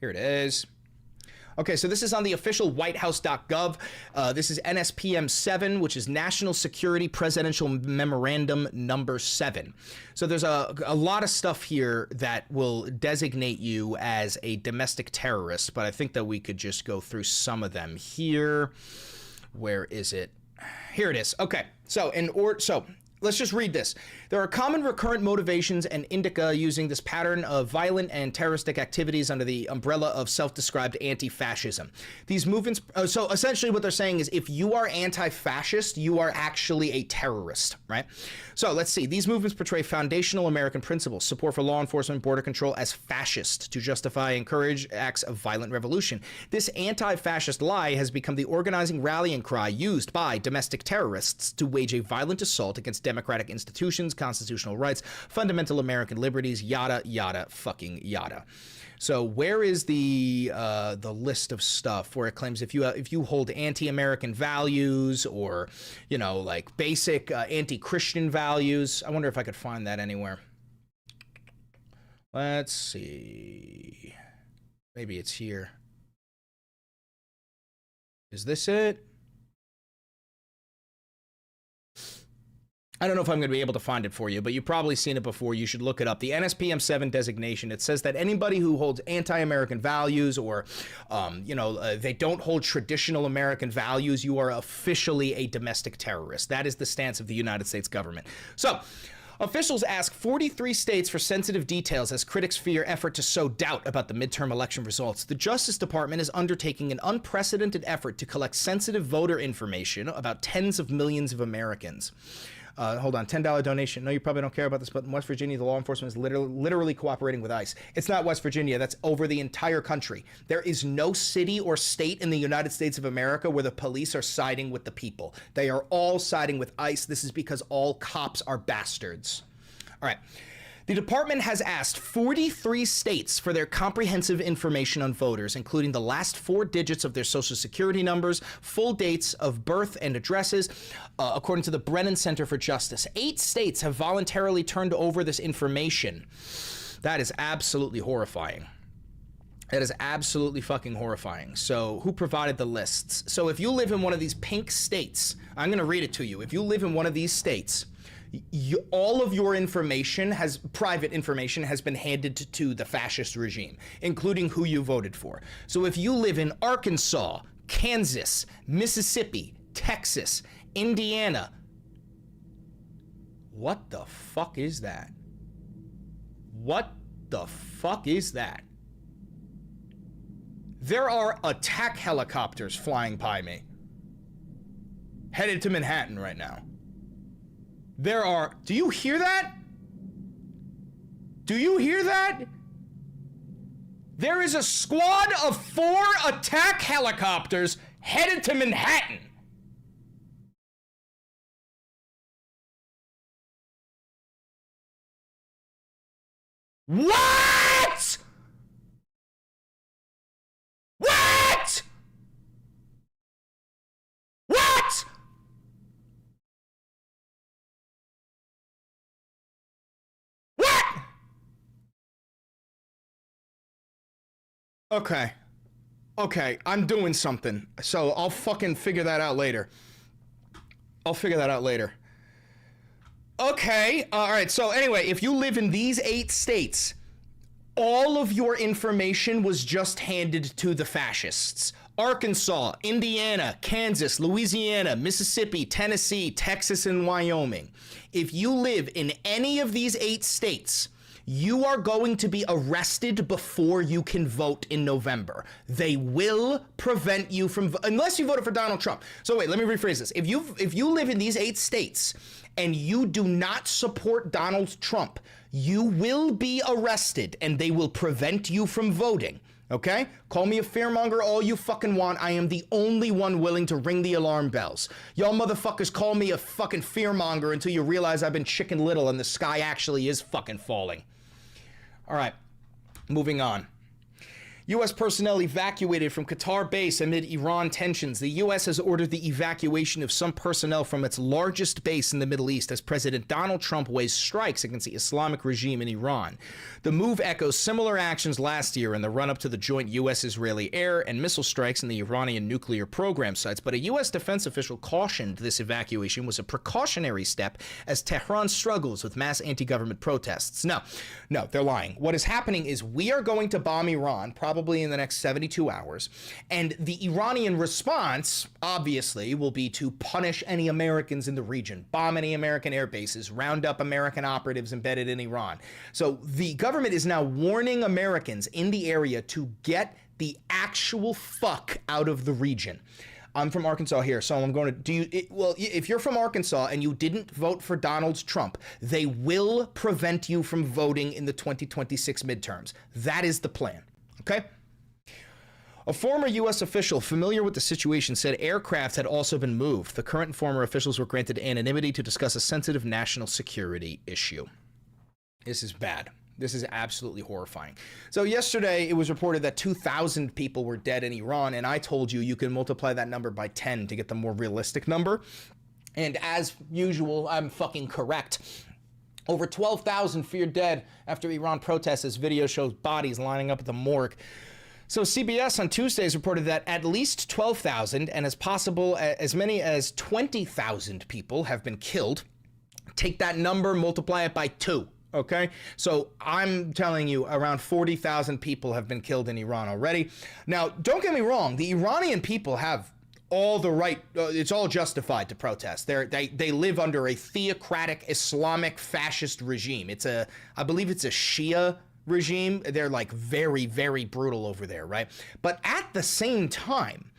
Here it is. Okay, so this is on the official whitehouse.gov. This is NSPM 7, which is National Security Presidential Memorandum number 7. So there's a lot of stuff here that will designate you as a domestic terrorist, but I think that we could just go through some of them here. Where is it? Here it is. Okay, so let's just read this. There are common recurrent motivations and indica using this pattern of violent and terroristic activities under the umbrella of self-described anti-fascism. These movements, so essentially what they're saying is if you are anti-fascist, you are actually a terrorist, right? So let's see. These movements portray foundational American principles, support for law enforcement, border control as fascist to justify and encourage acts of violent revolution. This anti-fascist lie has become the organizing rallying cry used by domestic terrorists to wage a violent assault against democratic institutions, constitutional rights, fundamental American liberties, yada, yada, fucking yada. So where is the list of stuff where it claims if you hold anti-American values or, you know, like basic anti-Christian values? I wonder if I could find that anywhere. Let's see. Maybe it's here. Is this it? I don't know if I'm going to be able to find it for you, but you've probably seen it before. You should look it up. The NSPM 7 designation, it says that anybody who holds anti-American values or, they don't hold traditional American values, you are officially a domestic terrorist. That is the stance of the United States government. So, officials ask 43 states for sensitive details as critics fear effort to sow doubt about the midterm election results. The Justice Department is undertaking an unprecedented effort to collect sensitive voter information about tens of millions of Americans. Hold on, $10 donation. No, you probably don't care about this, but in West Virginia, the law enforcement is literally cooperating with ICE. It's not West Virginia. That's over the entire country. There is no city or state in the United States of America where the police are siding with the people. They are all siding with ICE. This is because all cops are bastards. All right. The department has asked 43 states for their comprehensive information on voters, including the last 4 digits of their social security numbers, full dates of birth and addresses, according to the Brennan Center for Justice. 8 states have voluntarily turned over this information. That is absolutely horrifying. That is absolutely fucking horrifying. So who provided the lists? So if you live in one of these pink states, I'm going to read it to you. If you live in one of these states, all of your information private information has been handed to the fascist regime, including who you voted for. So if you live in Arkansas, Kansas, Mississippi, Texas, Indiana, what the fuck is that? What the fuck is that? There are attack helicopters flying by me, headed to Manhattan right now. Do you hear that? Do you hear that? There is a squad of 4 attack helicopters headed to Manhattan. What? What? What? Okay, I'm doing something, so I'll fucking figure that out later. Okay, alright, so anyway, if you live in these 8 states, all of your information was just handed to the fascists. Arkansas, Indiana, Kansas, Louisiana, Mississippi, Tennessee, Texas, and Wyoming. If you live in any of these 8 states, you are going to be arrested before you can vote in November. They will prevent you from, unless you voted for Donald Trump. So wait, let me rephrase this. If you live in these 8 states and you do not support Donald Trump, you will be arrested and they will prevent you from voting. Okay? Call me a fearmonger all you fucking want. I am the only one willing to ring the alarm bells. Y'all motherfuckers call me a fucking fearmonger until you realize I've been Chicken Little and the sky actually is fucking falling. All right, moving on. U.S. personnel evacuated from Qatar base amid Iran tensions. The U.S. has ordered the evacuation of some personnel from its largest base in the Middle East as President Donald Trump weighs strikes against the Islamic regime in Iran. The move echoes similar actions last year in the run-up to the joint U.S.-Israeli air and missile strikes in the Iranian nuclear program sites, but a U.S. defense official cautioned this evacuation was a precautionary step as Tehran struggles with mass anti-government protests. No, they're lying. What is happening is we are going to bomb Iran, probably in the next 72 hours. And the Iranian response, obviously, will be to punish any Americans in the region, bomb any American air bases, round up American operatives embedded in Iran. So the government is now warning Americans in the area to get the actual fuck out of the region. I'm from Arkansas here, so I'm going to if you're from Arkansas and you didn't vote for Donald Trump, they will prevent you from voting in the 2026 midterms. That is the plan. Okay? A former U.S. official familiar with the situation said aircraft had also been moved. The current and former officials were granted anonymity to discuss a sensitive national security issue. This is bad. This is absolutely horrifying. So yesterday, it was reported that 2,000 people were dead in Iran, and I told you you can multiply that number by 10 to get the more realistic number. And as usual, I'm fucking correct. Over 12,000 feared dead after Iran protests as video shows bodies lining up at the morgue. So CBS on Tuesdays reported that at least 12,000 and as possible as many as 20,000 people have been killed. Take that number, multiply it by 2. Okay, so I'm telling you around 40,000 people have been killed in Iran already. Now, don't get me wrong, the Iranian people have all the right, it's all justified to protest. They live under a theocratic Islamic fascist regime. I believe it's a Shia regime. They're like very, very brutal over there, right? But at the same time,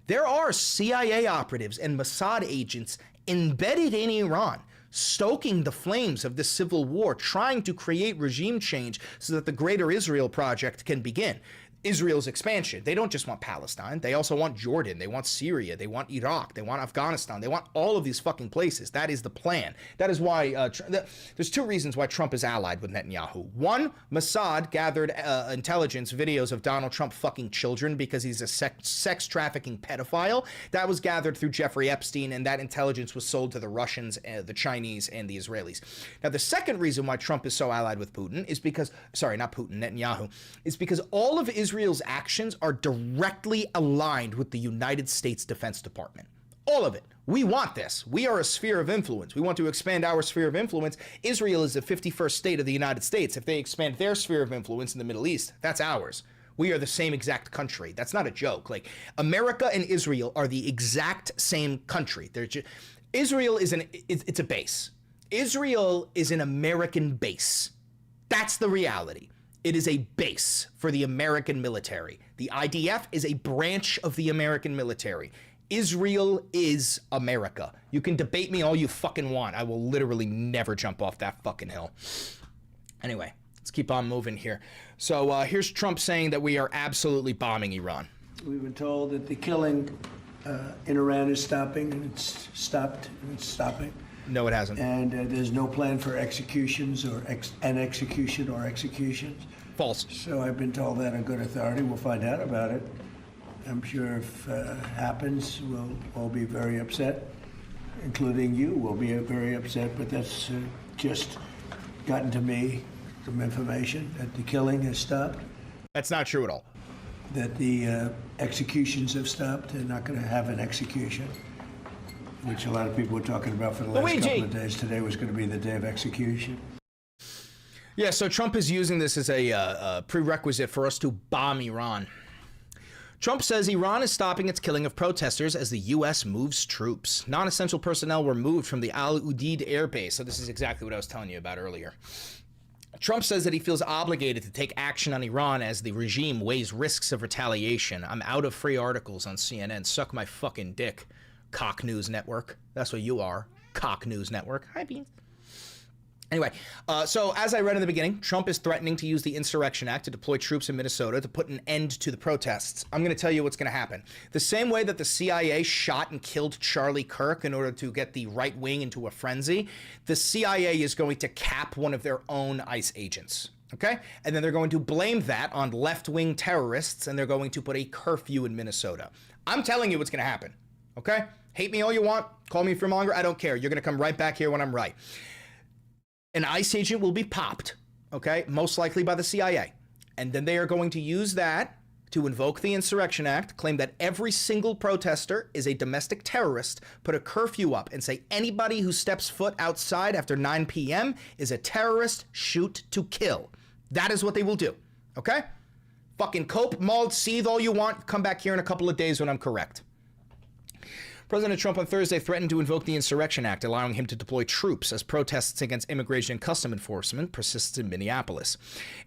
there are CIA operatives and Mossad agents embedded in Iran, stoking the flames of this civil war, trying to create regime change so that the Greater Israel Project can begin. Israel's expansion. They don't just want Palestine. They also want Jordan. They want Syria. They want Iraq. They want Afghanistan. They want all of these fucking places. That is the plan. That is why there's 2 reasons why Trump is allied with Netanyahu. 1, Mossad gathered intelligence videos of Donald Trump fucking children because he's a sex trafficking pedophile. That was gathered through Jeffrey Epstein, and that intelligence was sold to the Russians, the Chinese, and the Israelis. Now, the second reason why Trump is so allied with Putin is because, Netanyahu, is because all of Israel's actions are directly aligned with the United States Defense Department. All of it. We want this. We are a sphere of influence. We want to expand our sphere of influence. Israel is the 51st state of the United States. If they expand their sphere of influence in the Middle East, that's ours. We are the same exact country. That's not a joke. Like, America and Israel are the exact same country. Israel is it's a base. Israel is an American base. That's the reality. It is a base for the American military. The IDF is a branch of the American military. Israel is America. You can debate me all you fucking want. I will literally never jump off that fucking hill. Anyway, let's keep on moving here. So here's Trump saying that we are absolutely bombing Iran. We've been told that the killing in Iran is stopping, and it's stopped, and it's stopping. No, it hasn't. And there's no plan for executions or executions. False. So I've been told that on good authority. We'll find out about it. I'm sure if it happens, we'll all be very upset, including you will be very upset, but that's just gotten to me, some information that the killing has stopped. That's not true at all. That the executions have stopped. They're not going to have an execution, which a lot of people were talking about for the last couple of days. Today was going to be the day of execution. Yeah, so Trump is using this as a prerequisite for us to bomb Iran. Trump says Iran is stopping its killing of protesters as the U.S. moves troops. Non-essential personnel were moved from the Al Udeid air base. So this is exactly what I was telling you about earlier. Trump says that he feels obligated to take action on Iran as the regime weighs risks of retaliation. I'm out of free articles on CNN. Suck my fucking dick, Cock News Network. That's what you are, Cock News Network. Hi, Beans. Anyway, so as I read in the beginning, Trump is threatening to use the Insurrection Act to deploy troops in Minnesota to put an end to the protests. I'm going to tell you what's going to happen. The same way that the CIA shot and killed Charlie Kirk in order to get the right wing into a frenzy, the CIA is going to cap one of their own ICE agents. Okay? And then they're going to blame that on left-wing terrorists, and they're going to put a curfew in Minnesota. I'm telling you what's going to happen. Okay? Hate me all you want. Call me fearmonger. I don't care. You're going to come right back here when I'm right. An ICE agent will be popped, okay, most likely by the CIA. And then they are going to use that to invoke the Insurrection Act, claim that every single protester is a domestic terrorist, put a curfew up, and say anybody who steps foot outside after 9 p.m. is a terrorist, shoot to kill. That is what they will do, okay? Fucking cope, mauled, seethe all you want. Come back here in a couple of days when I'm correct. President Trump on Thursday threatened to invoke the Insurrection Act, allowing him to deploy troops as protests against immigration and custom enforcement persists in Minneapolis.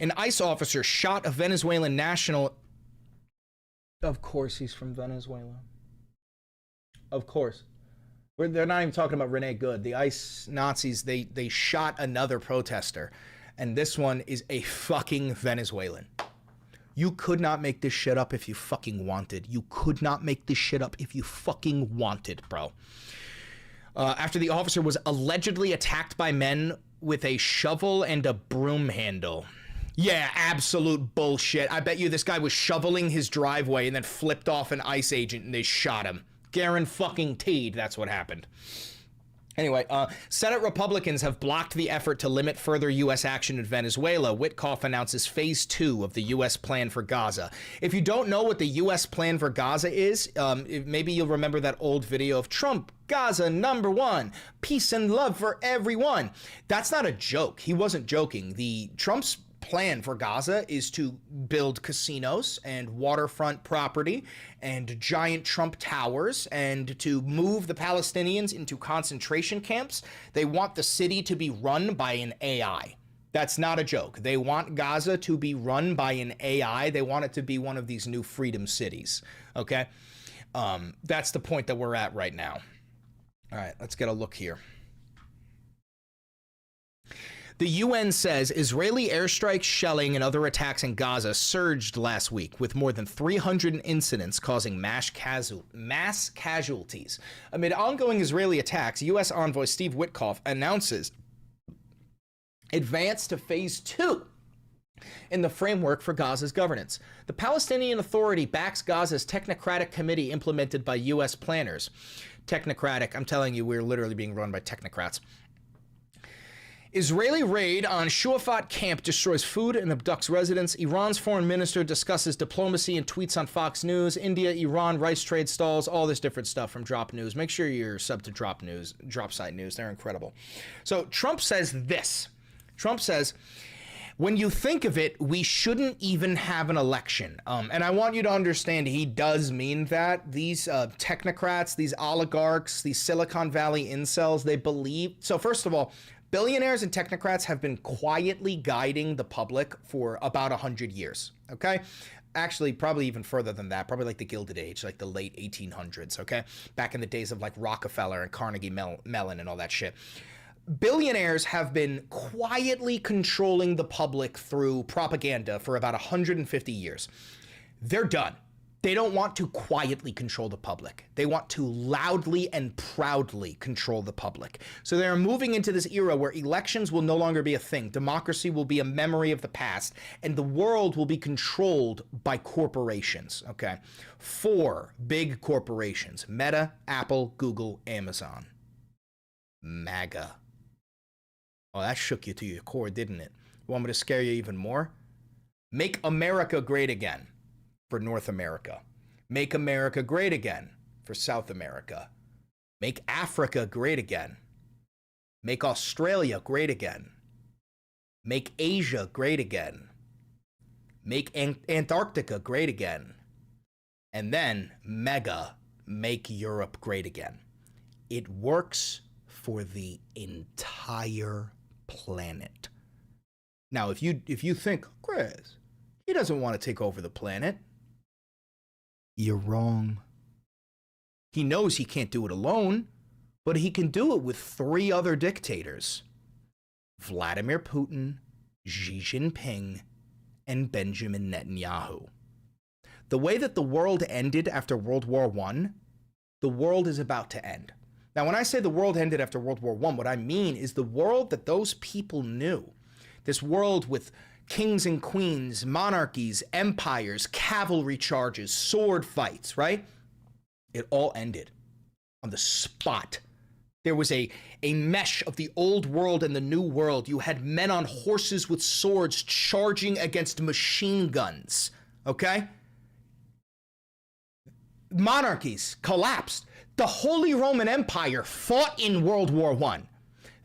An ICE officer shot a Venezuelan national. Of course he's from Venezuela. Of course. They're not even talking about Rene Good. The ICE Nazis, they shot another protester. And this one is a fucking Venezuelan. You could not make this shit up if you fucking wanted. You could not make this shit up if you fucking wanted, bro. After the officer was allegedly attacked by men with a shovel and a broom handle. Yeah, absolute bullshit. I bet you this guy was shoveling his driveway and then flipped off an ICE agent and they shot him. Guaranteed that's what happened. Anyway, Senate Republicans have blocked the effort to limit further U.S. action in Venezuela. Witkoff announces phase 2 of the U.S. plan for Gaza. If you don't know what the U.S. plan for Gaza is, maybe you'll remember that old video of Trump, Gaza #1, peace and love for everyone. That's not a joke. He wasn't joking. Trump's plan for Gaza is to build casinos and waterfront property and giant Trump towers and to move the Palestinians into concentration camps. They want the city to be run by an AI. That's not a joke. They want Gaza to be run by an AI. They want it to be one of these new freedom cities. Okay? That's the point that we're at right now. All right, let's get a look here. The UN says Israeli airstrikes, shelling, and other attacks in Gaza surged last week, with more than 300 incidents causing mass casualties. Amid ongoing Israeli attacks, U.S. envoy Steve Witkoff announces advance to phase 2 in the framework for Gaza's governance. The Palestinian Authority backs Gaza's technocratic committee implemented by U.S. planners. Technocratic, I'm telling you, we're literally being run by technocrats. Israeli raid on Shuafat camp destroys food and abducts residents. Iran's foreign minister discusses diplomacy and tweets on Fox News. India, Iran, rice trade stalls, all this different stuff from Drop News. Make sure you're subbed to Drop News, Drop Site News. They're incredible. So Trump says this. Trump says, when you think of it, we shouldn't even have an election. And I want you to understand he does mean that. These technocrats, these oligarchs, these Silicon Valley incels, they believe. So first of all, billionaires and technocrats have been quietly guiding the public for about 100 years, okay? Actually, probably even further than that, probably like the Gilded Age, like the late 1800s, okay? Back in the days of like Rockefeller and Carnegie Mellon and all that shit. Billionaires have been quietly controlling the public through propaganda for about 150 years. They're done. They don't want to quietly control the public. They want to loudly and proudly control the public. So they're moving into this era where elections will no longer be a thing. Democracy will be a memory of the past, and the world will be controlled by corporations, okay? 4 big corporations: Meta, Apple, Google, Amazon. MAGA. Oh, that shook you to your core, didn't it? You want me to scare you even more? Make America great again. For North America. Make America great again for South America. Make Africa great again. Make Australia great again. Make Asia great again. Make Antarctica great again. And then, mega, make Europe great again. It works for the entire planet. Now, if you think, Chris, he doesn't want to take over the planet, you're wrong. He knows he can't do it alone, but he can do it with 3 other dictators. Vladimir Putin, Xi Jinping, and Benjamin Netanyahu. The way that the world ended after World War I, the world is about to end. Now, when I say the world ended after World War I, what I mean is the world that those people knew, this world with kings and queens, monarchies, empires, cavalry charges, sword fights, right? It all ended on the spot. There was a mesh of the old world and the new world. You had men on horses with swords charging against machine guns, okay? Monarchies collapsed. The Holy Roman Empire fought in World War I.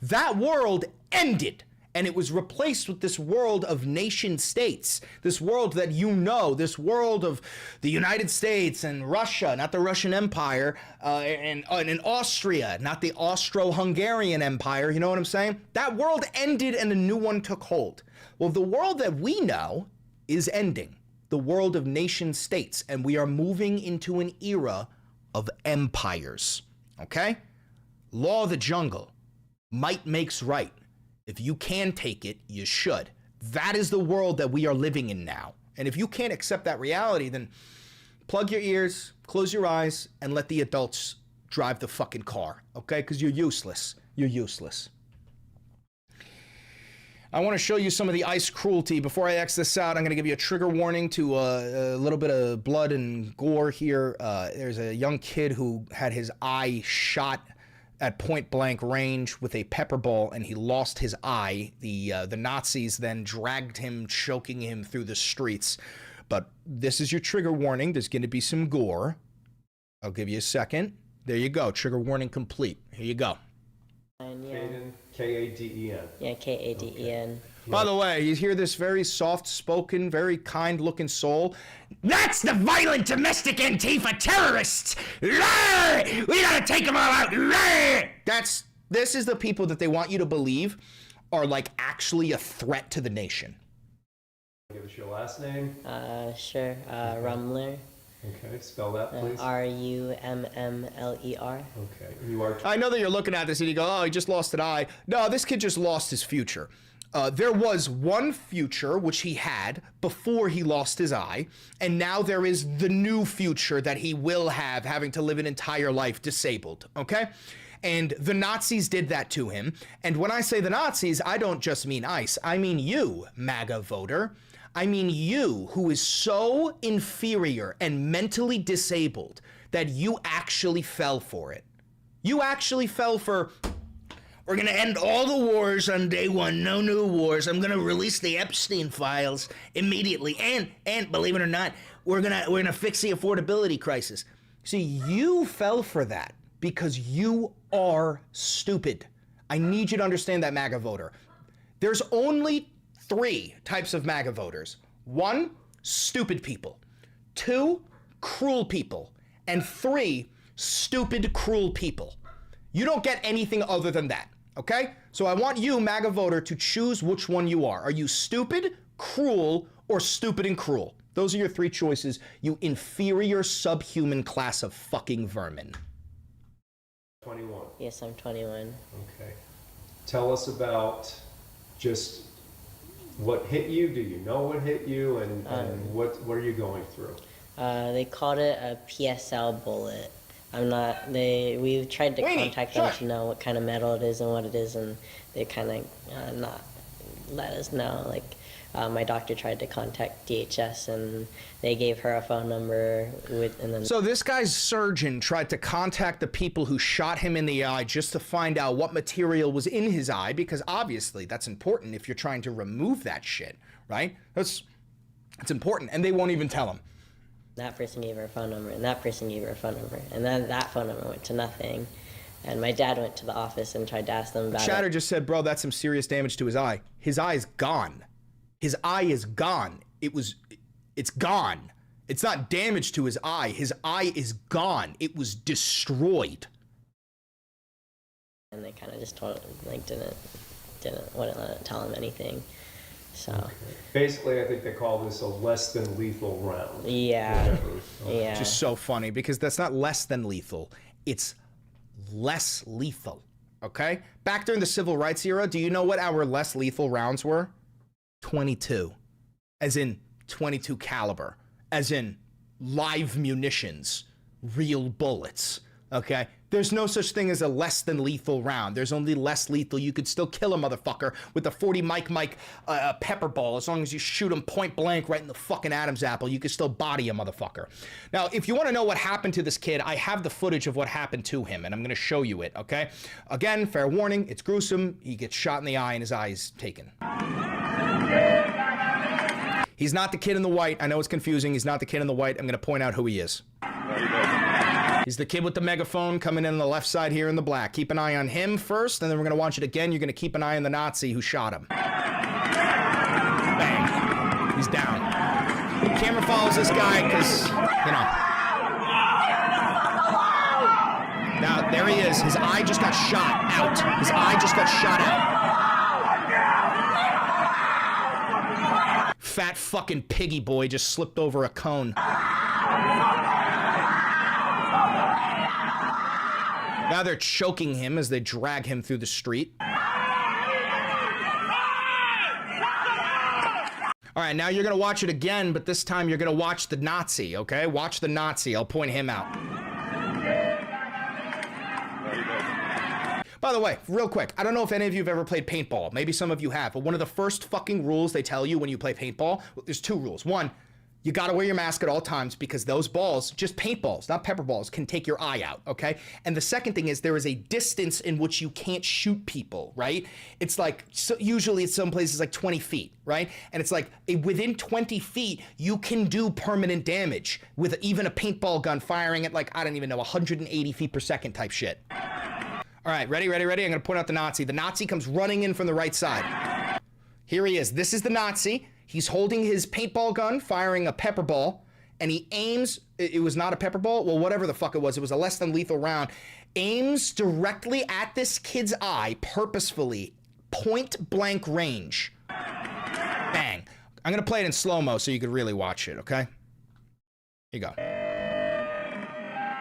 That world ended, and it was replaced with this world of nation states, this world that you know, this world of the United States and Russia, not the Russian Empire, and Austria, not the Austro-Hungarian Empire, you know what I'm saying? That world ended and a new one took hold. Well, the world that we know is ending, the world of nation states, and we are moving into an era of empires, okay? Law of the jungle, might makes right. If you can take it, you should. That is the world that we are living in now. And if you can't accept that reality, then plug your ears, close your eyes, and let the adults drive the fucking car, okay? Because you're useless. You're useless. I want to show you some of the ICE cruelty. Before I X this out, I'm going to give you a trigger warning to a little bit of blood and gore here. There's a young kid who had his eye shot at point blank range with a pepper ball, and he lost his eye. The Nazis then dragged him, choking him through the streets. But this is your trigger warning. There's going to be some gore. I'll give you a second. There you go. Trigger warning complete. Here you go. Kaden, K-A-D-E-N. Yeah, K-A-D-E-N. By the way, you hear this very soft-spoken, very kind-looking soul. That's the violent domestic Antifa terrorists! We gotta take them all out! This is the people that they want you to believe are like actually a threat to the nation. Give us your last name. Sure. Rumler. Okay, spell that, please. R-U-M-M-L-E-R. Okay, you are. I know that you're looking at this and you go, oh, he just lost an eye. No, this kid just lost his future. There was one future which he had before he lost his eye, and now there is the new future that he will have, having to live an entire life disabled, okay? And the Nazis did that to him. And when I say the Nazis, I don't just mean ICE. I mean you, MAGA voter. I mean you, who is so inferior and mentally disabled that you actually fell for it. You actually fell for, we're gonna end all the wars on day one, no new wars. I'm gonna release the Epstein files immediately. And believe it or not, we're gonna fix the affordability crisis. See, you fell for that because you are stupid. I need you to understand that, MAGA voter. There's only 3 types of MAGA voters. 1, stupid people. 2, cruel people. And 3, stupid, cruel people. You don't get anything other than that, okay? So I want you, MAGA voter, to choose which one you are. Are you stupid, cruel, or stupid and cruel? Those are your 3 choices, you inferior subhuman class of fucking vermin. 21. Yes, I'm 21. Okay. Tell us about just what hit you. Do you know what hit you, and what are you going through? They called it a PSL bullet. We tried to contact them to know what kind of metal it is and what it is, and they kind of not let us know. Like, my doctor tried to contact DHS, and they gave her a phone number. So this guy's surgeon tried to contact the people who shot him in the eye just to find out what material was in his eye, because obviously that's important if you're trying to remove that shit, right? It's important, and they won't even tell him. That person gave her a phone number, and that person gave her a phone number, and then that phone number went to nothing. And my dad went to the office and tried to ask them about it. Chatter just said, bro, that's some serious damage to his eye. His eye is gone. His eye is gone. It's gone. It's not damage to his eye. His eye is gone. It was destroyed. And they kind of just told him, like, wouldn't tell him anything. So basically, I think they call this a less than lethal round. Yeah. Yeah. Just so funny because that's not less than lethal. It's less lethal. okay? Back during the civil rights era, do you know what our less lethal rounds were? 22. As in 22 caliber. As in live munitions. Real bullets, okay? There's no such thing as a less than lethal round. There's only less lethal. You could still kill a motherfucker with a 40 Mike pepper ball. As long as you shoot him point blank right in the fucking Adam's apple, you could still body a motherfucker. Now, if you want to know what happened to this kid, I have the footage of what happened to him, and I'm going to show you it, okay? Again, fair warning, it's gruesome. He gets shot in the eye, and his eye is taken. He's not the kid in the white. I know it's confusing. He's not the kid in the white. I'm going to point out who he is. He's the kid with the megaphone coming in on the left side here in the black. Keep an eye on him first, and then we're going to watch it again. You're going to keep an eye on the Nazi who shot him. Bang. He's down. Camera follows this guy because, you know. Now, there he is. His eye just got shot out. His eye just got shot out. Fat fucking piggy boy just slipped over a cone. Now they're choking him as they drag him through the street. All right, now you're gonna watch it again, but this time you're gonna watch the Nazi, okay? Watch the Nazi. I'll point him out. By the way, real quick, I don't know if any of you have ever played paintball. Maybe some of you have, but one of the first fucking rules they tell you when you play paintball, there's two rules. One, you gotta wear your mask at all times because those balls, just paintballs, not pepper balls, can take your eye out, okay? And the second thing is there is a distance in which you can't shoot people, right? It's like, so usually it's some places like 20 feet, right? And it's like, within 20 feet, you can do permanent damage with even a paintball gun firing at like, I don't even know, 180 feet per second type shit. All right, ready? I'm gonna point out the Nazi. The Nazi comes running in from the right side. Here he is. This is the Nazi. He's holding his paintball gun, firing a pepper ball, and he aims, it was not a pepper ball, well, whatever the fuck it was a less than lethal round, aims directly at this kid's eye, purposefully, point blank range. Bang. I'm gonna play it in slow-mo so you could really watch it, okay? Here you go.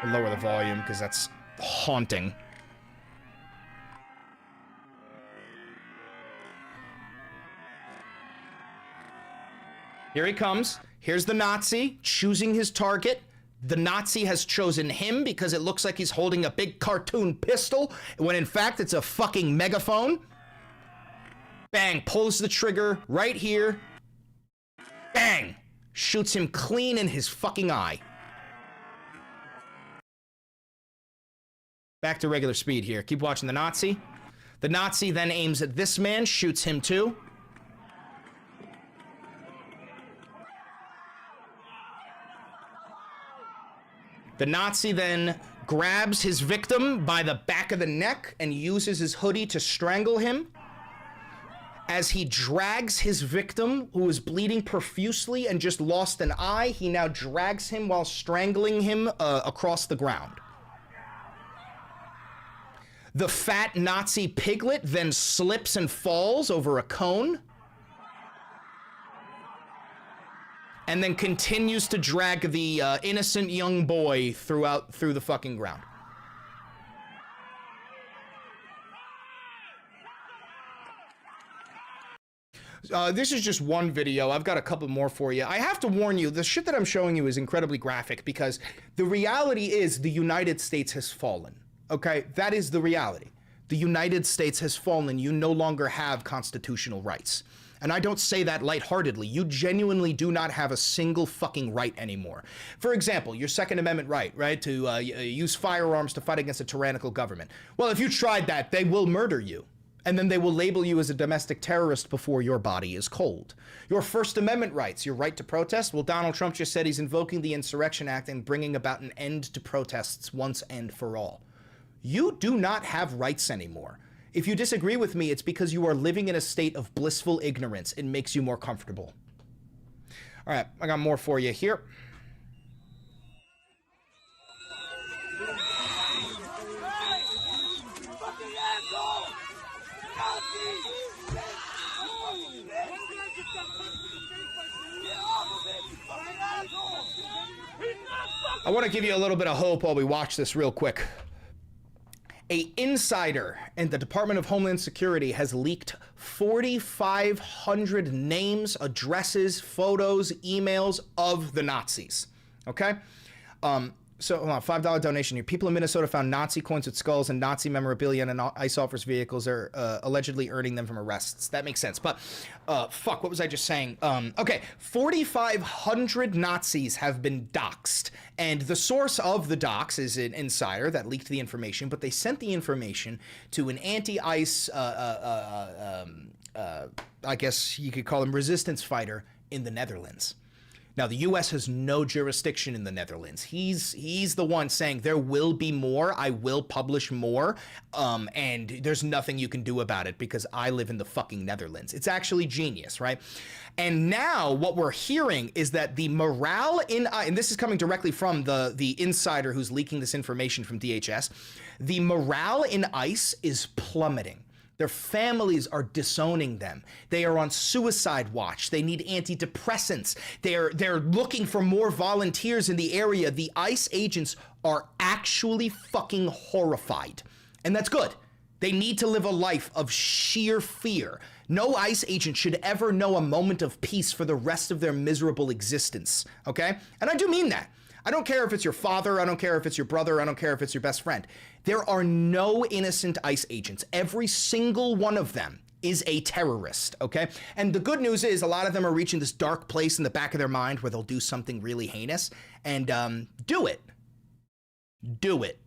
I'll lower the volume, because that's haunting. Here he comes. Here's the Nazi choosing his target. The Nazi has chosen him because it looks like he's holding a big cartoon pistol, when in fact it's a fucking megaphone. Bang, pulls the trigger right here. Bang, shoots him clean in his fucking eye. Back to regular speed here. Keep watching the Nazi. The Nazi then aims at this man, shoots him too. The Nazi then grabs his victim by the back of the neck and uses his hoodie to strangle him. As he drags his victim, who is bleeding profusely and just lost an eye, he now drags him while strangling him across the ground. The fat Nazi piglet then slips and falls over a cone, and then continues to drag the innocent young boy through the fucking ground. This is just one video. I've got a couple more for you. I have to warn you, the shit that I'm showing you is incredibly graphic because the reality is the United States has fallen. Okay, that is the reality. The United States has fallen. You no longer have constitutional rights. And I don't say that lightheartedly. You genuinely do not have a single fucking right anymore. For example, your Second Amendment right, to use firearms to fight against a tyrannical government. Well, if you tried that, they will murder you. And then they will label you as a domestic terrorist before your body is cold. Your First Amendment rights, your right to protest, well, Donald Trump just said he's invoking the Insurrection Act and bringing about an end to protests once and for all. You do not have rights anymore. If you disagree with me, it's because you are living in a state of blissful ignorance. It makes you more comfortable. All right, I got more for you here. I want to give you a little bit of hope while we watch this real quick. A insider in the Department of Homeland Security has leaked 4,500 names, addresses, photos, emails of the Nazis. Okay? So, hold on, $5 donation here. People in Minnesota found Nazi coins with skulls and Nazi memorabilia in ICE officers' vehicles. Are allegedly earning them from arrests. That makes sense. But, fuck, what was I just saying? Okay, 4,500 Nazis have been doxxed. And the source of the dox is an insider that leaked the information, but they sent the information to an anti-ICE, I guess you could call him resistance fighter in the Netherlands. Now, the U.S. has no jurisdiction in the Netherlands. He's the one saying there will be more, I will publish more, and there's nothing you can do about it because I live in the fucking Netherlands. It's actually genius, right? And now what we're hearing is that the morale in, and this is coming directly from the insider who's leaking this information from DHS, the morale in ICE is plummeting. Their families are disowning them. They are on suicide watch. They need antidepressants. They're looking for more volunteers in the area. The ICE agents are actually fucking horrified. And that's good. They need to live a life of sheer fear. No ICE agent should ever know a moment of peace for the rest of their miserable existence, okay? And I do mean that. I don't care if it's your father, I don't care if it's your brother, I don't care if it's your best friend. There are no innocent ICE agents. Every single one of them is a terrorist, okay? And the good news is a lot of them are reaching this dark place in the back of their mind where they'll do something really heinous, and do it. Do it.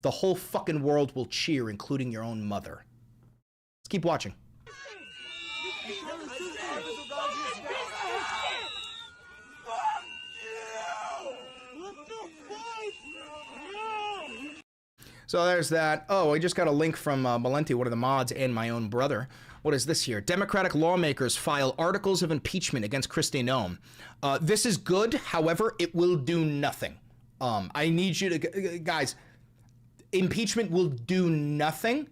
The whole fucking world will cheer, including your own mother. Let's keep watching. So there's that. Oh, I just got a link from Malenti, one of the mods, and my own brother. What is this here? Democratic lawmakers file articles of impeachment against Kristi Noem. This is good. However, it will do nothing. I need you to, guys, impeachment will do nothing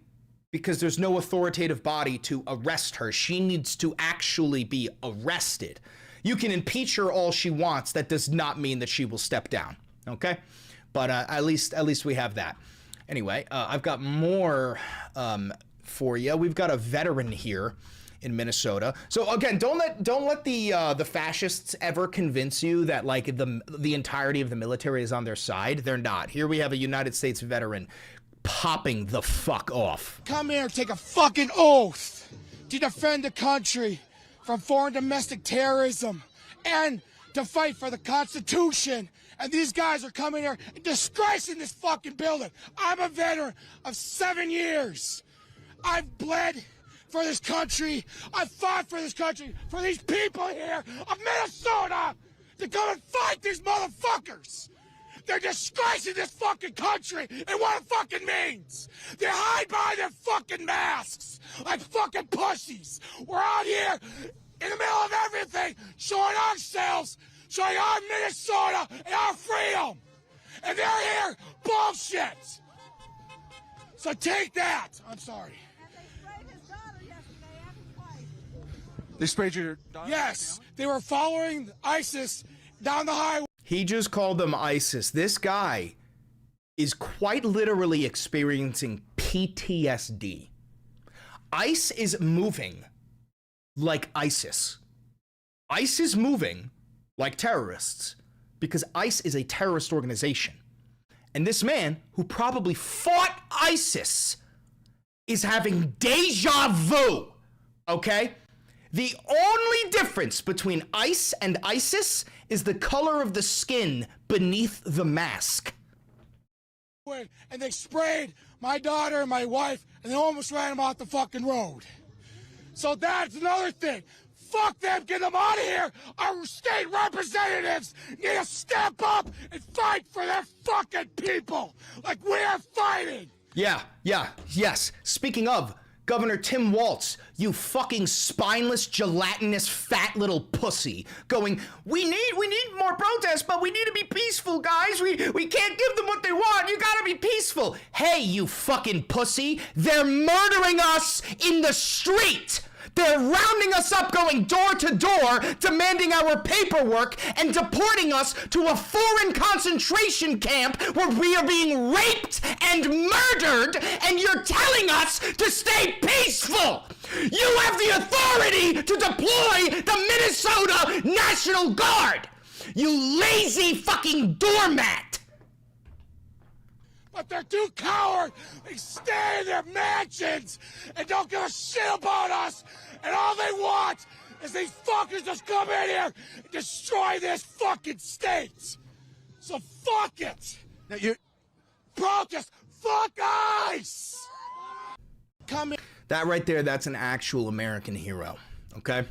because there's no authoritative body to arrest her. She needs to actually be arrested. You can impeach her all she wants. That does not mean that she will step down. Okay? But at least we have that. Anyway, I've got more for you. We've got a veteran here in Minnesota. So again, don't let the fascists ever convince you that like the entirety of the military is on their side. They're not. Here we have a United States veteran popping the fuck off. Come here, take a fucking oath to defend the country from foreign domestic terrorism and to fight for the Constitution. And these guys are coming here and disgracing this fucking building. I'm a veteran of 7 years. I've bled for this country. I've fought for this country, for these people here of Minnesota to come and fight these motherfuckers. They're disgracing this fucking country and what it fucking means. They hide behind their fucking masks like fucking pussies. We're out here in the middle of everything, showing ourselves, showing our Minnesota and our freedom. And they're here, bullshit. So take that. I'm sorry. They sprayed your daughter? Yes, they were following ISIS down the highway. He just called them ISIS. This guy is quite literally experiencing PTSD. ICE is moving like ISIS. ICE is moving like terrorists because ICE is a terrorist organization. And this man, who probably fought ISIS, is having deja vu, okay? The only difference between ICE and ISIS is the color of the skin beneath the mask. And they sprayed my daughter and my wife, and they almost ran them off the fucking road. So that's another thing. Fuck them, get them out of here. Our state representatives need to step up and fight for their fucking people like we are fighting. Yes. Speaking of, Governor Tim Walz, you fucking spineless, gelatinous, fat little pussy, going, we need more protests, but we need to be peaceful, guys. We can't give them what they want. You gotta be peaceful. Hey, you fucking pussy, they're murdering us in the street. They're rounding us up, going door to door, demanding our paperwork and deporting us to a foreign concentration camp where we are being raped and murdered, and you're telling us to stay peaceful. You have the authority to deploy the Minnesota National Guard. You lazy fucking doormat. But they're too coward. They stay in their mansions and don't give a shit about us. And all they want is these fuckers just come in here and destroy this fucking state. So fuck it. Now you protest. Fuck ICE. Come in. That right there, that's an actual American hero, okay?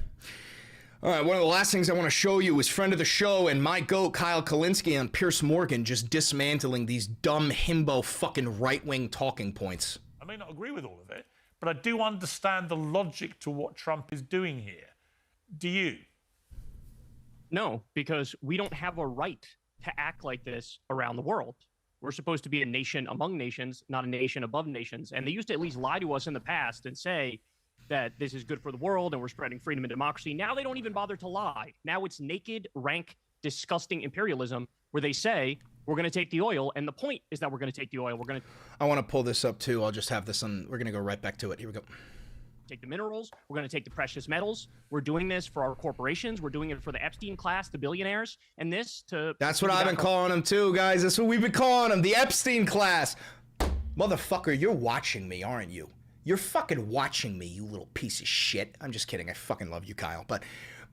All right, one of the last things I want to show you is friend of the show and my goat, Kyle Kulinski, on Piers Morgan just dismantling these dumb himbo fucking right-wing talking points. I may not agree with all of it, but I do understand the logic to what Trump is doing here. Do you? No, because we don't have a right to act like this around the world. We're supposed to be a nation among nations, not a nation above nations. And they used to at least lie to us in the past and say that this is good for the world and we're spreading freedom and democracy. Now they don't even bother to lie. Now it's naked, rank, disgusting imperialism where they say we're going to take the oil. And the point is that we're going to take the oil. We're going to I want to pull this up too. I'll just have this on. We're going to go right back to it. Here we go. take the minerals. We're going to take the precious metals. We're doing this for our corporations. We're doing it for the Epstein class, the billionaires, and this to... That's what I've been calling them too, guys. That's what we've been calling them, the Epstein class. Motherfucker, you're watching me, aren't you? You're fucking watching me, you little piece of shit. I'm just kidding. I fucking love you, Kyle. But,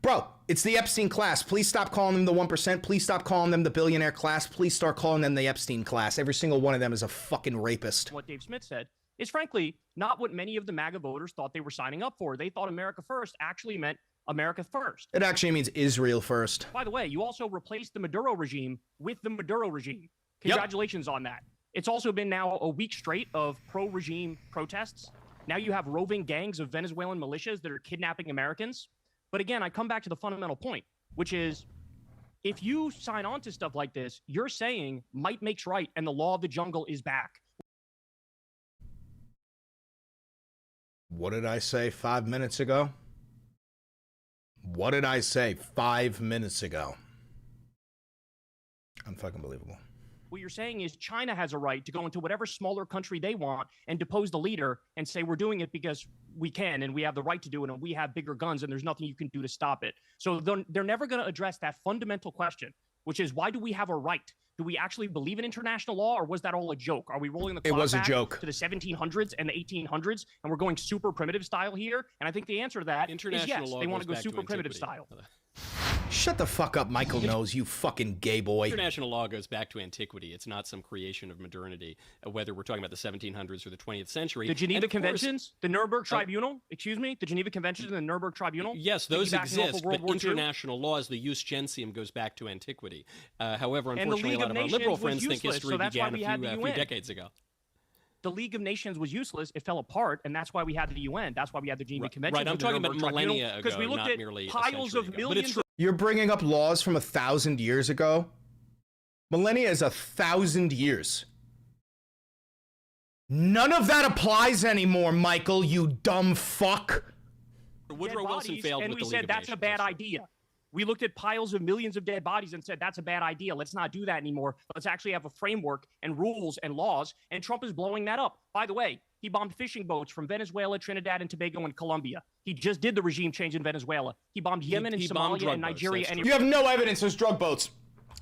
bro, it's the Epstein class. Please stop calling them the 1%. Please stop calling them the billionaire class. Please start calling them the Epstein class. Every single one of them is a fucking rapist. What Dave Smith said is, frankly, not what many of the MAGA voters thought they were signing up for. They thought America First actually meant America First. It actually means Israel first. By the way, you also replaced the Maduro regime with the Maduro regime. Congratulations on that. It's also been now a week straight of pro-regime protests. Now you have roving gangs of Venezuelan militias that are kidnapping Americans. But again, I come back to the fundamental point, which is if you sign on to stuff like this, you're saying might makes right and the law of the jungle is back. What did I say 5 minutes ago? What did I say 5 minutes ago? Unfucking believable. What you're saying is China has a right to go into whatever smaller country they want and depose the leader and say we're doing it because we can and we have the right to do it and we have bigger guns and there's nothing you can do to stop it. So they're never going to address that fundamental question, which is why do we have a right? Do we actually believe in international law, or was that all a joke? Are we rolling the clock back to the 1700s and the 1800s and we're going super primitive style here? And I think the answer to that is yes, they want to go super primitive style. Shut the fuck up, Michael Knows, you fucking gay boy. International law goes back to antiquity. It's not some creation of modernity, whether we're talking about the 1700s or the 20th century. The Geneva Conventions, the Nuremberg Tribunal, excuse me, the Geneva Conventions and the Nuremberg Tribunal? Yes, those exist, but international laws, the jus gentium, goes back to antiquity. However, unfortunately, a lot of our liberal friends think history began a few decades ago. The League of Nations was useless. It fell apart, and that's why we had the UN. That's why we had the Geneva Convention. Right, I'm talking about millennia ago, because we looked not at merely piles of millions. You're bringing up laws from 1,000 years ago. Millennia is 1,000 years. None of that applies anymore, Michael. You dumb fuck. Woodrow Wilson failed and with we the League said of that's a bad idea. We looked at piles of millions of dead bodies and said, that's a bad idea. Let's not do that anymore. Let's actually have a framework and rules and laws. And Trump is blowing that up. By the way, he bombed fishing boats from Venezuela, Trinidad, and Tobago, and Colombia. He just did the regime change in Venezuela. He bombed Yemen and Somalia and Nigeria. And you have no evidence there's drug boats.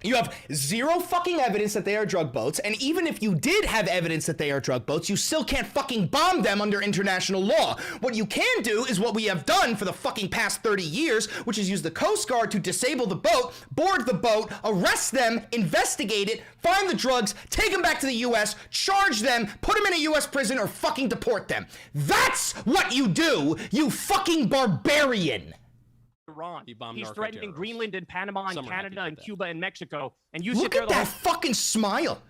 You have zero fucking evidence that they are drug boats, and even if you did have evidence that they are drug boats, you still can't fucking bomb them under international law. What you can do is what we have done for the fucking past 30 years, which is use the Coast Guard to disable the boat, board the boat, arrest them, investigate it, find the drugs, take them back to the US, charge them, put them in a US prison, or fucking deport them. That's what you do, you fucking barbarian. Iran. He's threatening Greenland and Panama and Canada and Cuba and Mexico. And you look at that fucking smile.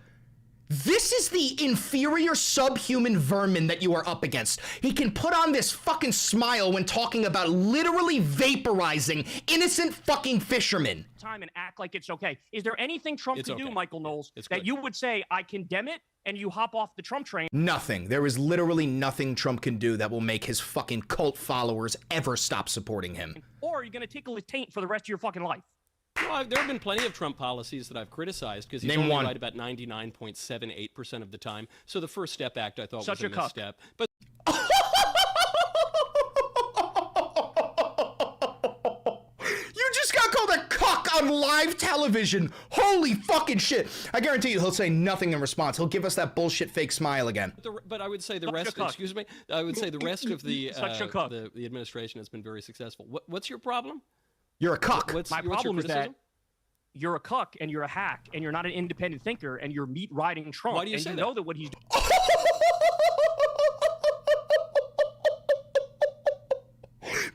This is the inferior subhuman vermin that you are up against. He can put on this fucking smile when talking about literally vaporizing innocent fucking fishermen. Time and act like it's okay. Is there anything Trump can do, Michael Knowles, that you would say, I condemn it, and you hop off the Trump train? Nothing. There is literally nothing Trump can do that will make his fucking cult followers ever stop supporting him. Or are you going to tickle his taint for the rest of your fucking life? Well, there have been plenty of Trump policies that I've criticized because he's only right about 99.78% of the time. So the First Step Act I thought was a misstep. But You just got called a cuck on live television. Holy fucking shit. I guarantee you he'll say nothing in response. He'll give us that bullshit fake smile again. But I would say the rest, excuse me, I would say the rest of the administration has been very successful. What's your problem? You're a cuck. My problem is that you're a cuck and you're a hack and you're not an independent thinker and you're meat riding Trump. Why do you say that? Know that what he's doing.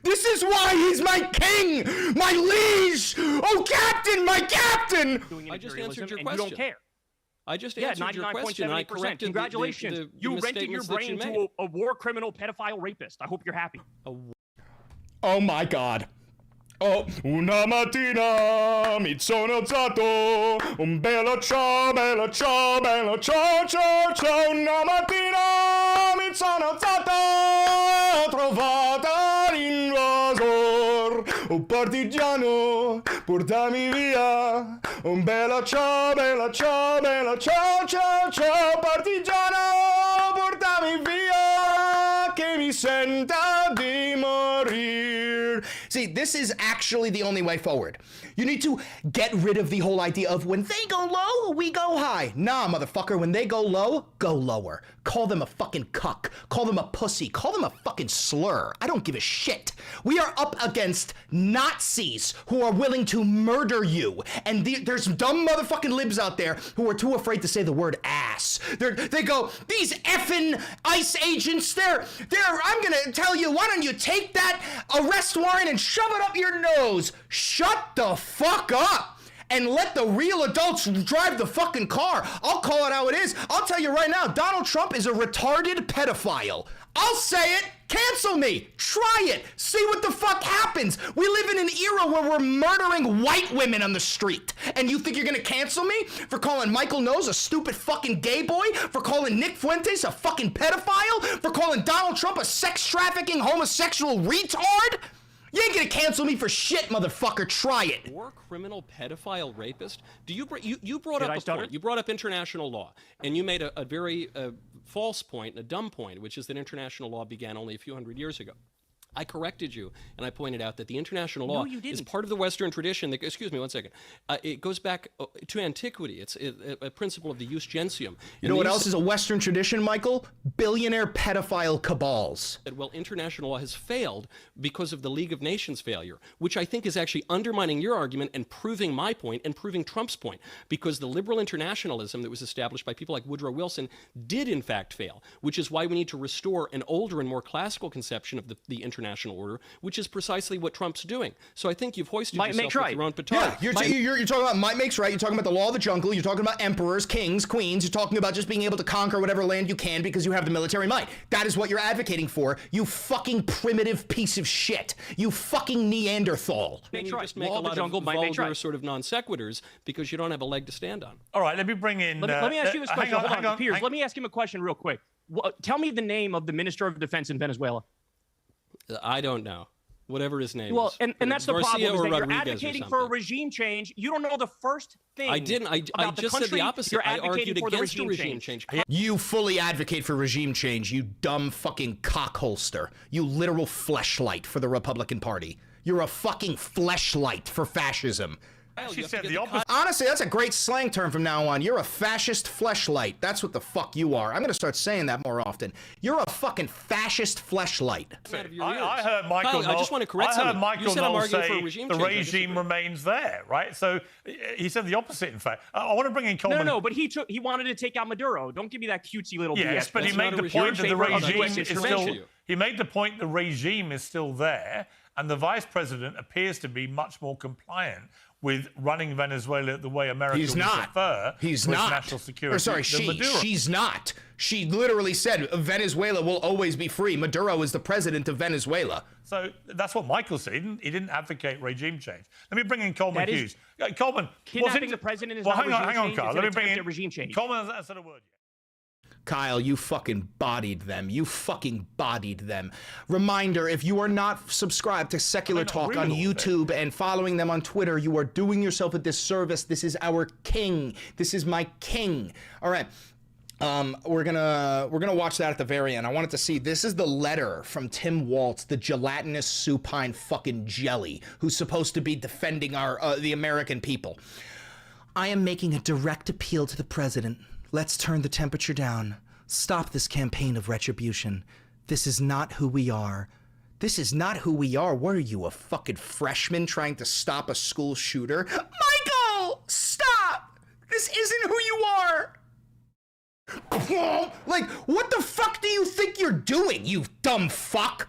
This is why he's my king, my liege. Oh, captain, my captain. I just answered your and question. You don't care. I just answered your question. I corrected Congratulations. You rented your brain to a war criminal, pedophile, rapist. I hope you're happy. Oh my God. Oh, una mattina mi sono alzato, un bello ciao, bello ciao, bello ciao, ciao, ciao. Una mattina mi sono alzato, ho trovato l'invasor, un partigiano, portami via, un bello ciao, bello ciao, bello ciao, ciao, ciao, partigiano, portami via, che mi senta di morir. See, this is actually the only way forward. You need to get rid of the whole idea of when they go low, we go high. Nah, motherfucker, when they go low, go lower. Call them a fucking cuck. Call them a pussy. Call them a fucking slur. I don't give a shit. We are up against Nazis who are willing to murder you. And there's dumb motherfucking libs out there who are too afraid to say the word ass. They go, these effing ICE agents, I'm gonna tell you, why don't you take that arrest warrant and shove it up your nose? Shut the fuck up and let the real adults drive the fucking car. I'll call it how it is. I'll tell you right now, Donald Trump is a retarded pedophile. I'll say it. Cancel me. Try it. See what the fuck happens. We live in an era where we're murdering white women on the street. And you think you're gonna cancel me for calling Michael Knowles a stupid fucking gay boy? For calling Nick Fuentes a fucking pedophile? For calling Donald Trump a sex trafficking homosexual retard? You ain't gonna cancel me for shit, motherfucker. Try it. War criminal, pedophile, rapist. You brought up a point. You brought up international law, and you made a very false point, a dumb point, which is that international law began only a few hundred years ago. I corrected you, and I pointed out that the international law is part of the Western tradition. Excuse me one second. It goes back to antiquity. It's a principle of the jus gentium. You know what else is a Western tradition, Michael? Billionaire pedophile cabals. Well, international law has failed because of the League of Nations failure, which I think is actually undermining your argument and proving my point and proving Trump's point, because the liberal internationalism that was established by people like Woodrow Wilson did in fact fail, which is why we need to restore an older and more classical conception of the international order, which is precisely what Trump's doing. So I think you've hoisted yourself with your own petard. Yeah, you're talking about might makes right. You're talking about the law of the jungle. You're talking about emperors, kings, queens. You're talking about just being able to conquer whatever land you can because you have the military might. That is what you're advocating for, you fucking primitive piece of shit. You fucking Neanderthal. And you just make a lot of vulgar sort of non sequiturs because you don't have a leg to stand on. All right, let me bring in... Let me ask you this question. Hold on, Piers, let me ask him a question real quick. Tell me the name of the Minister of Defense in Venezuela. I don't know. Whatever his name is. And that's the problem, is that you're Rodriguez advocating for a regime change. You don't know the first thing. I didn't. I just said the opposite. I argued against a regime change. You fully advocate for regime change, you dumb fucking cockholster. You literal fleshlight for the Republican Party. You're a fucking fleshlight for fascism. She said the opposite. Honestly, that's a great slang term from now on. You're a fascist fleshlight. That's what the fuck you are. I'm gonna start saying that more often. You're a fucking fascist fleshlight. I heard Michael Knowles. I just want to correct something. I heard Michael Knowles say the regime remains there, right? So he said the opposite. In fact, I want to bring in Coleman. No, but he wanted to take out Maduro. Don't give me that cutesy little. Yes, BS. but he made the point that the regime is still. He made the point the regime is still there. And the vice president appears to be much more compliant with running Venezuela the way America would prefer. He's with not. National security. Or sorry, she's not. She literally said Venezuela will always be free. Maduro is the president of Venezuela. So that's what Michael said. He didn't advocate regime change. Let me bring in Coleman Hughes. Coleman, kidnapping the president is well, not hang on, Carl. Let me bring in regime change. Coleman hasn't said a word yet. Kyle, you fucking bodied them. You fucking bodied them. Reminder, if you are not subscribed to Secular Talk on YouTube and following them on Twitter, you are doing yourself a disservice. This is our king. This is my king. All right. We're gonna watch that at the very end. I wanted to see, this is the letter from Tim Walz, the gelatinous supine fucking jelly, who's supposed to be defending the American people. I am making a direct appeal to the president. Let's turn the temperature down. Stop this campaign of retribution. This is not who we are. This is not who we are. What are you, a fucking freshman trying to stop a school shooter? Michael, stop! This isn't who you are! Like, what the fuck do you think you're doing, you dumb fuck?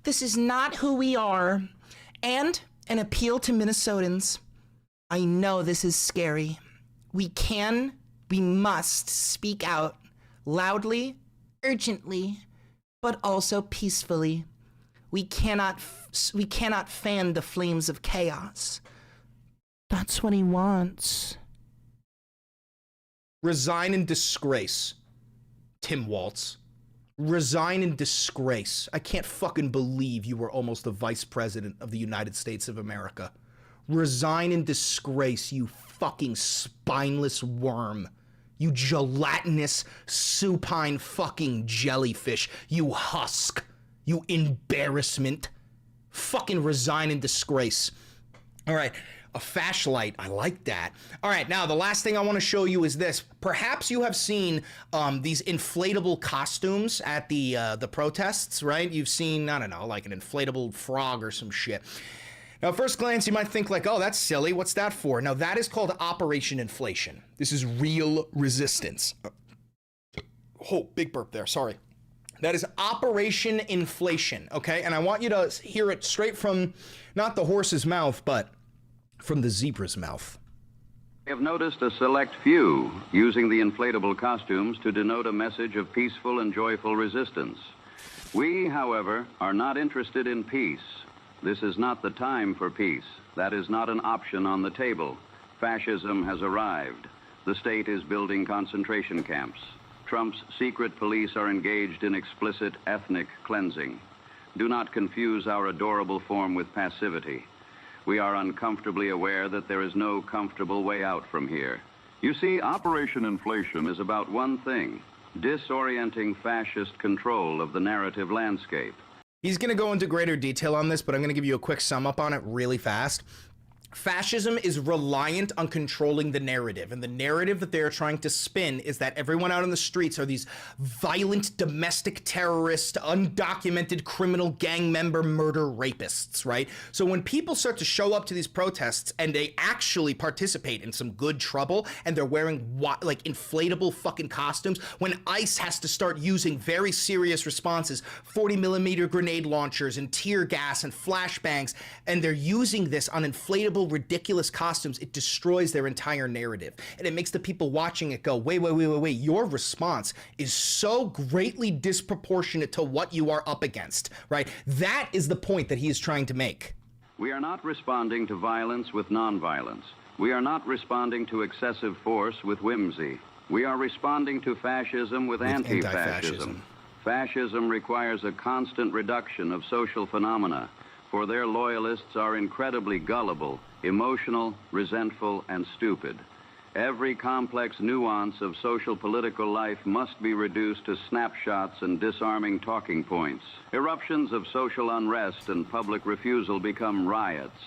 This is not who we are. And an appeal to Minnesotans. I know this is scary. We must speak out loudly, urgently, but also peacefully. We cannot fan the flames of chaos. That's what he wants. Resign in disgrace, Tim Walz. Resign in disgrace. I can't fucking believe you were almost the vice president of the United States of America. Resign in disgrace, you fucking spineless worm. You gelatinous, supine fucking jellyfish. You husk. You embarrassment. Fucking resign in disgrace. All right. A flashlight. I like that. All right, now the last thing I want to show you is this. Perhaps you have seen these inflatable costumes at the protests, right? You've seen, I don't know, like an inflatable frog or some shit. Now, at first glance, you might think like, oh, that's silly. What's that for? No, that is called Operation Inflation. This is real resistance. Oh, big burp there. Sorry. That is Operation Inflation, okay? And I want you to hear it straight from not the horse's mouth, but from the zebra's mouth. We have noticed a select few using the inflatable costumes to denote a message of peaceful and joyful resistance. We, however, are not interested in peace. This is not the time for peace. That is not an option on the table. Fascism has arrived. The state is building concentration camps. Trump's secret police are engaged in explicit ethnic cleansing. Do not confuse our adorable form with passivity. We are uncomfortably aware that there is no comfortable way out from here. You see, Operation Inflation is about one thing: disorienting fascist control of the narrative landscape. He's going to go into greater detail on this, but I'm going to give you a quick sum up on it really fast. Fascism is reliant on controlling the narrative, and the narrative that they're trying to spin is that everyone out on the streets are these violent domestic terrorists, undocumented criminal gang member murder rapists, right? So when people start to show up to these protests and they actually participate in some good trouble and they're wearing like inflatable fucking costumes, when ICE has to start using very serious responses, 40mm grenade launchers and tear gas and flashbangs, and they're using this on inflatable ridiculous costumes, it destroys their entire narrative. And it makes the people watching it go, wait, your response is so greatly disproportionate to what you are up against, right? That is the point that he is trying to make. We are not responding to violence with nonviolence. We are not responding to excessive force with whimsy. We are responding to fascism with anti-fascism. Fascism requires a constant reduction of social phenomena, for their loyalists are incredibly gullible, emotional, resentful, and stupid. Every complex nuance of social political life must be reduced to snapshots and disarming talking points. Eruptions of social unrest and public refusal become riots.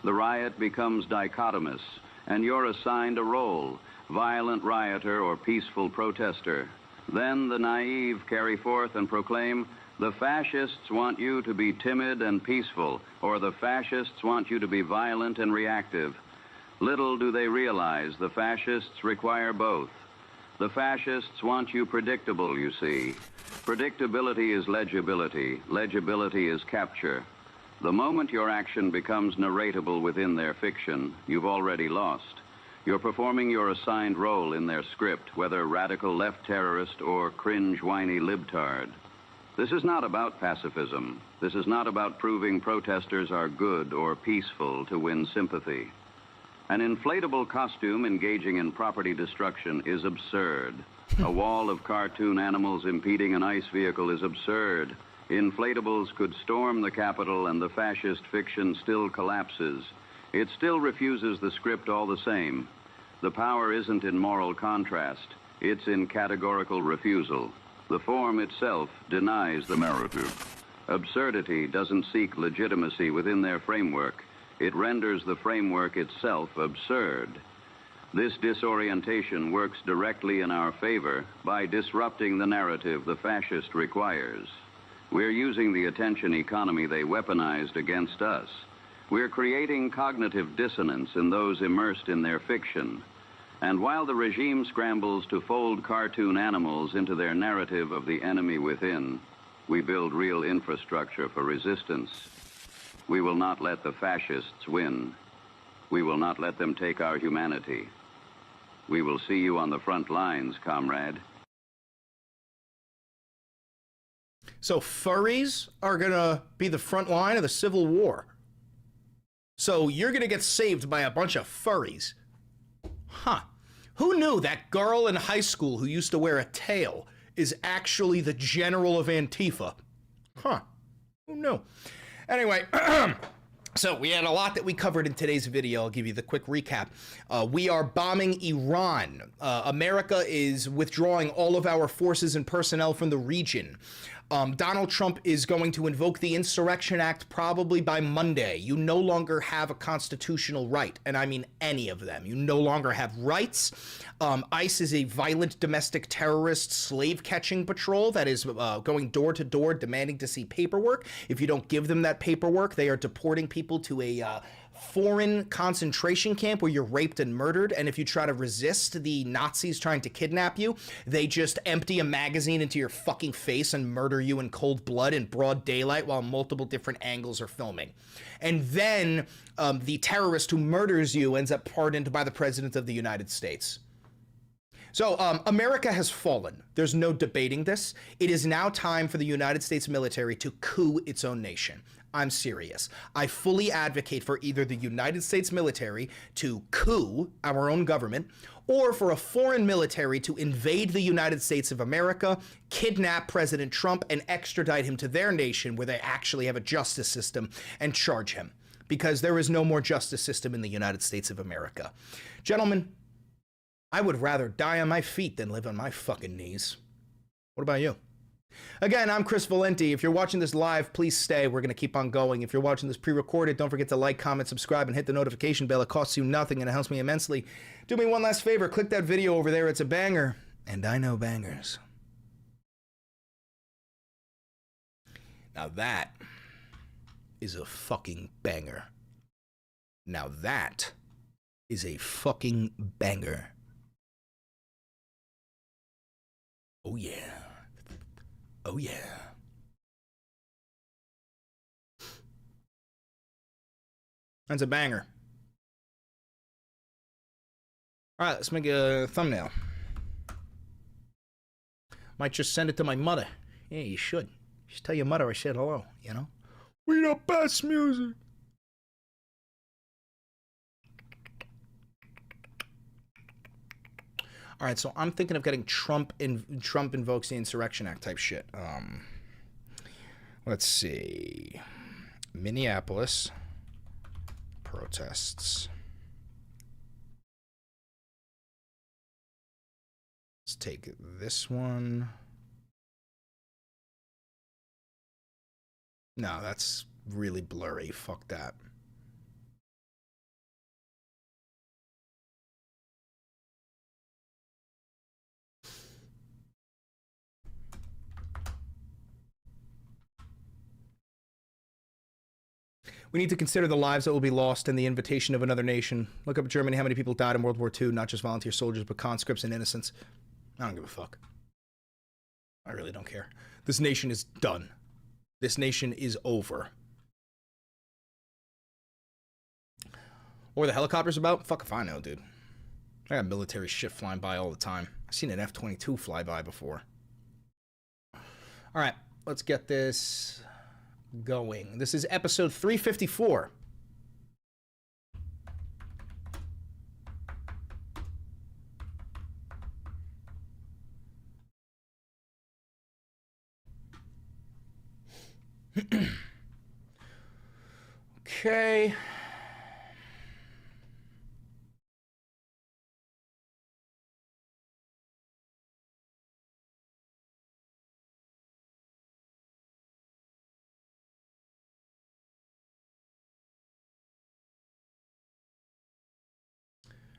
The riot becomes dichotomous, and you're assigned a role: violent rioter or peaceful protester. Then the naive carry forth and proclaim, the fascists want you to be timid and peaceful, or the fascists want you to be violent and reactive. Little do they realize the fascists require both. The fascists want you predictable, you see. Predictability is legibility. Legibility is capture. The moment your action becomes narratable within their fiction, you've already lost. You're performing your assigned role in their script, whether radical left terrorist or cringe whiny libtard. This is not about pacifism. This is not about proving protesters are good or peaceful to win sympathy. An inflatable costume engaging in property destruction is absurd. A wall of cartoon animals impeding an ICE vehicle is absurd. Inflatables could storm the Capitol and the fascist fiction still collapses. It still refuses the script all the same. The power isn't in moral contrast. It's in categorical refusal. The form itself denies the narrative. Absurdity doesn't seek legitimacy within their framework. It renders the framework itself absurd. This disorientation works directly in our favor by disrupting the narrative the fascist requires. We're using the attention economy they weaponized against us. We're creating cognitive dissonance in those immersed in their fiction. And while the regime scrambles to fold cartoon animals into their narrative of the enemy within, we build real infrastructure for resistance. We will not let the fascists win. We will not let them take our humanity. We will see you on the front lines, comrade. So furries are gonna be the front line of the Civil War. So you're gonna get saved by a bunch of furries. Huh. Who knew that girl in high school who used to wear a tail is actually the general of Antifa? Huh. Who knew? Anyway, so we had a lot that we covered in today's video. I'll give you the quick recap. We are bombing Iran. America is withdrawing all of our forces and personnel from the region. Donald Trump is going to invoke the Insurrection Act probably by Monday. You no longer have a constitutional right, and I mean any of them. You no longer have rights. ICE is a violent domestic terrorist slave-catching patrol that is going door to door demanding to see paperwork. If you don't give them that paperwork, they are deporting people to a foreign concentration camp where you're raped and murdered, and if you try to resist the Nazis trying to kidnap you, they just empty a magazine into your fucking face and murder you in cold blood in broad daylight while multiple different angles are filming. And then the terrorist who murders you ends up pardoned by the President of the United States. So America has fallen. There's no debating this. It is now time for the United States military to coup its own nation. I'm serious. I fully advocate for either the United States military to coup our own government, or for a foreign military to invade the United States of America, kidnap President Trump, and extradite him to their nation where they actually have a justice system and charge him. Because there is no more justice system in the United States of America. Gentlemen, I would rather die on my feet than live on my fucking knees. What about you? Again, I'm Chris Valenti. If you're watching this live, please stay. We're going to keep on going. If you're watching this pre-recorded, don't forget to like, comment, subscribe, and hit the notification bell. It costs you nothing and it helps me immensely. Do me one last favor. Click that video over there. It's a banger. And I know bangers. Now that is a fucking banger. Now that is a fucking banger. Oh yeah. Oh yeah. That's a banger. All right, let's make a thumbnail. Might just send it to my mother. Yeah, you should. Just tell your mother I said hello, you know? We the best music. All right, so I'm thinking of getting Trump invokes the Insurrection Act type shit. Let's see. Minneapolis protests. Let's take this one. No, that's really blurry. Fuck that. We need to consider the lives that will be lost in the invitation of another nation. Look up Germany, how many people died in World War II, not just volunteer soldiers, but conscripts and innocents. I don't give a fuck. I really don't care. This nation is done. This nation is over. Or the helicopter's about? Fuck if I know, dude. I got military shit flying by all the time. I've seen an F-22 fly by before. All right, let's get this going. This is episode 354. Okay.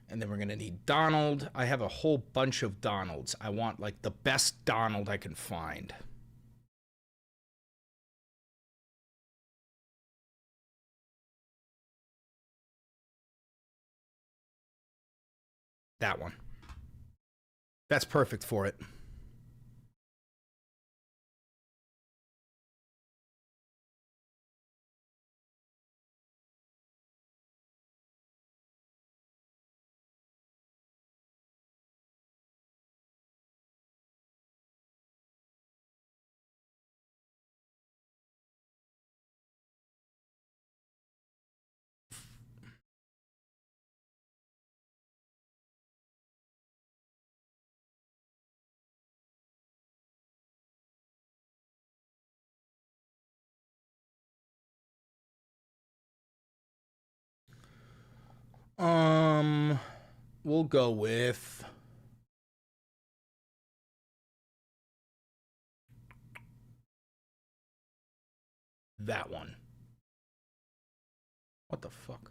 And then we're going to need Donald. I have a whole bunch of Donalds. I want, like, the best Donald I can find. That one. That's perfect for it. We'll go with that one. What the fuck?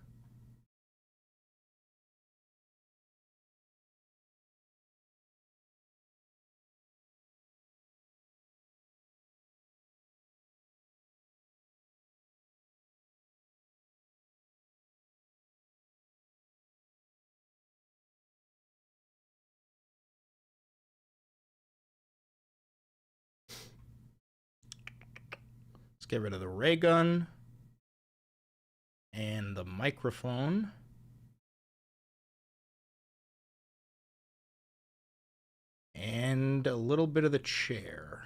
Let's get rid of the ray gun and the microphone. And a little bit of the chair.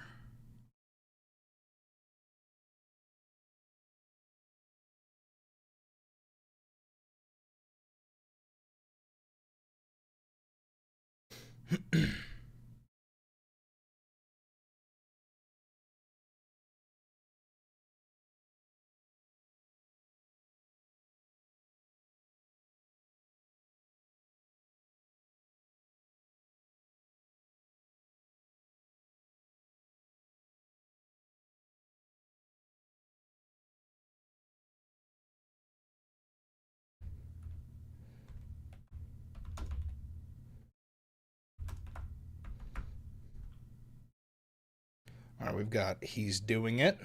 All right, we've got he's doing it.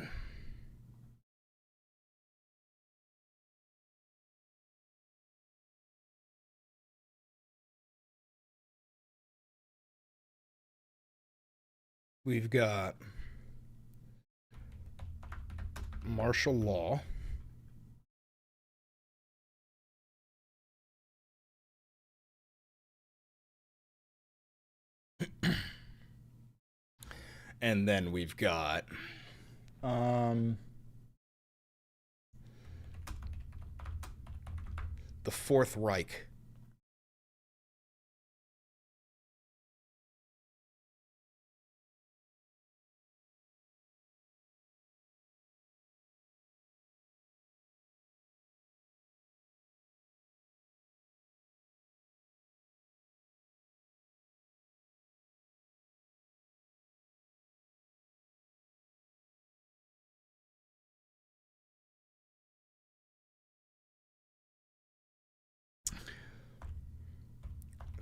We've got martial law. And then we've got the Fourth Reich.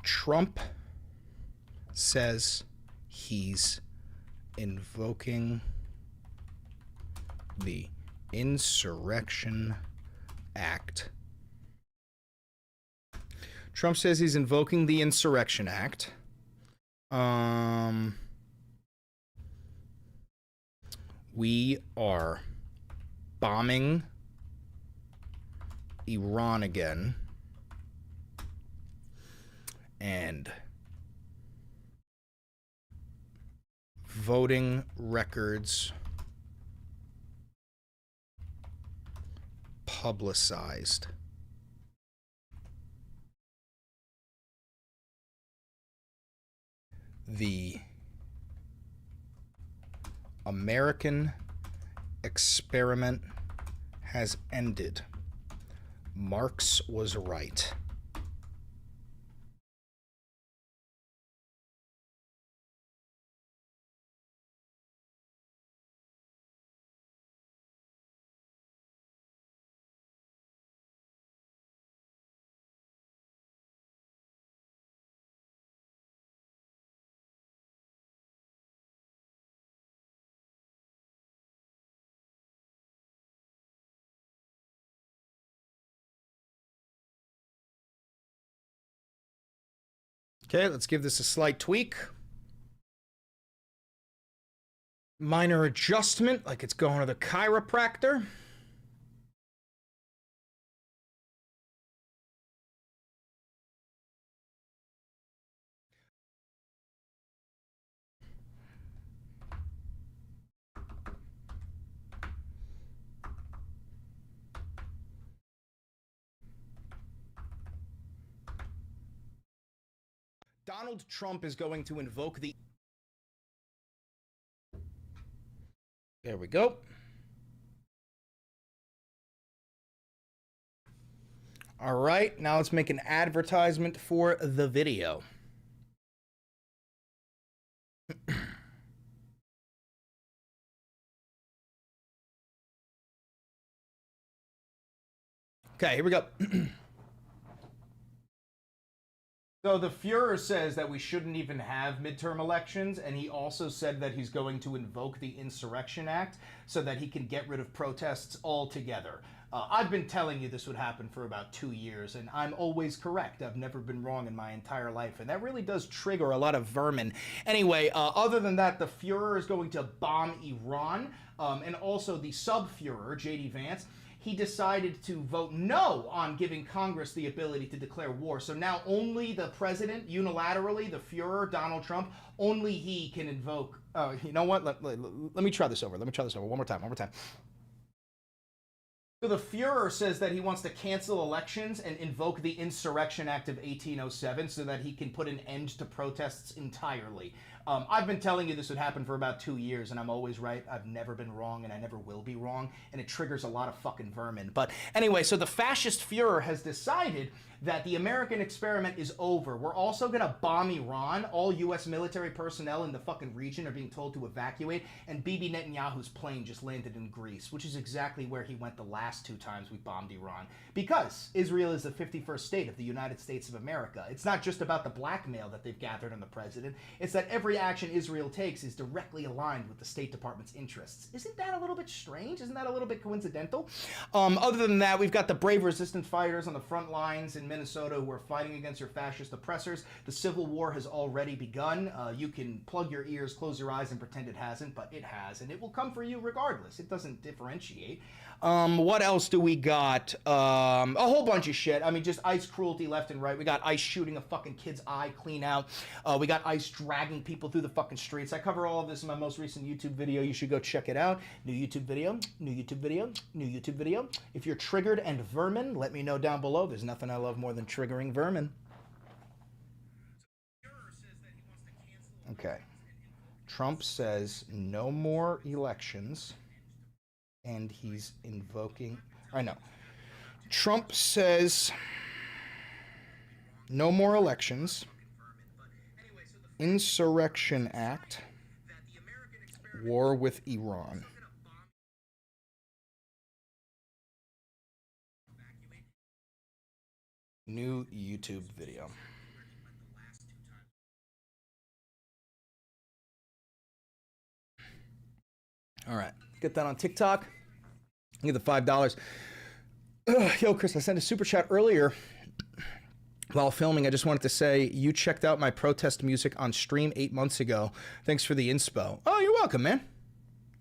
Trump says he's invoking the Insurrection Act. Trump says he's invoking the Insurrection Act. We are bombing Iran again. and voting records publicized. The American experiment has ended. Marx was right. Okay, let's give this a slight tweak. Minor adjustment, like it's going to the chiropractor. Donald Trump is going to invoke the... There we go. All right, now let's make an advertisement for the video. Okay, here we go. So the Fuhrer says that we shouldn't even have midterm elections, and he also said that he's going to invoke the Insurrection Act so that he can get rid of protests altogether. I've been telling you this would happen for about 2 years, and I'm always correct. I've never been wrong in my entire life, and that really does trigger a lot of vermin. Anyway, other than that, the Fuhrer is going to bomb Iran, and also the sub-Fuhrer, J.D. Vance, he decided to vote no on giving Congress the ability to declare war. So now only the president, unilaterally, the Fuhrer, Donald Trump, only he can invoke... you know what? Let me try this over. Let me try this over. One more time. So the Fuhrer says that he wants to cancel elections and invoke the Insurrection Act of 1807 so that he can put an end to protests entirely. I've been telling you this would happen for about 2 years, and I'm always right. I've never been wrong, and I never will be wrong, and it triggers a lot of fucking vermin. But anyway, so the fascist Fuhrer has decided that the American experiment is over. We're also going to bomb Iran. All U.S. military personnel in the fucking region are being told to evacuate, and Bibi Netanyahu's plane just landed in Greece, which is exactly where he went the last 2 times we bombed Iran. Because Israel is the 51st state of the United States of America. It's not just about the blackmail that they've gathered on the president. It's that every action Israel takes is directly aligned with the State Department's interests. Isn't that a little bit strange? Isn't that a little bit coincidental? Other than that, we've got the brave resistance fighters on the front lines in Minnesota who are fighting against your fascist oppressors. The Civil War has already begun. You can plug your ears, close your eyes, and pretend it hasn't, but it has, and it will come for you regardless. It doesn't differentiate. What else do we got? A whole bunch of shit. I mean, just ICE cruelty left and right. We got ICE shooting a fucking kid's eye clean out. We got ICE dragging people through the fucking streets. I cover all of this in my most recent YouTube video. You should go check it out. New YouTube video, new YouTube video, new YouTube video. If you're triggered and vermin, let me know down below. There's nothing I love more than triggering vermin. Okay. Trump says no more elections, and he's invoking... I know. Trump says no more elections, Insurrection Act, war with Iran. New YouTube video. All right, get that on TikTok. Get the $5. Yo, Chris, I sent a super chat earlier while filming. I just wanted to say you checked out my protest music on stream 8 months ago. Thanks for the inspo. Oh, you're welcome, man.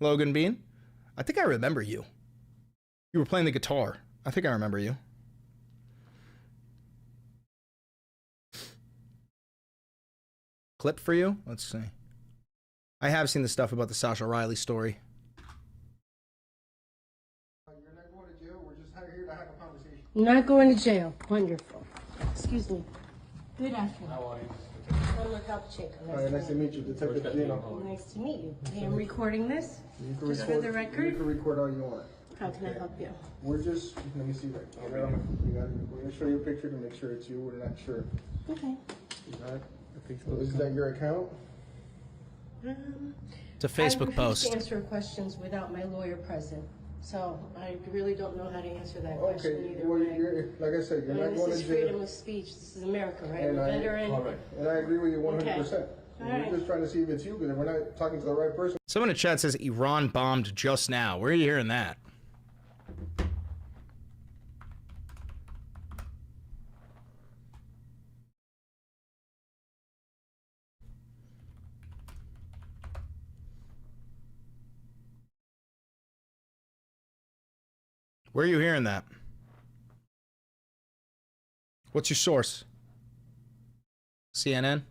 Logan Bean. I think I remember you. You were playing the guitar. I think I remember you. clip for you. Let's see. I have seen the stuff about the Sasha Riley story. You're not going to jail. We're just here to have a conversation. Not going to jail. Wonderful. Excuse me. Good afternoon. How are you? I'm Raquel Pacheco. Nice to meet you, Detective Gino. Nice to meet you. I am recording this. You can Just record, for the record. You can record all you want. How can I help you? We're just, let me see that. We're gonna show you a picture to make sure it's you. We're not sure. Okay. So is that your account? It's a Facebook I post. refuse to answer questions without my lawyer present. So I really don't know how to answer that question Okay, either. well, way. you're, like I said, you're not This going is to freedom jail. of speech. This is America, right? And We're I, veteran. and I agree with you 100%. Okay. All We're right. just trying to see if it's you, because we're not talking to the right person. Someone in chat says Iran bombed just now. Where are you hearing that? Where are you hearing that? What's your source? CNN?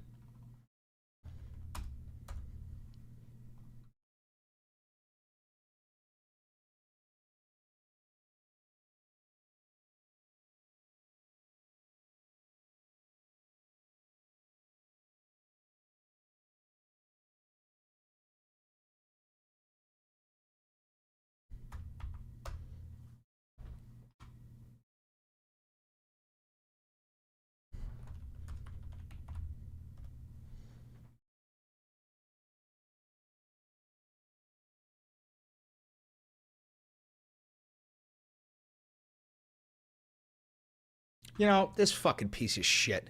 You know, this fucking piece of shit.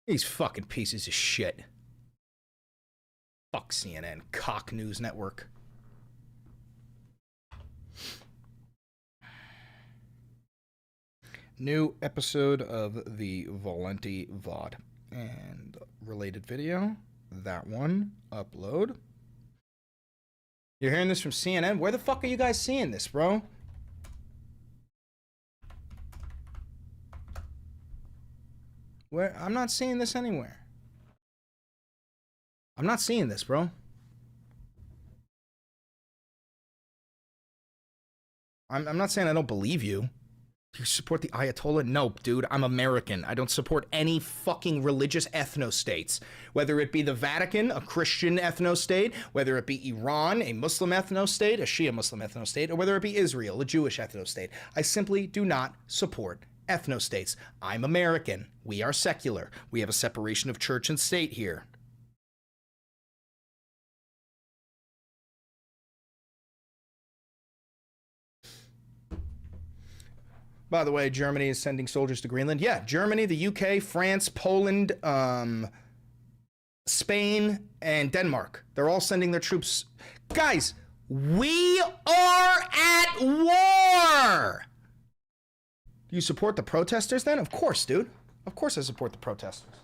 These fucking pieces of shit. Fuck CNN, cock news network. New episode of the Valenti VOD. And related video. That one. Upload. You're hearing this from CNN? Where the fuck are you guys seeing this, bro? Where? I'm not seeing this anywhere. I'm not seeing this, bro. I'm not saying I don't believe you. Do you support the Ayatollah? No, dude, I'm American. I don't support any fucking religious ethno-states. Whether it be the Vatican, a Christian ethno-state, whether it be Iran, a Muslim ethno-state, a Shia Muslim ethno-state, or whether it be Israel, a Jewish ethno-state. I simply do not support ethno-states. I'm American. We are secular. We have a separation of church and state here. By the way, Germany is sending soldiers to Greenland. Yeah, Germany, the UK, France, Poland, Spain, and Denmark. They're all sending their troops. Guys, we are at war! Do you support the protesters then? Of course, dude. Of course I support the protesters.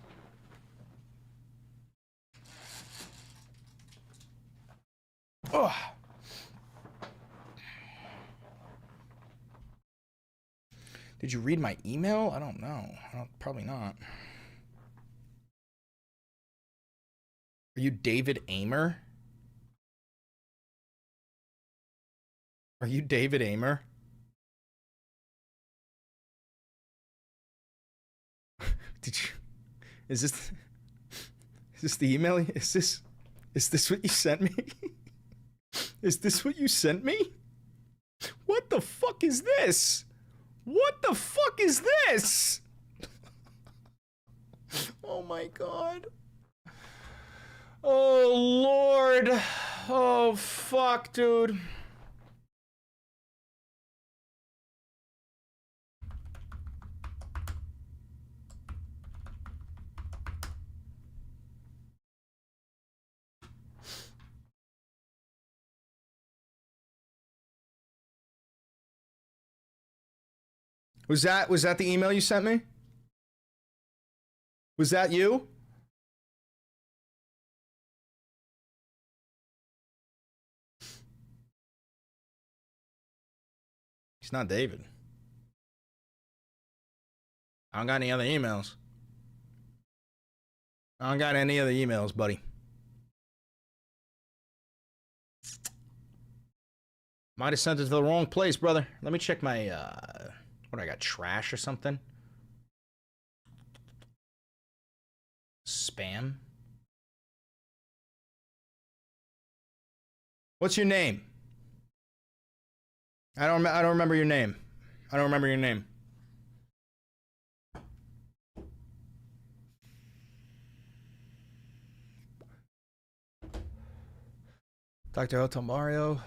Ugh. Did you read my email? I don't know. Probably not. Are you David Amer? Are you David Amer? Did you? Is this the email? Is this what you sent me? Is this what you sent me? What the fuck is this? What the fuck is this? Oh my god. Oh Lord. Oh fuck, dude. Was that the email you sent me? Was that you? It's not David. I don't got any other emails. I don't got any other emails, buddy. Might have sent it to the wrong place, brother. Let me check my, what, I got trash or something? Spam? What's your name? I don't remember your name. I don't remember your name. Dr. Hotel Mario.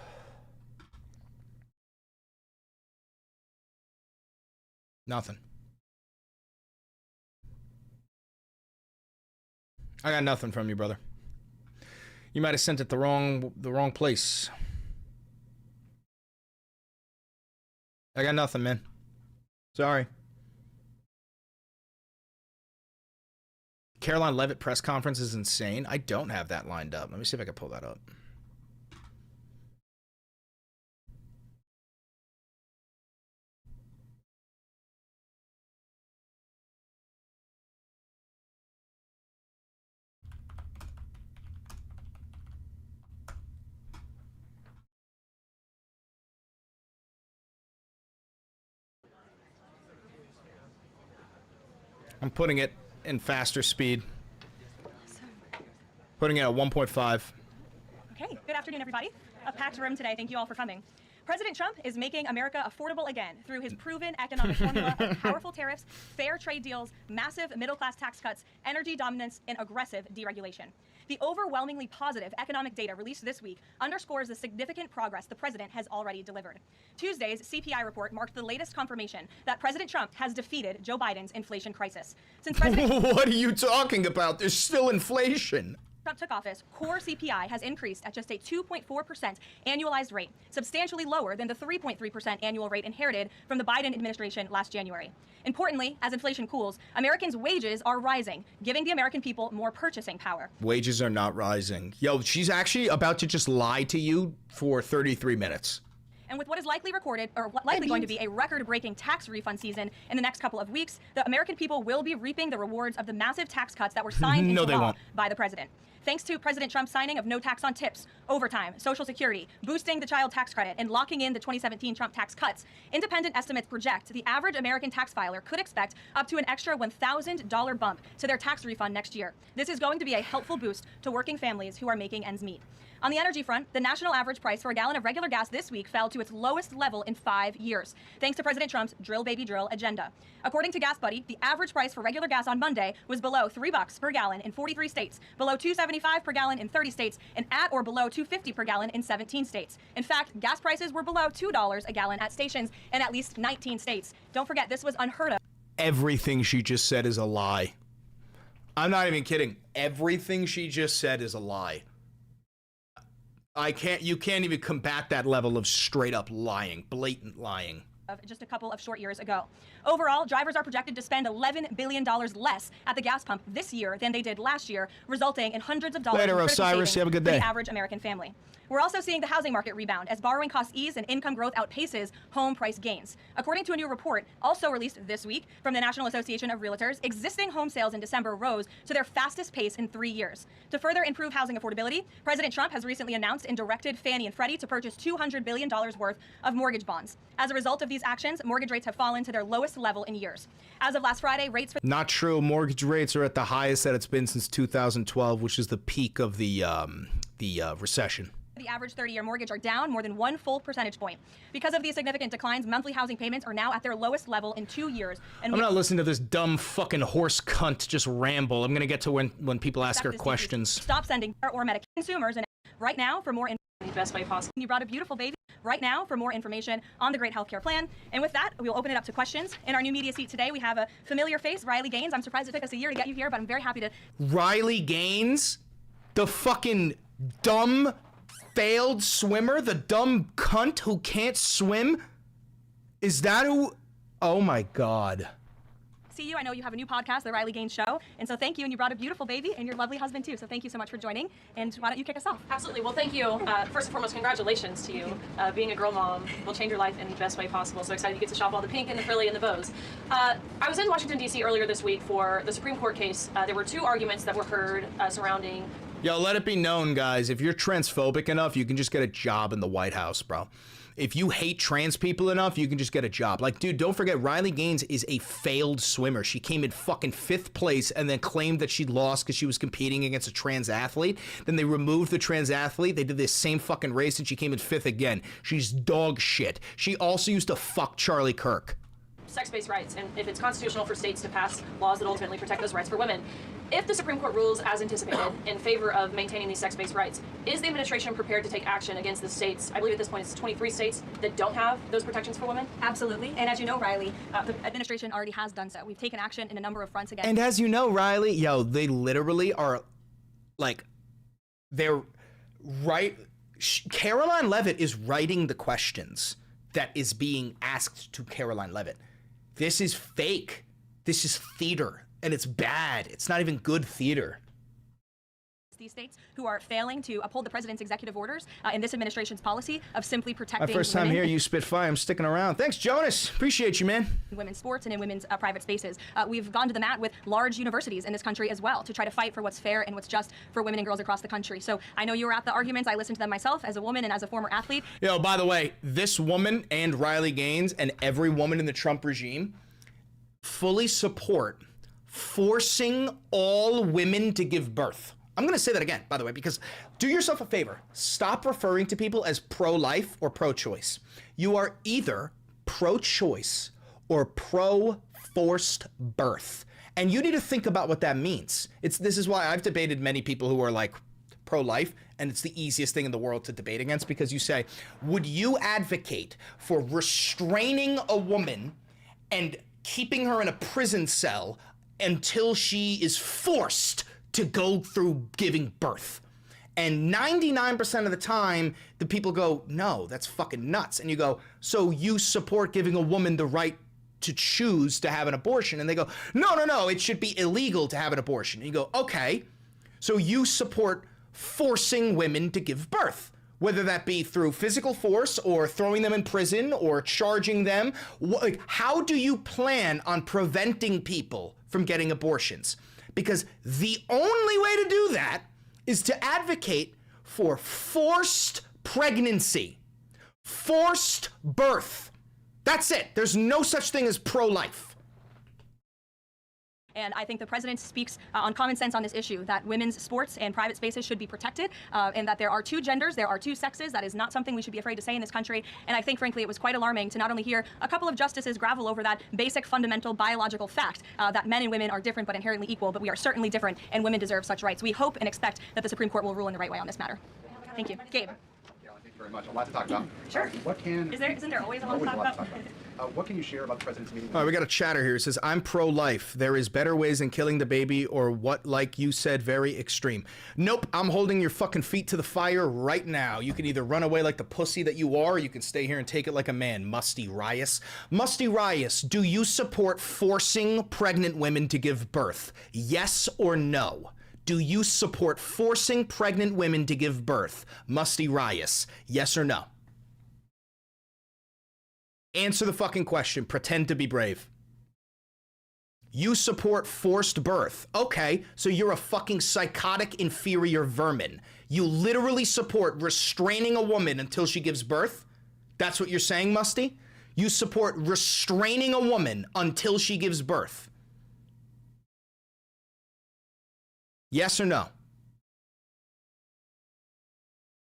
Nothing. I got nothing from you, brother. You might have sent it the wrong place. I got nothing, man. Sorry. Caroline Leavitt press conference is insane. I don't have that lined up. Let me see if I can pull that up. I'm putting it in faster speed. Putting it at 1.5. Okay, good afternoon, everybody. A packed room today. Thank you all for coming. President Trump is making America affordable again through his proven economic formula of powerful tariffs, fair trade deals, massive middle-class tax cuts, energy dominance, and aggressive deregulation. The overwhelmingly positive economic data released this week underscores the significant progress the president has already delivered. Tuesday's CPI report marked the latest confirmation that President Trump has defeated Joe Biden's inflation crisis. Since President What are you talking about? There's still inflation. Trump took office, core CPI has increased at just a 2.4% annualized rate, substantially lower than the 3.3% annual rate inherited from the Biden administration last January. Importantly, as inflation cools, Americans' wages are rising, giving the American people more purchasing power. Wages are not rising. Yo, she's actually about to just lie to you for 33 minutes. And with what is likely going to be a record-breaking tax refund season in the next couple of weeks, the American people will be reaping the rewards of the massive tax cuts that were signed into law by the president. Thanks to President Trump's signing of no tax on tips, overtime, Social Security, boosting the child tax credit, and locking in the 2017 Trump tax cuts, independent estimates project the average American tax filer could expect up to an extra $1,000 bump to their tax refund next year. This is going to be a helpful boost to working families who are making ends meet. On the energy front, the national average price for a gallon of regular gas this week fell to its lowest level in 5 years, thanks to President Trump's drill baby drill agenda. According to Gas Buddy, the average price for regular gas on Monday was below $3 per gallon in 43 states, below $2.75 per gallon in 30 states, and at or below $2.50 per gallon in 17 states. In fact, gas prices were below $2 a gallon at stations in at least 19 states. Don't forget, this was unheard of. Everything she just said is a lie. I'm not even kidding. Everything she just said is a lie. You can't even combat that level of straight up lying, blatant lying. Of just a couple of short years ago. Overall, drivers are projected to spend $11 billion less at the gas pump this year than they did last year, resulting in hundreds of dollars Later, in Osiris. You have a good day. for the average American family. We're also seeing the housing market rebound as borrowing costs ease and income growth outpaces home price gains. According to a new report, also released this week from the National Association of Realtors, existing home sales in December rose to their fastest pace in 3 years. To further improve housing affordability, President Trump has recently announced and directed Fannie and Freddie to purchase $200 billion worth of mortgage bonds. As a result of these actions, mortgage rates have fallen to their lowest level in years. As of last Friday, rates for Not true. Mortgage rates are at the highest that it's been since 2012, which is the peak of the recession. the average 30-year mortgage are down more than 1 full percentage point. Because of these significant declines, monthly housing payments are now at their lowest level in 2 years. And I'm not listening to this dumb fucking horse cunt just ramble. I'm gonna get to when people ask her questions. Stop sending or Medicaid consumers. And right now, for more information, the best way possible. You brought a beautiful baby. Right now, for more information on the Great Healthcare Plan. And with that, we'll open it up to questions. In our new media seat today, we have a familiar face, Riley Gaines. I'm surprised it took us a year to get you here, but I'm very happy to. Riley Gaines? The fucking dumb, failed swimmer? The dumb cunt who can't swim? Is that who? Oh my God. see you. I know you have a new podcast, The Riley Gaines Show. And so thank you. And you brought a beautiful baby and your lovely husband, too. So thank you so much for joining. And why don't you kick us off? Absolutely. Well, thank you. First and foremost, congratulations to you. Being a girl mom will change your life in the best way possible. So excited you get to shop all the pink and the frilly and the bows. I was in Washington, D.C. earlier this week for the Supreme Court case. There were 2 arguments that were heard surrounding. Yo, let it be known, guys, if you're transphobic enough, you can just get a job in the White House, bro. If you hate trans people enough, you can just get a job. Like, dude, don't forget, Riley Gaines is a failed swimmer. She came in fucking 5th place and then claimed that she lost because she was competing against a trans athlete. Then they removed the trans athlete. They did this same fucking race and she came in 5th again. She's dog shit. She also used to fuck Charlie Kirk. Sex-based rights, and if it's constitutional for states to pass laws that ultimately protect those rights for women. If the Supreme Court rules as anticipated in favor of maintaining these sex-based rights, is the administration prepared to take action against the states, I believe at this point it's 23 states, that don't have those protections for women? Absolutely. And as you know, Riley, the administration already has done so. We've taken action in a number of fronts against. And as you know, Riley, yo, they literally are, like, they're right. Caroline Leavitt is writing the questions that is being asked to Caroline Leavitt. This is fake. This is theater, and it's bad. It's not even good theater. These states who are failing to uphold the president's executive orders in this administration's policy of simply protecting My first time women. here, you Spitfire. I'm sticking around. Thanks, Jonas. Appreciate you, man. In women's sports and in women's private spaces. We've gone to the mat with large universities in this country as well to try to fight for what's fair and what's just for women and girls across the country. So I know you were at the arguments. I listened to them myself as a woman and as a former athlete. Yo, by the way, this woman and Riley Gaines and every woman in the Trump regime fully support forcing all women to give birth. I'm going to say that again, by the way, because do yourself a favor. Stop referring to people as pro-life or pro-choice. You are either pro-choice or pro-forced birth. And you need to think about what that means. This is why I've debated many people who are like pro-life, and it's the easiest thing in the world to debate against, because you say, would you advocate for restraining a woman and keeping her in a prison cell until she is forced to go through giving birth? And 99% of the time, the people go, no, that's fucking nuts. And you go, so you support giving a woman the right to choose to have an abortion? And they go, no, it should be illegal to have an abortion. And you go, okay, so you support forcing women to give birth, whether that be through physical force or throwing them in prison or charging them. Like, how do you plan on preventing people from getting abortions? Because the only way to do that is to advocate for forced pregnancy, forced birth. That's it. There's no such thing as pro-life. And I think the president speaks on common sense on this issue, that women's sports and private spaces should be protected, and that there are 2 genders, there are 2 sexes. That is not something we should be afraid to say in this country. And I think, frankly, it was quite alarming to not only hear a couple of justices gravel over that basic fundamental biological fact that men and women are different but inherently equal, but we are certainly different, and women deserve such rights. We hope and expect that the Supreme Court will rule in the right way on this matter. Thank you. Gabe. Thank you very much. A lot to talk about. Sure. Isn't there always a lot to talk about? What can you share about the president's meeting? All right, we got a chatter here. It says, I'm pro-life. There is better ways than killing the baby, or what, like you said, very extreme. Nope, I'm holding your fucking feet to the fire right now. You can either run away like the pussy that you are, or you can stay here and take it like a man. Musty Rias. Musty Rias, do you support forcing pregnant women to give birth? Yes or no? Do you support forcing pregnant women to give birth? Musty Rias, yes or no? Answer the fucking question. Pretend to be brave. You support forced birth. Okay, so you're a fucking psychotic, inferior vermin. You literally support restraining a woman until she gives birth? That's what you're saying, Musty? You support restraining a woman until she gives birth? Yes or no?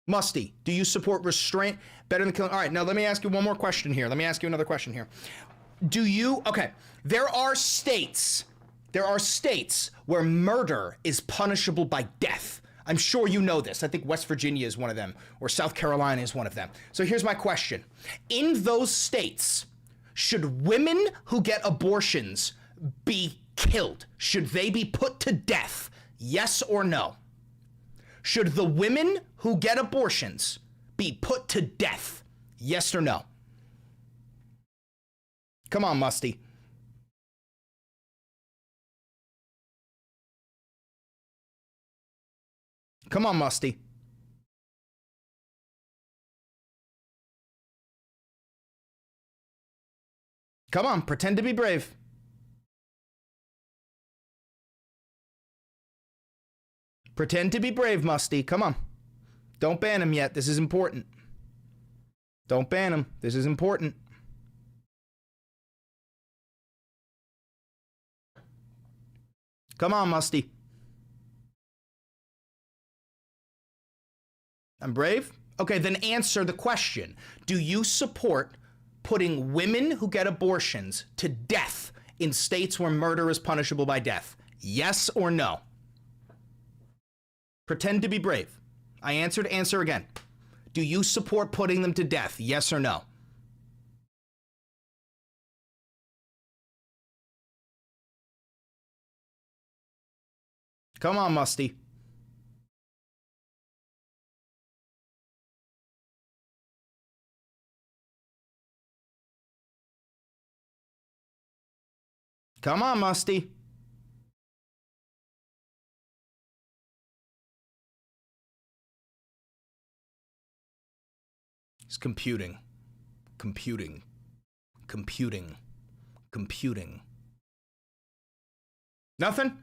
Musty, do you support restraint better than killing? All right, now let me ask you one more question here. Let me ask you another question here. Do you, okay, there are states where murder is punishable by death. I'm sure you know this. I think West Virginia is one of them, or South Carolina is one of them. So here's my question. In those states, should women who get abortions be killed? Should they be put to death? Yes or no? Should the women who get abortions be put to death? Yes or no? Come on, Musty. Come on, Musty. Come on, pretend to be brave. Pretend to be brave, Musty. Come on. Don't ban him yet. This is important. Don't ban him. This is important. Come on, Musty. I'm brave? Okay, then answer the question. Do you support putting women who get abortions to death in states where murder is punishable by death? Yes or no? Pretend to be brave. I answered, answer again. Do you support putting them to death? Yes or no? Come on, Musty. Come on, Musty. It's computing. Computing. Computing. Computing. Nothing?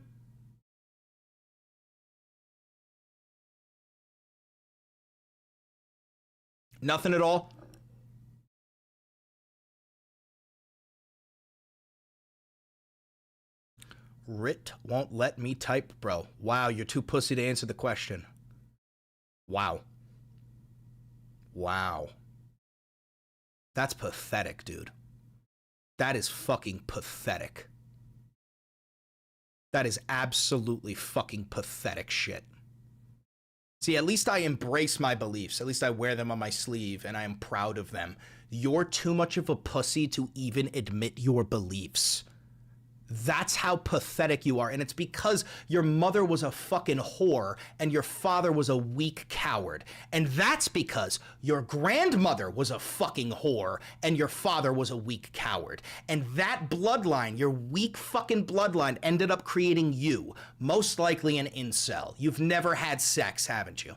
Nothing at all? Rit won't let me type, bro. Wow, you're too pussy to answer the question. Wow. Wow. That's pathetic, dude. That is fucking pathetic. That is absolutely fucking pathetic shit. See, at least I embrace my beliefs. At least I wear them on my sleeve, and I am proud of them. You're too much of a pussy to even admit your beliefs. That's how pathetic you are, and it's because your mother was a fucking whore and your father was a weak coward. And that's because your grandmother was a fucking whore and your father was a weak coward. And that bloodline, your weak fucking bloodline, ended up creating you, most likely an incel. You've never had sex, haven't you?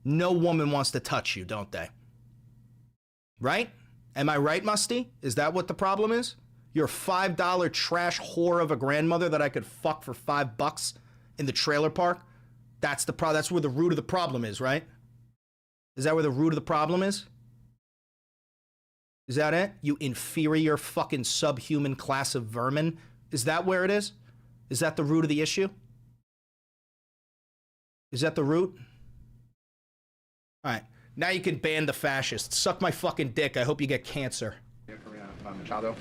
No woman wants to touch you, don't they? Right? Am I right, Musty? Is that what the problem is? You're a $5 trash whore of a grandmother that I could fuck for $5 in the trailer park? That's the that's where the root of the problem is, right? Is that where the root of the problem is? Is that it? You inferior fucking subhuman class of vermin? Is that where it is? Is that the root of the issue? Is that the root? All right. Now you can ban the fascists. Suck my fucking dick. I hope you get cancer. Machado,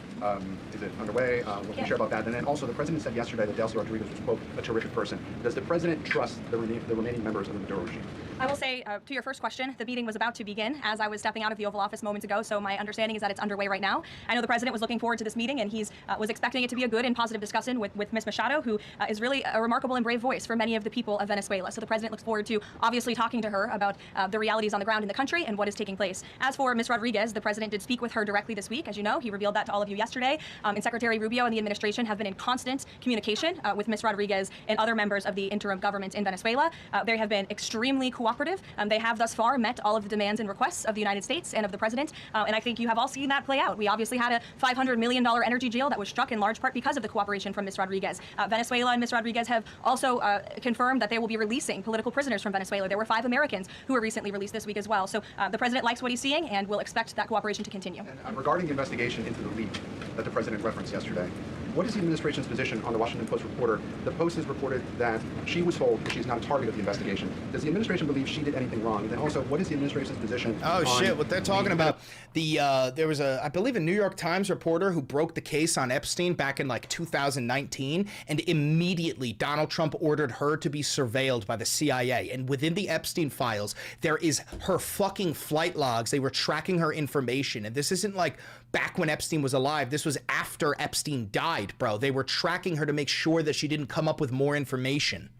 is it underway? What can you share about that? And then also, the president said yesterday that Delcy Rodriguez was, quote, a terrific person. Does the president trust the remaining members of the Maduro regime? I will say, to your first question, the meeting was about to begin as I was stepping out of the Oval Office moments ago, so my understanding is that it's underway right now. I know the president was looking forward to this meeting, and he's was expecting it to be a good and positive discussion with Ms. Machado, who is really a remarkable and brave voice for many of the people of Venezuela. So the president looks forward to obviously talking to her about the realities on the ground in the country and what is taking place. As for Ms. Rodriguez, the president did speak with her directly this week. As you know, he revealed that to all of you yesterday. And Secretary Rubio and the administration have been in constant communication with Ms. Rodriguez and other members of the interim government in Venezuela. They have been extremely cooperative. They have thus far met all of the demands and requests of the United States and of the president. And I think you have all seen that play out. We obviously had a $500 million energy deal that was struck in large part because of the cooperation from Ms. Rodriguez. Venezuela and Ms. Rodriguez have also confirmed that they will be releasing political prisoners from Venezuela. There were 5 Americans who were recently released this week as well. So the president likes what he's seeing and will expect that cooperation to continue. And regarding the investigation into the leak that the president referenced yesterday, what is the administration's position on the Washington Post reporter? The Post has reported that she was told that she's not a target of the investigation. Does the administration believe she did anything wrong? And then also, what is the administration's position? Oh shit! What they're talking about? There was I believe, a New York Times reporter who broke the case on Epstein back in like 2019, and immediately Donald Trump ordered her to be surveilled by the CIA. And within the Epstein files, there is her fucking flight logs. They were tracking her information, and this isn't like back when Epstein was alive. This was after Epstein died, bro. They were tracking her to make sure that she didn't come up with more information.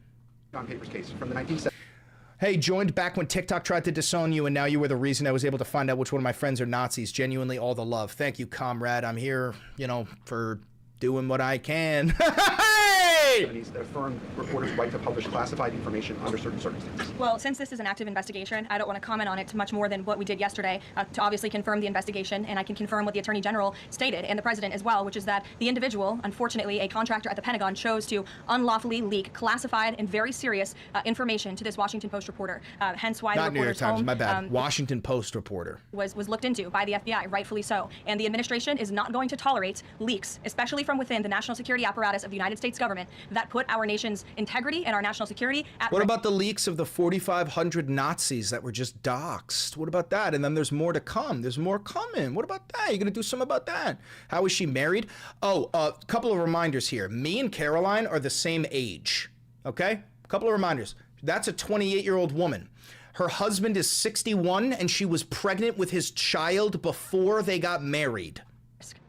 John Papers case from the 1970s. Hey, joined back when TikTok tried to disown you, and now you were the reason I was able to find out which one of my friends are Nazis. Genuinely, all the love. Thank you, comrade. I'm here, for doing what I can. Hey! 70s that affirmed reporters' right to publish classified information under certain circumstances? Well, since this is an active investigation, I don't want to comment on it much more than what we did yesterday to obviously confirm the investigation, and I can confirm what the Attorney General stated, and the President as well, which is that the individual, unfortunately a contractor at the Pentagon, chose to unlawfully leak classified and very serious information to this Washington Post reporter, hence why Not the New York reporter's Times, home my bad. Washington Post reporter. was looked into by the FBI, rightfully so. And the administration is not going to tolerate leaks, especially from within the national security apparatus of the United States government, that put our nation's integrity and our national security at What risk. about the leaks of the 4,500 Nazis that were just doxxed? What about that? And then there's more to come. There's more coming. What about that? You gonna do something about that? How is she married? Oh, a couple of reminders here. Me and Caroline are the same age, okay? A couple of reminders. That's a 28-year-old woman. Her husband is 61, and she was pregnant with his child before they got married.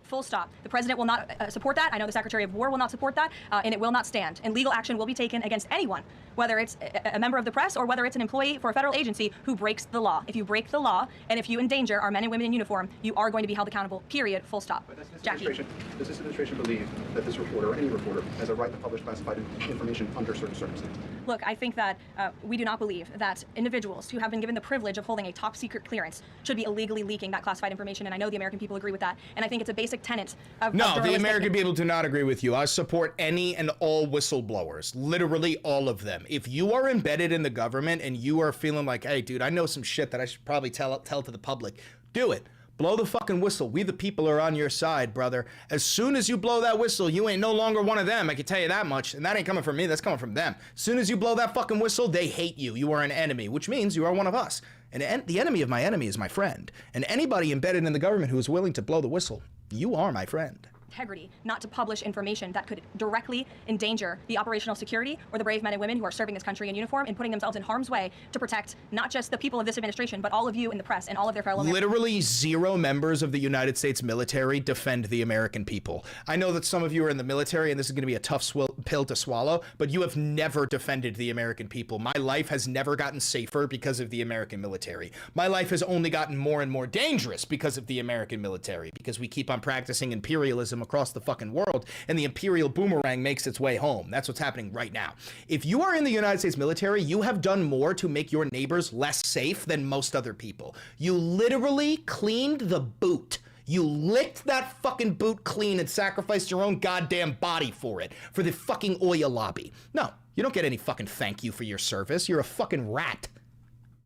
Full stop. The President will not support that. I know the Secretary of War will not support that, and it will not stand. And legal action will be taken against anyone, whether it's a member of the press or whether it's an employee for a federal agency who breaks the law. If you break the law and if you endanger our men and women in uniform, you are going to be held accountable, period, full stop. Jackie. Does this administration believe that this reporter, or any reporter, has a right to publish classified information under certain circumstances? Look, I think that we do not believe that individuals who have been given the privilege of holding a top secret clearance should be illegally leaking that classified information, and I know the American people agree with that. And I think it's a basic tenet of No, the journalistic- American people do not agree with you. I support any and all whistleblowers, literally all of them. If you are embedded in the government and you are feeling like, hey, dude, I know some shit that I should probably tell to the public, do it. Blow the fucking whistle. We the people are on your side, brother. As soon as you blow that whistle, you ain't no longer one of them. I can tell you that much. And that ain't coming from me. That's coming from them. As soon as you blow that fucking whistle, they hate you. You are an enemy, which means you are one of us. And the enemy of my enemy is my friend. And anybody embedded in the government who is willing to blow the whistle, you are my friend. integrity not to publish information that could directly endanger the operational security or the brave men and women who are serving this country in uniform and putting themselves in harm's way to protect not just the people of this administration, but all of you in the press and all of their fellow Americans. Literally 0 members of the United States military defend the American people. I know that some of you are in the military and this is going to be a tough pill to swallow, but you have never defended the American people. My life has never gotten safer because of the American military. My life has only gotten more and more dangerous because of the American military, because we keep on practicing imperialism across the fucking world, and the imperial boomerang makes its way home. That's what's happening right now. If you are in the United States military, you have done more to make your neighbors less safe than most other people. You literally cleaned the boot. You licked that fucking boot clean and sacrificed your own goddamn body for it, for the fucking oil lobby. No, you don't get any fucking thank you for your service. You're a fucking rat.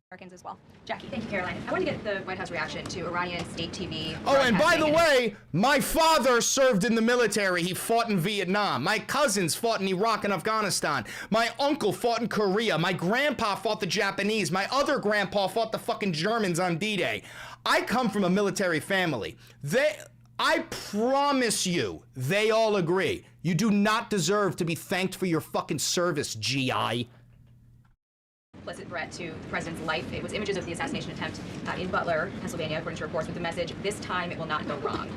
Americans as well. Jackie. Thank you, Caroline. I want to get the White House reaction to Iranian state TV. Oh, and by the broadcasting way, my father served in the military. He fought in Vietnam. My cousins fought in Iraq and Afghanistan. My uncle fought in Korea. My grandpa fought the Japanese. My other grandpa fought the fucking Germans on D-Day. I come from a military family. I promise you, they all agree. You do not deserve to be thanked for your fucking service, GI. implicit threat to the president's life. It was images of the assassination attempt in Butler, Pennsylvania, according to reports, with the message, "This time it will not go wrong."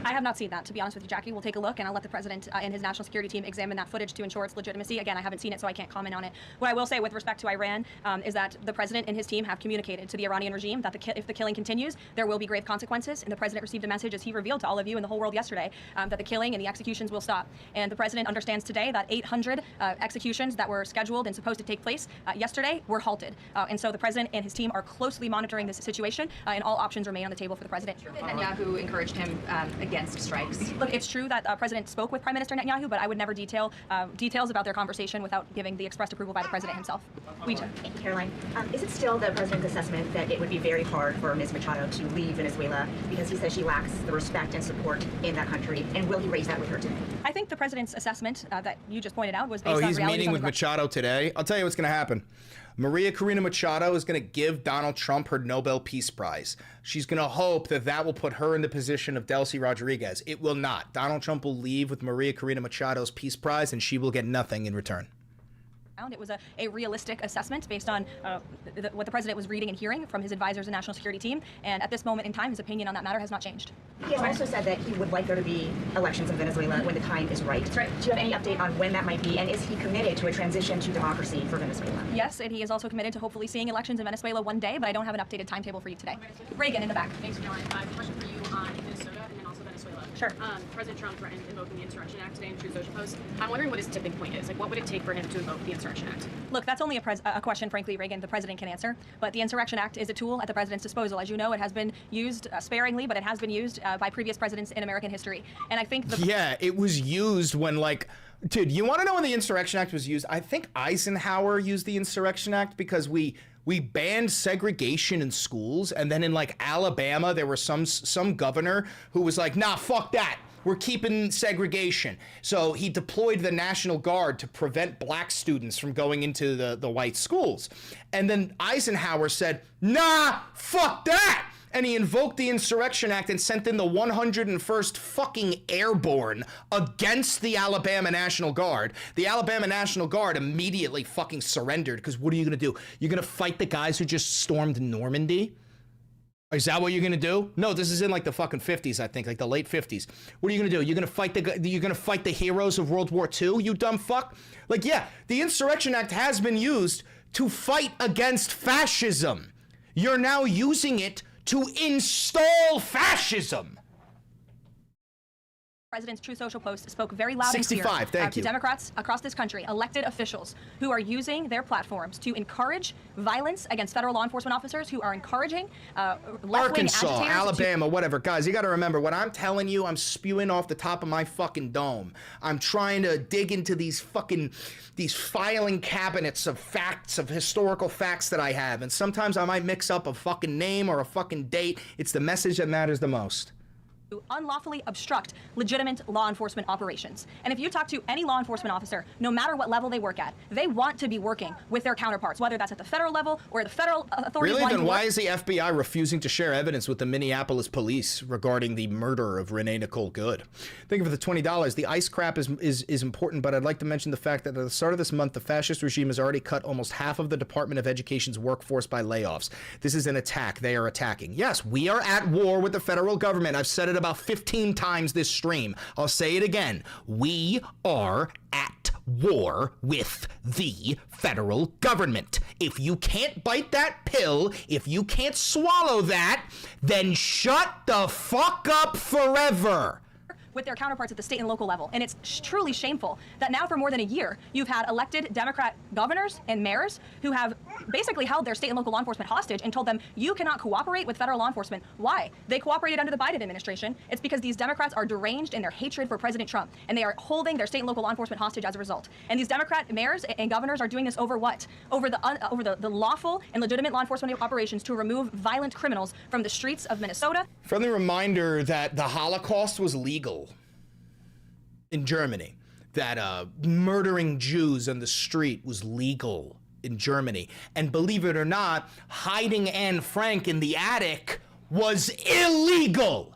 I have not seen that, to be honest with you, Jackie. We'll take a look, and I'll let the president and his national security team examine that footage to ensure its legitimacy. Again, I haven't seen it, so I can't comment on it. What I will say with respect to Iran is that the president and his team have communicated to the Iranian regime that if the killing continues, there will be grave consequences. And the president received a message, as he revealed to all of you and the whole world yesterday, that the killing and the executions will stop. And the president understands today that 800 executions that were scheduled and supposed to take place yesterday were halted. And so the president and his team are closely monitoring this situation, and all options remain on the table for the president. Netanyahu encouraged him against strikes. Look, it's true that President spoke with Prime Minister Netanyahu, but I would never detail details about their conversation without giving the expressed approval by the president himself. Thank you, Caroline. Is it still the president's assessment that it would be very hard for Ms. Machado to leave Venezuela because he says she lacks the respect and support in that country? And will he raise that with her today? I think the president's assessment that you just pointed out was based Oh, on he's realities meeting on with the Machado today. I'll tell you what's going to happen. Maria Corina Machado is going to give Donald Trump her Nobel Peace Prize. She's going to hope that that will put her in the position of Delcy Rodriguez. It will not. Donald Trump will leave with Maria Corina Machado's Peace Prize, and she will get nothing in return. It was a realistic assessment based on what the president was reading and hearing from his advisors and national security team. And at this moment in time, his opinion on that matter has not changed. He has also said that he would like there to be elections in Venezuela when the time is right. That's right. Do you have any update on when that might be? And is he committed to a transition to democracy for Venezuela? Yes, and he is also committed to hopefully seeing elections in Venezuela one day, but I don't have an updated timetable for you today. Reagan in the back. Thanks, Caroline. Question for you on Minnesota and then also Venezuela. Sure. President Trump threatened invoking the Insurrection Act today in Truth Social post. I'm wondering what his tipping point is. Like, what would it take for him to invoke the Insurrection Act? Look, that's only a question, frankly, Reagan, the president can answer. But the Insurrection Act is a tool at the president's disposal. As you know, it has been used sparingly, but it has been used by previous presidents in American history. And I think yeah, it was used when, like, dude, you want to know when the Insurrection Act was used? I think Eisenhower used the Insurrection Act because we banned segregation in schools, and then in like Alabama there was some governor who was like, nah, fuck that, we're keeping segregation. So he deployed the National Guard to prevent black students from going into the white schools. And then Eisenhower said, nah, fuck that. And he invoked the Insurrection Act and sent in the 101st fucking Airborne against the Alabama National Guard. The Alabama National Guard immediately fucking surrendered, because what are you gonna do? You're gonna fight the guys who just stormed Normandy? Is that what you're gonna do? No, this is in like the fucking 50s, I think, like the late 50s. What are you gonna do? You're gonna fight the heroes of World War II, you dumb fuck? Like, yeah, the Insurrection Act has been used to fight against fascism. You're now using it to install fascism. President's True Social post spoke very loud and clear to Democrats across this country, elected officials who are using their platforms to encourage violence against federal law enforcement officers, who are encouraging Arkansas, Alabama, whatever. Guys, you got to remember, what I'm telling you, I'm spewing off the top of my fucking dome. I'm trying to dig into these filing cabinets of facts, of historical facts that I have, and sometimes I might mix up a fucking name or a fucking date. It's the message that matters the most. To unlawfully obstruct legitimate law enforcement operations. And if you talk to any law enforcement officer, no matter what level they work at, they want to be working with their counterparts, whether that's at the federal level or the federal authorities. Really? Then why is the FBI refusing to share evidence with the Minneapolis police regarding the murder of Renee Nicole Good? Think of the $20. The ICE crap is important, but I'd like to mention the fact that at the start of this month, the fascist regime has already cut almost half of the Department of Education's workforce by layoffs. This is an attack. They are attacking. Yes, we are at war with the federal government. I've said it about 15 times this stream. I'll say it again. We are at war with the federal government. If you can't bite that pill, if you can't swallow that, then shut the fuck up forever. With their counterparts at the state and local level. And it's truly shameful that now for more than a year, you've had elected Democrat governors and mayors who have basically held their state and local law enforcement hostage and told them, you cannot cooperate with federal law enforcement. Why? They cooperated under the Biden administration. It's because these Democrats are deranged in their hatred for President Trump, and they are holding their state and local law enforcement hostage as a result. And these Democrat mayors and governors are doing this over what? Over the lawful and legitimate law enforcement operations to remove violent criminals from the streets of Minnesota. Friendly reminder that the Holocaust was legal in Germany, that murdering Jews on the street was legal in Germany. And believe it or not, hiding Anne Frank in the attic was illegal.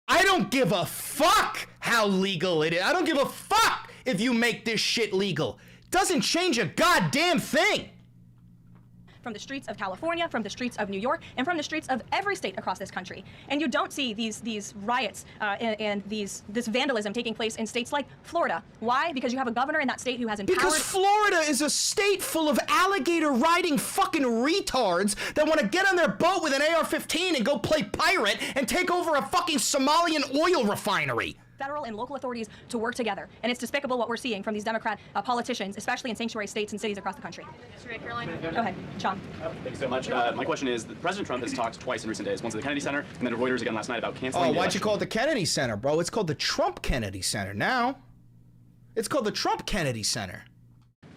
I don't give a fuck how legal it is. I don't give a fuck if you make this shit legal. Doesn't change a goddamn thing. From the streets of California, from the streets of New York, and from the streets of every state across this country. And you don't see these riots and this vandalism taking place in states like Florida. Why? Because you have a governor in that state who has empowered... Because Florida is a state full of alligator-riding fucking retards that want to get on their boat with an AR-15 and go play pirate and take over a fucking Somalian oil refinery. Federal and local authorities to work together. And it's despicable what we're seeing from these Democrat politicians, especially in sanctuary states and cities across the country. Go ahead, Sean. Thank you so much. My question is, President Trump has talked twice in recent days, once at the Kennedy Center and then at Reuters again last night about canceling the why'd election. you call it the Kennedy Center, bro? It's called the Trump Kennedy Center now. It's called the Trump Kennedy Center.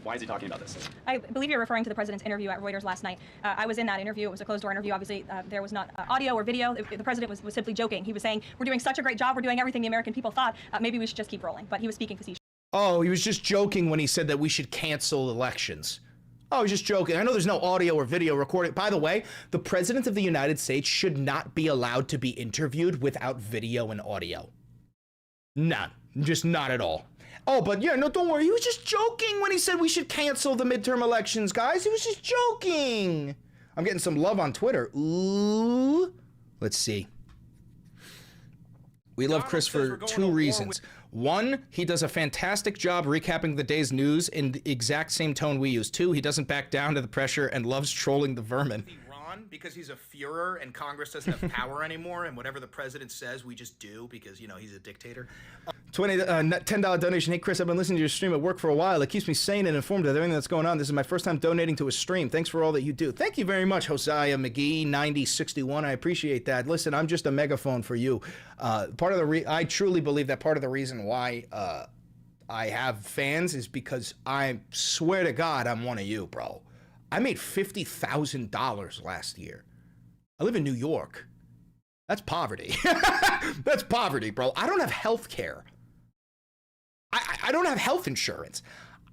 Why is he talking about this? I believe you're referring to the president's interview at Reuters last night. I was in that interview. It was a closed-door interview. Obviously, there was not audio or video. The president was simply joking. He was saying, we're doing such a great job. We're doing everything the American people thought. Maybe we should just keep rolling. But he was speaking facetiously. Oh, he was just joking when he said that we should cancel elections. Oh, he's just joking. I know there's no audio or video recording. By the way, the president of the United States should not be allowed to be interviewed without video and audio. None. Just not at all. Oh, but yeah, no, don't worry. He was just joking when he said we should cancel the midterm elections, guys. He was just joking. I'm getting some love on Twitter. Ooh. Let's see. We love Chris for two reasons. One, he does a fantastic job recapping the day's news in the exact same tone we use. Two, he doesn't back down to the pressure and loves trolling the vermin. on because he's a Führer and Congress doesn't have power anymore, and whatever the president says, we just do because, you know, he's a dictator. $10 donation. Hey, Chris, I've been listening to your stream at work for a while. It keeps me sane and informed of everything that's going on. This is my first time donating to a stream. Thanks for all that you do. Thank you very much, Hosea McGee, 9061. I appreciate that. Listen, I'm just a megaphone for you. I truly believe that part of the reason why I have fans is because I swear to God I'm one of you, bro. I made $50,000 last year. I live in New York. That's poverty. That's poverty, bro. I don't have health care. I don't have health insurance.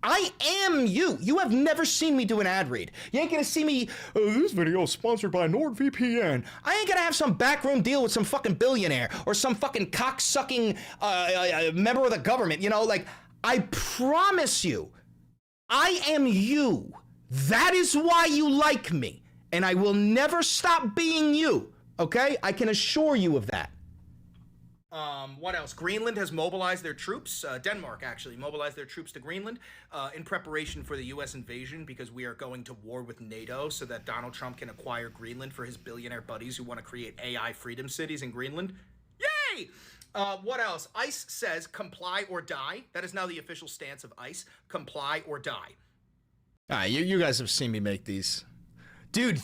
I am you. You have never seen me do an ad read. You ain't gonna see me, this video is sponsored by NordVPN. I ain't gonna have some backroom deal with some fucking billionaire or some fucking cock-sucking member of the government. You know, like, I promise you, I am you. That is why you like me. And I will never stop being you. Okay? I can assure you of that. What else? Greenland has mobilized their troops. Denmark, actually, mobilized their troops to Greenland in preparation for the U.S. invasion because we are going to war with NATO so that Donald Trump can acquire Greenland for his billionaire buddies who want to create AI freedom cities in Greenland. Yay! What else? ICE says comply or die. That is now the official stance of ICE. Comply or die. You guys have seen me make these. Dude,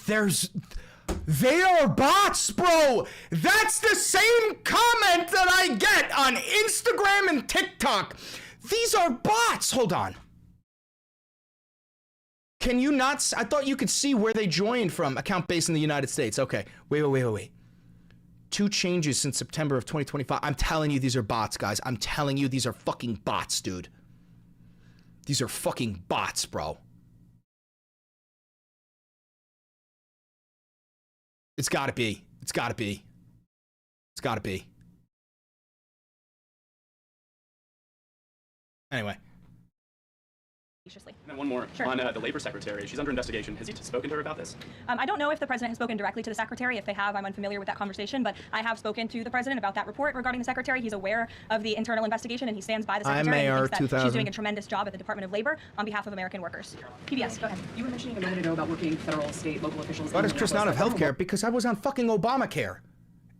they are bots, bro. That's the same comment that I get on Instagram and TikTok. These are bots. Hold on. Can you not? I thought you could see where they joined from. Account based in the United States. Okay. Wait. 2 changes since September of 2025. I'm telling you, these are bots, guys. I'm telling you, these are fucking bots, dude. These are fucking bots, bro. It's gotta be. It's gotta be. It's gotta be. Anyway. And then one more on the labor secretary. She's under investigation. Has he spoken to her about this? I don't know if the president has spoken directly to the secretary. If they have, I'm unfamiliar with that conversation, but I have spoken to the president about that report regarding the secretary. He's aware of the internal investigation and he stands by the secretary. I'm and he thinks that 2000. she's doing a tremendous job at the Department of Labor on behalf of American workers. PBS, go ahead. You were mentioning a moment ago about working federal, state, local officials. Why does Chris not have health care? Because I was on fucking Obamacare.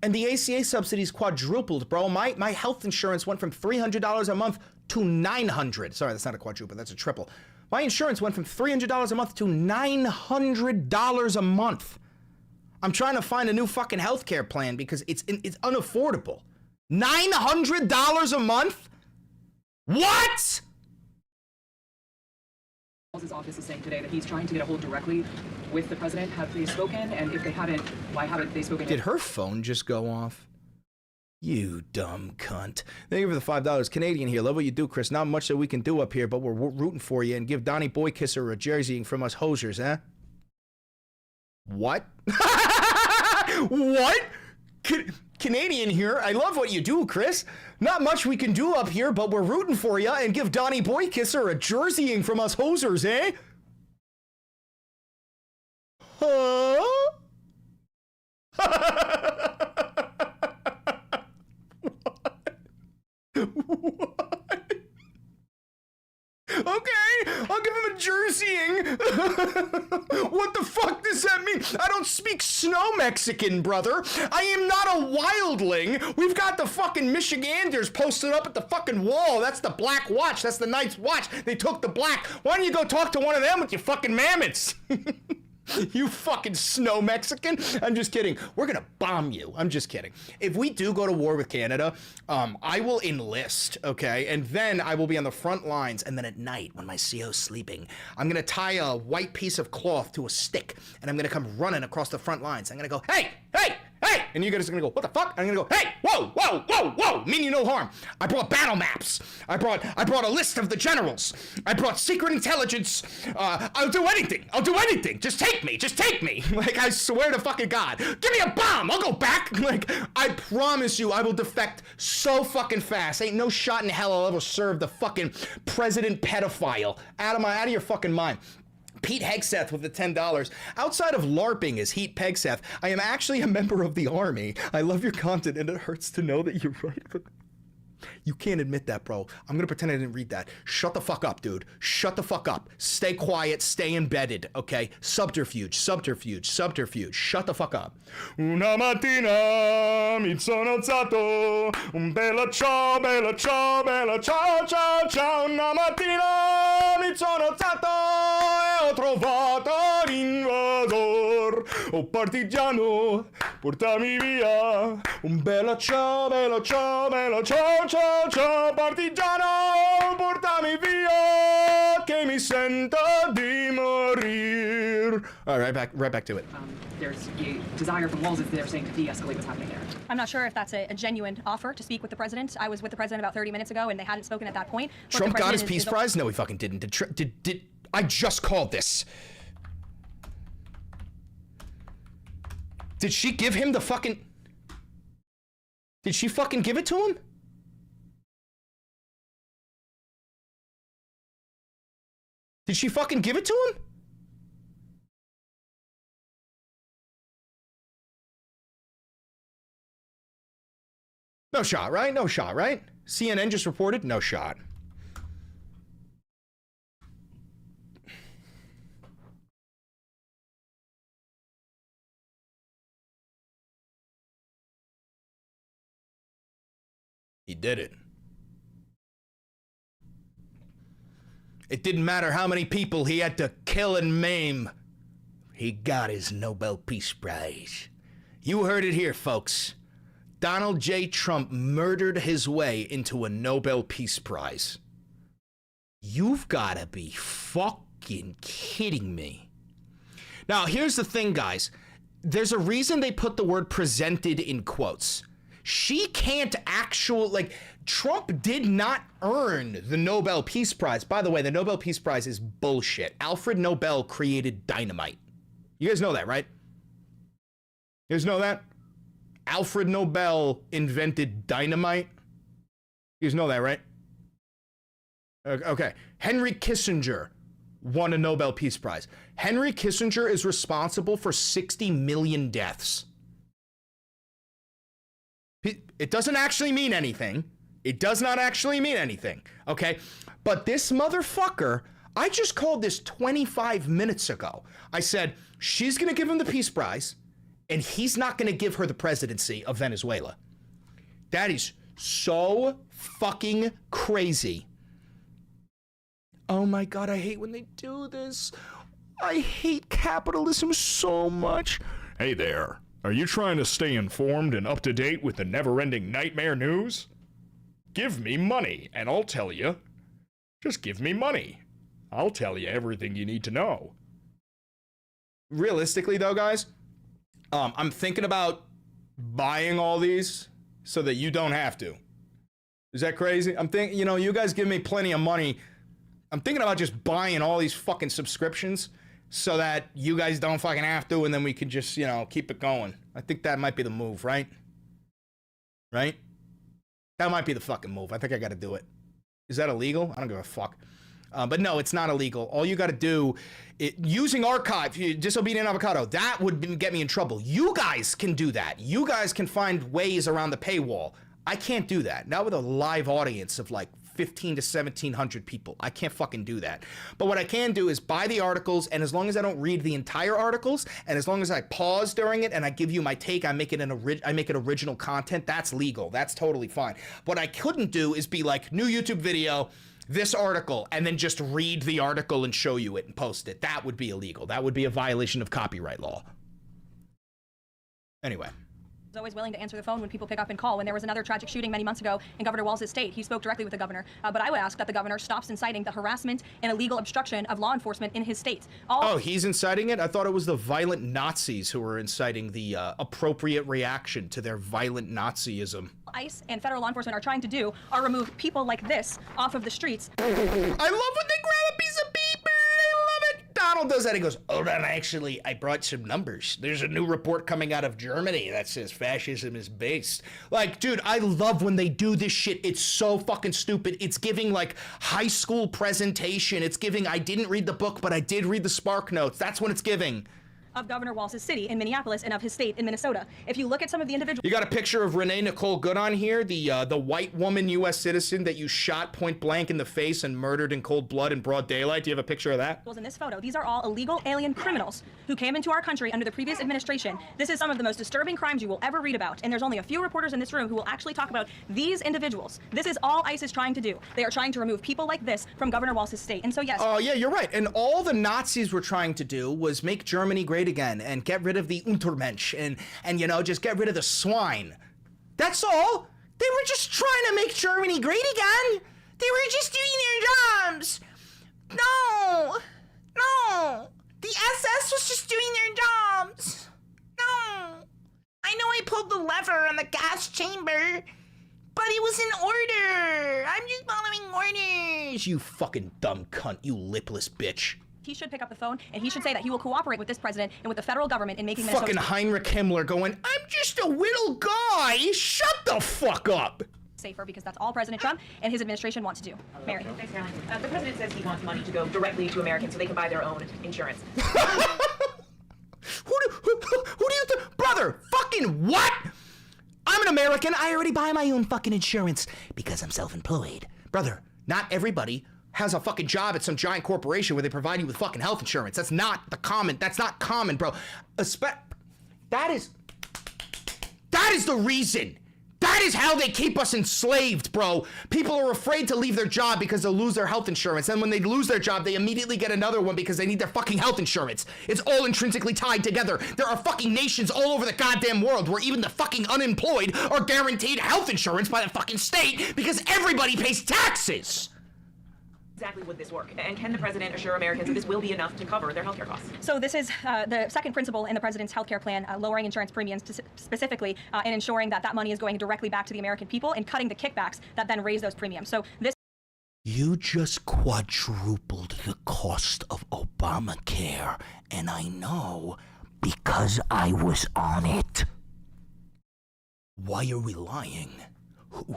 And the ACA subsidies quadrupled, bro. My health insurance went from $300 a month to $900. Sorry, that's not a quadruple, that's a triple. My insurance went from $300 a month to $900 a month. I'm trying to find a new fucking healthcare plan because it's unaffordable. $900 a month? What? His office is saying today that he's trying to get a hold directly with the president. Have they spoken? And if they haven't, why haven't they spoken? Did her phone just go off? You dumb cunt. Thank you for the $5. Canadian here. Love what you do, Chris. Not much that we can do up here, but we're rooting for you and give Donnie Boykisser a jerseying from us hosers, huh? What? What? Canadian here. I love what you do, Chris. Not much we can do up here, but we're rooting for you and give Donnie Boykisser a jerseying from us hosers, eh? Huh? Okay, I'll give him a jerseying. What the fuck does that mean? I don't speak snow Mexican, brother. I am not a wildling. We've got the fucking Michiganders posted up at the fucking wall. That's the Black Watch. That's the Night's Watch. They took the black. Why don't you go talk to one of them with your fucking mammoths? You fucking snow Mexican. I'm just kidding. We're gonna bomb you. I'm just kidding. If we do go to war with Canada, I will enlist, okay? And then I will be on the front lines. And then at night, when my CO's sleeping, I'm gonna tie a white piece of cloth to a stick. And I'm gonna come running across the front lines. I'm gonna go, hey, hey, hey! And you guys are gonna go, what the fuck? I'm gonna go, hey, whoa, whoa, whoa, whoa! Mean you no harm. I brought battle maps. I brought a list of the generals. I brought secret intelligence. I'll do anything. I'll do anything. Just take me. Just take me. Like, I swear to fucking God. Give me a bomb. I'll go back. Like, I promise you, I will defect so fucking fast. Ain't no shot in hell I'll ever serve the fucking president pedophile. Out of your fucking mind. Pete Hegseth with the $10. Outside of LARPing as Heat Pegseth, I am actually a member of the Army. I love your content and it hurts to know that you're right. You can't admit that, bro. I'm gonna pretend I didn't read that. Shut the fuck up, dude. Shut the fuck up. Stay quiet, stay embedded, okay? Subterfuge, subterfuge, subterfuge. Shut the fuck up. Una mattina mi sono alzato, un bella ciao, bella ciao, bella ciao, ciao, ciao. Una mattina mi sono alzato e ho trovato l'invasor. Oh partigiano, portami via. Un bella ciao, bella ciao, bella ciao, ciao, ciao. Partigiano, portami via, che mi sento di morir. All right, right back to it. There's a desire from Walls, they're saying, to de-escalate what's happening there. I'm not sure if that's a genuine offer to speak with the president. I was with the president about 30 minutes ago, and they hadn't spoken at that point. Trump got his peace prize? No, he fucking didn't. Did I just called this? Did she give him the fucking... Did she fucking give it to him? Did she fucking give it to him? No shot, right? No shot, right? CNN just reported, no shot. He did it. It didn't matter how many people he had to kill and maim. He got his Nobel Peace Prize. You heard it here, folks. Donald J. Trump murdered his way into a Nobel Peace Prize. You've got to be fucking kidding me. Now, here's the thing, guys. There's a reason they put the word presented in quotes. She can't Trump did not earn the Nobel Peace Prize. By the way, the Nobel Peace Prize is bullshit. Alfred Nobel created dynamite. You guys know that, right? You guys know that? Alfred Nobel invented dynamite. You guys know that, right? Okay. Henry Kissinger won a Nobel Peace Prize. Henry Kissinger is responsible for 60 million deaths. It doesn't actually mean anything. It does not actually mean anything, okay? But this motherfucker, I just called this 25 minutes ago. I said, she's gonna give him the Peace Prize, and he's not gonna give her the presidency of Venezuela. That is so fucking crazy. Oh my God, I hate when they do this. I hate capitalism so much. Hey there, are you trying to stay informed and up to date with the never-ending nightmare news? Give me money, and I'll tell you. Just give me money. I'll tell you everything you need to know. Realistically, though, guys, I'm thinking about buying all these so that you don't have to. Is that crazy? I'm thinking, you know, you guys give me plenty of money. I'm thinking about just buying all these fucking subscriptions so that you guys don't fucking have to, and then we could just, you know, keep it going. I think that might be the move, right? Right? That might be the fucking move. I think I gotta do it. Is that illegal? I don't give a fuck. But no, it's not illegal. All you gotta do, using Archive, Disobedient Avocado, that would get me in trouble. You guys can do that. You guys can find ways around the paywall. I can't do that. Not with a live audience of like 15 to 1,700 people. I can't fucking do that. But what I can do is buy the articles, and as long as I don't read the entire articles, and as long as I pause during it and I give you my take, I make it original content, that's legal. That's totally fine. What I couldn't do is be like, new YouTube video, this article, and then just read the article and show you it and post it. That would be illegal. That would be a violation of copyright law. Anyway. Was always willing to answer the phone when people pick up and call. When there was another tragic shooting many months ago in Governor Walz' state, he spoke directly with the governor. But I would ask that the governor stops inciting the harassment and illegal obstruction of law enforcement in his state. Oh, he's inciting it? I thought it was the violent Nazis who were inciting the appropriate reaction to their violent Nazism. ICE and federal law enforcement are trying to do are remove people like this off of the streets. I love when they grab a piece of paper. I love it. Donald does that. He goes, oh, then actually, I brought some numbers. There's a new report coming out of Germany that says fascism is based. Like, dude, I love when they do this shit. It's so fucking stupid. It's giving, like, high school presentation. It's giving, I didn't read the book, but I did read the Spark Notes. That's what it's giving. of Governor Walz's city in Minneapolis and of his state in Minnesota. If you look at some of the individuals. You got a picture of Renee Nicole Good on here, the white woman U.S. citizen that you shot point blank in the face and murdered in cold blood in broad daylight. Do you have a picture of that? In this photo, these are all illegal alien criminals who came into our country under the previous administration. This is some of the most disturbing crimes you will ever read about, and there's only a few reporters in this room who will actually talk about these individuals. This is all ICE is trying to do. They are trying to remove people like this from Governor Walz's state. And so yes. Oh yeah, you're right. And all the Nazis were trying to do was make Germany great again and get rid of the Untermensch and you know, just get rid of the swine. That's all. They were just trying to make Germany great again. They were just doing their jobs. No. The SS was just doing their jobs. No. I know I pulled the lever on the gas chamber, but it was in order. I'm just following orders. You fucking dumb cunt, you lipless bitch. He should pick up the phone and he should say that he will cooperate with this president and with the federal government in making Fucking Heinrich Himmler going, I'm just a little guy. Shut the fuck up. Safer, because that's all President Trump and his administration want to do. Mary. Thanks, Caroline. The president says he wants money to go directly to Americans so they can buy their own insurance. Who do you think? Brother, fucking what? I'm an American. I already buy my own fucking insurance because I'm self-employed. Brother, not everybody has a fucking job at some giant corporation where they provide you with fucking health insurance. That's not common, bro. That is the reason. That is how they keep us enslaved, bro. People are afraid to leave their job because they'll lose their health insurance. And when they lose their job, they immediately get another one because they need their fucking health insurance. It's all intrinsically tied together. There are fucking nations all over the goddamn world where even the fucking unemployed are guaranteed health insurance by the fucking state because everybody pays taxes. Exactly would this work? And can the president assure Americans that this will be enough to cover their healthcare costs? So this is the second principle in the president's healthcare plan, lowering insurance premiums specifically and ensuring that that money is going directly back to the American people and cutting the kickbacks that then raise those premiums. So this. You just quadrupled the cost of Obamacare, and I know because I was on it. Why are we lying?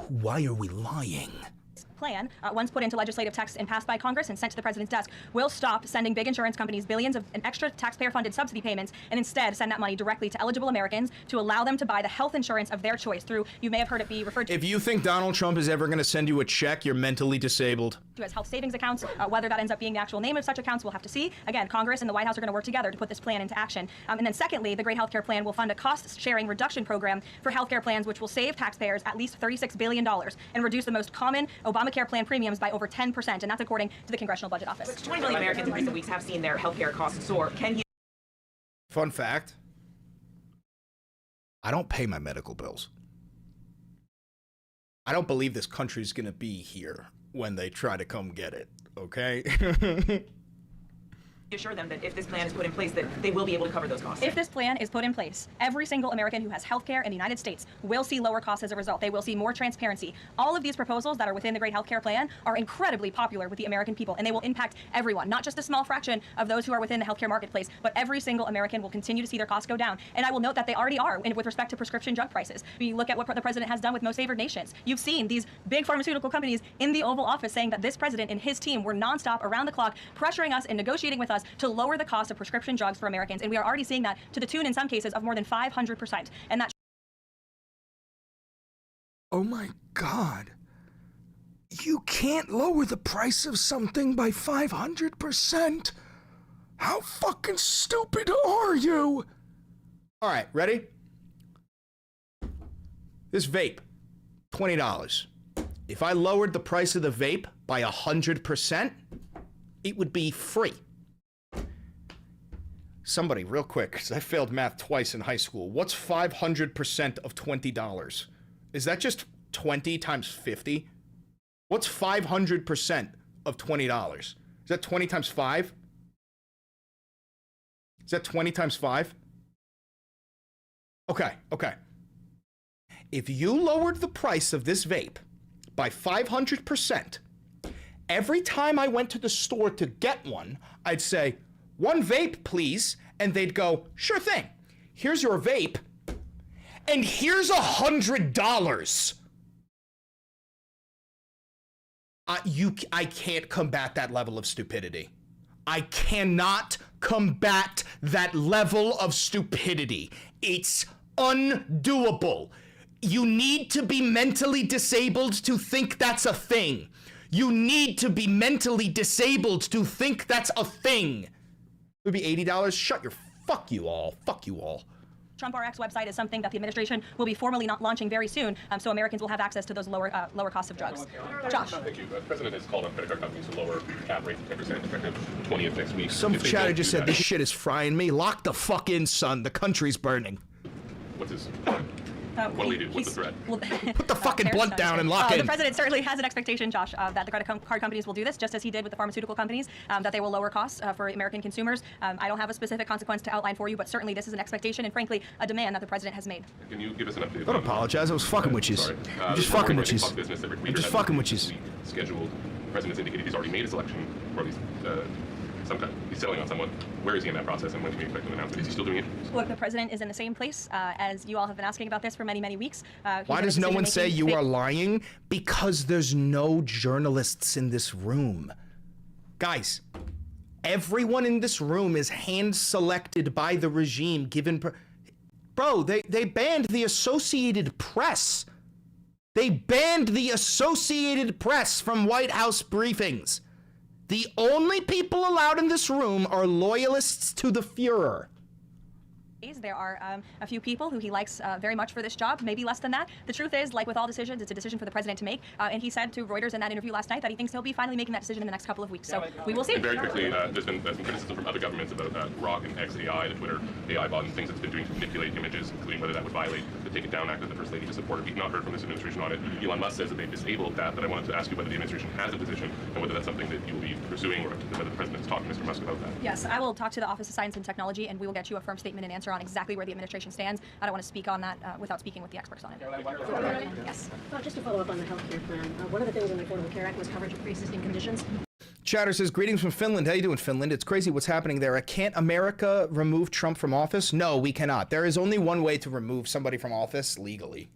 Why are we lying? Plan, once put into legislative text and passed by Congress and sent to the president's desk, will stop sending big insurance companies billions of extra taxpayer-funded subsidy payments and instead send that money directly to eligible Americans to allow them to buy the health insurance of their choice through, you may have heard it be referred to. If you think Donald Trump is ever going to send you a check, you're mentally disabled. As health savings accounts, whether that ends up being the actual name of such accounts, we'll have to see. Again, Congress and the White House are going to work together to put this plan into action. And then secondly, the Great Healthcare Plan will fund a cost-sharing reduction program for healthcare plans, which will save taxpayers at least $36 billion and reduce the most common Obamacare plan premiums by over 10%, and that's according to the Congressional Budget Office. 20 million Americans in recent weeks have seen their healthcare costs soar. Can you? Fun fact, I don't pay my medical bills. I don't believe this country's gonna be here when they try to come get it, okay? Assure them that if this plan is put in place, that they will be able to cover those costs. If this plan is put in place, every single American who has health care in the United States will see lower costs as a result. They will see more transparency. All of these proposals that are within the Great Health Care Plan are incredibly popular with the American people, and they will impact everyone, not just a small fraction of those who are within the healthcare marketplace, but every single American will continue to see their costs go down. And I will note that they already are with respect to prescription drug prices. We look at what the president has done with most favored nations. You've seen these big pharmaceutical companies in the Oval Office saying that this president and his team were nonstop around the clock pressuring us and negotiating with us to lower the cost of prescription drugs for Americans, and we are already seeing that to the tune in some cases of more than 500%. And that. Oh my God. You can't lower the price of something by 500%. How fucking stupid are you? All right, ready? This vape, $20. If I lowered the price of the vape by 100%, it would be free. Somebody, real quick, because I failed math twice in high school. What's 500% of $20? Is that just 20 times 50? What's 500% of $20? Is that 20 times 5? Is that 20 times 5? Okay. If you lowered the price of this vape by 500%, every time I went to the store to get one, I'd say, "One vape, please," and they'd go, "Sure thing. Here's your vape, and here's $100. I can't combat that level of stupidity. I cannot combat that level of stupidity. It's undoable. You need to be mentally disabled to think that's a thing. You need to be mentally disabled to think that's a thing. It would be $80. Shut your fuck you all. Fuck you all. TrumpRx website is something that the administration will be formally not launching very soon, so Americans will have access to those lower costs of drugs. Josh. Thank you. The president has called on credit card companies to lower cap rate to 10% effective 20th next week. Some chatter just said this shit is frying me. Lock the fuck in, son. The country's burning. What's his? What do we do? What's the threat? Put the fucking blunt down and lock in. The president certainly has an expectation, Josh, that the credit card companies will do this, just as he did with the pharmaceutical companies, that they will lower costs for American consumers. I don't have a specific consequence to outline for you, but certainly this is an expectation and, frankly, a demand that the president has made. Can you give us an update? Don't apologize. I was fucking with you. I'm just fucking with you. I'm just fucking with you. Scheduled. The president's indicated he's already made a selection, or at least he's selling on someone. Where is he in that process, and when can we expect an announcement? Is he still doing it? Look, the president is in the same place as you all have been asking about this for many, many weeks. Why does no one say you are lying? Because there's no journalists in this room. Guys, everyone in this room is hand-selected by the regime, given... Bro, they banned the Associated Press. They banned the Associated Press from White House briefings. The only people allowed in this room are loyalists to the Fuhrer. There are a few people who he likes very much for this job, maybe less than that. The truth is, like with all decisions, it's a decision for the president to make. And he said to Reuters in that interview last night that he thinks he'll be finally making that decision in the next couple of weeks. So we will see. And very quickly, there's been some criticism from other governments about Grok and XAI, the Twitter AI bot, and things it's been doing to manipulate images, including whether that would violate the Take It Down Act that the First Lady has supported. We've not heard from this administration on it. Elon Musk says that they've disabled that, but I wanted to ask you whether the administration has a position and whether that's something that you will be pursuing, or whether the president has talked to Mr. Musk about that. Yes, I will talk to the Office of Science and Technology, and we will get you a firm statement and answer on exactly where the administration stands. I don't want to speak on that without speaking with the experts on it. Yes. Just to follow up on the healthcare plan, one of the things in the Affordable Care Act was coverage of pre-existing conditions. Chatter says, greetings from Finland. How you doing, Finland? It's crazy what's happening there. Can't America remove Trump from office? No, we cannot. There is only one way to remove somebody from office legally,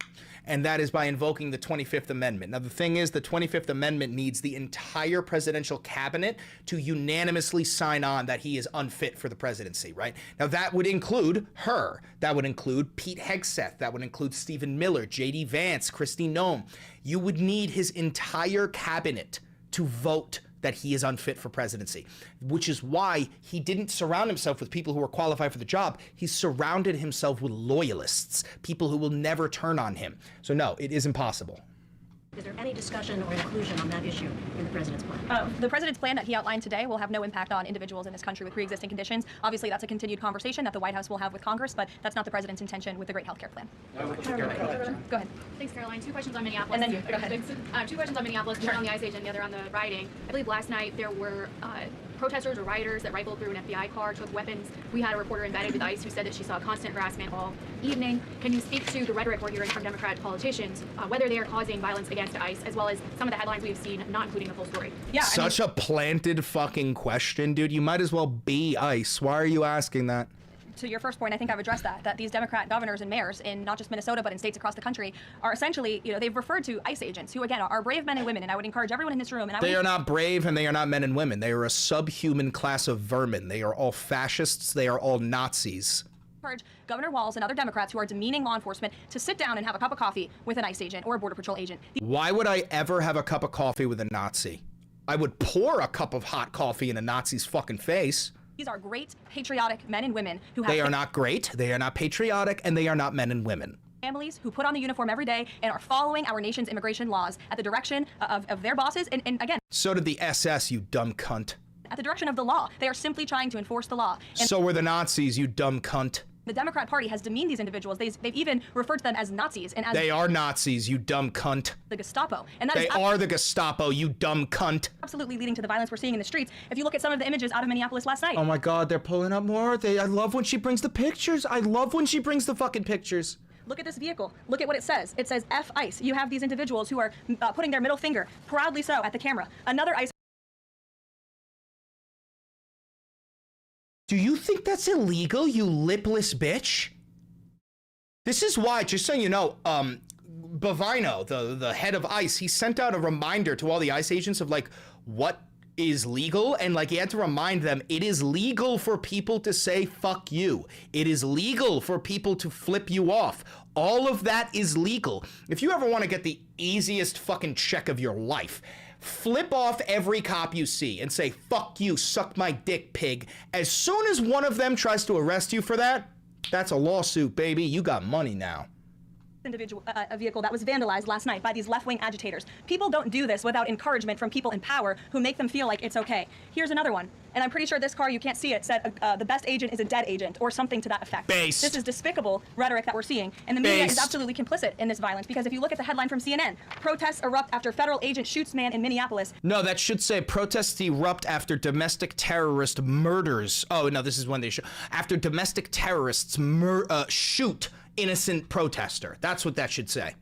and that is by invoking the 25th Amendment. Now, the thing is, the 25th Amendment needs the entire presidential cabinet to unanimously sign on that he is unfit for the presidency, right? Now, that would include her. That would include Pete Hegseth. That would include Stephen Miller, J.D. Vance, Kristi Noem. You would need his entire cabinet to vote that he is unfit for presidency, which is why he didn't surround himself with people who are qualified for the job. He surrounded himself with loyalists, people who will never turn on him. So no, it is impossible. Is there any discussion or inclusion on that issue in the president's plan? The president's plan that he outlined today will have no impact on individuals in this country with pre-existing conditions. Obviously, that's a continued conversation that the White House will have with Congress, but that's not the president's intention with the great healthcare plan. Go ahead. Thanks, Caroline. Two questions on Minneapolis. And then you, go ahead. Two questions on Minneapolis, one on the ICE agent, the other on the rioting. I believe last night there were protesters or rioters that rifled through an FBI car, took weapons. We had a reporter embedded with ICE who said that she saw constant harassment all evening. Can you speak to the rhetoric we're hearing from Democrat politicians, whether they are causing violence against ICE, as well as some of the headlines we've seen, not including the full story? Yeah, Such a planted fucking question, dude. You might as well be ICE. Why are you asking that? To your first point, I think I've addressed that these Democrat governors and mayors in not just Minnesota, but in states across the country are essentially, they've referred to ICE agents who, again, are brave men and women. And I would encourage everyone in this room. They are not brave, and they are not men and women. They are a subhuman class of vermin. They are all fascists. They are all Nazis. Encourage Governor Walz and other Democrats who are demeaning law enforcement to sit down and have a cup of coffee with an ICE agent or a Border Patrol agent. Why would I ever have a cup of coffee with a Nazi? I would pour a cup of hot coffee in a Nazi's fucking face. These are great, patriotic men and women who have... They are not great, they are not patriotic, and they are not men and women. Families who put on the uniform every day and are following our nation's immigration laws at the direction of their bosses, and again... So did the SS, you dumb cunt. At the direction of the law. They are simply trying to enforce the law. And so were the Nazis, you dumb cunt. The Democrat Party has demeaned these individuals. They've even referred to them as Nazis and as... They are Nazis, you dumb cunt. The Gestapo. And that they are the Gestapo, you dumb cunt. Absolutely leading to the violence we're seeing in the streets. If you look at some of the images out of Minneapolis last night. Oh my God, they're pulling up more. I love when she brings the pictures. I love when she brings the fucking pictures. Look at this vehicle. Look at what it says. It says F ICE. You have these individuals who are putting their middle finger, proudly so, at the camera. Another ICE... Do you think that's illegal, you lipless bitch? This is why, just so you know, Bovino, the head of ICE, he sent out a reminder to all the ICE agents of like what is legal, and like you had to remind them, it is legal for people to say fuck you. It is legal for people to flip you off. All of that is legal. If you ever want to get the easiest fucking check of your life, flip off every cop you see and say, fuck you, suck my dick, pig. As soon as one of them tries to arrest you for that, that's a lawsuit, baby. You got money now. A vehicle that was vandalized last night by these left-wing agitators. People don't do this without encouragement from people in power who make them feel like it's okay. Here's another one, and I'm pretty sure this car, you can't see it, said the best agent is a dead agent, or something to that effect. Based. This is despicable rhetoric that we're seeing, and the media is absolutely complicit in this violence, because if you look at the headline from CNN, protests erupt after federal agent shoots man in Minneapolis. No, that should say protests erupt after domestic terrorist murders. Oh, no, this is when they shoot. After domestic terrorists shoot innocent protester. That's what that should say.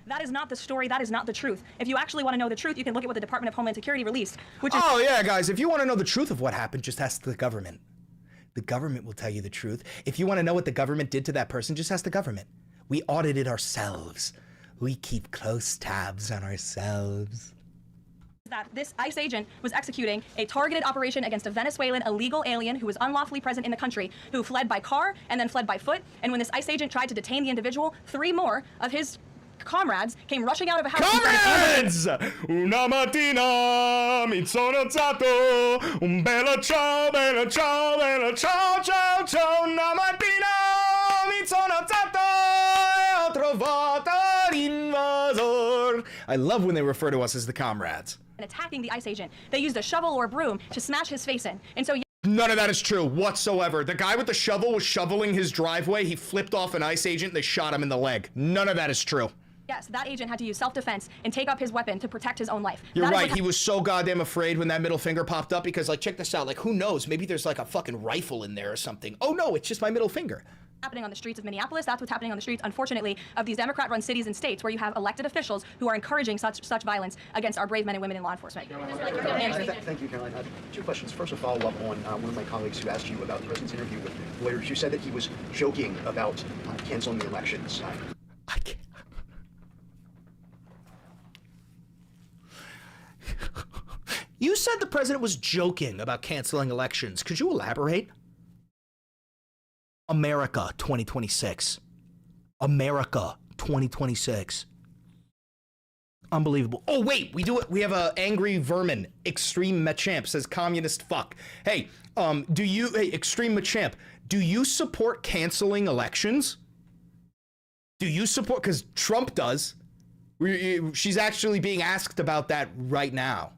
That is not the story. That is not the truth. If you actually want to know the truth, you can look at what the Department of Homeland Security released, which is— Oh, yeah, guys, if you want to know the truth of what happened, just ask the government. The government will tell you the truth. If you want to know what the government did to that person, just ask the government. We audited ourselves. We keep close tabs on ourselves. That this ICE agent was executing a targeted operation against a Venezuelan illegal alien who was unlawfully present in the country, who fled by car and then fled by foot. And when this ICE agent tried to detain the individual, 3 more of his comrades came rushing out of a house. Comrades! Una mattina mi sono alzato, un bella ciao, bella ciao, bella ciao, ciao, ciao. Una mattina mi sono alzato e ho trovato l'invasor. I love when they refer to us as the comrades. And attacking the ICE agent. They used a shovel or a broom to smash his face in. And so none of that is true whatsoever. The guy with the shovel was shoveling his driveway. He flipped off an ICE agent and they shot him in the leg. None of that is true. yes, that agent had to use self-defense and take up his weapon to protect his own life. You're right. He was so goddamn afraid when that middle finger popped up because, like, check this out. Like, who knows? Maybe there's like a fucking rifle in there or something. Oh no, it's just my middle finger. Happening on the streets of Minneapolis. That's what's happening on the streets, unfortunately, of these Democrat-run cities and states where you have elected officials who are encouraging such violence against our brave men and women in law enforcement. Thank you, Caroline. 2 questions. First, a follow-up on one of my colleagues who asked you about the president's interview with lawyers. You said that he was joking about canceling the elections. I can't. You said the president was joking about canceling elections. Could you elaborate? America 2026. America 2026. Unbelievable. Oh wait, we do it. We have a angry vermin. Extreme Machamp says communist fuck. Hey, hey, Extreme Machamp, do you support canceling elections? Do you support? Because Trump does. She's actually being asked about that right now.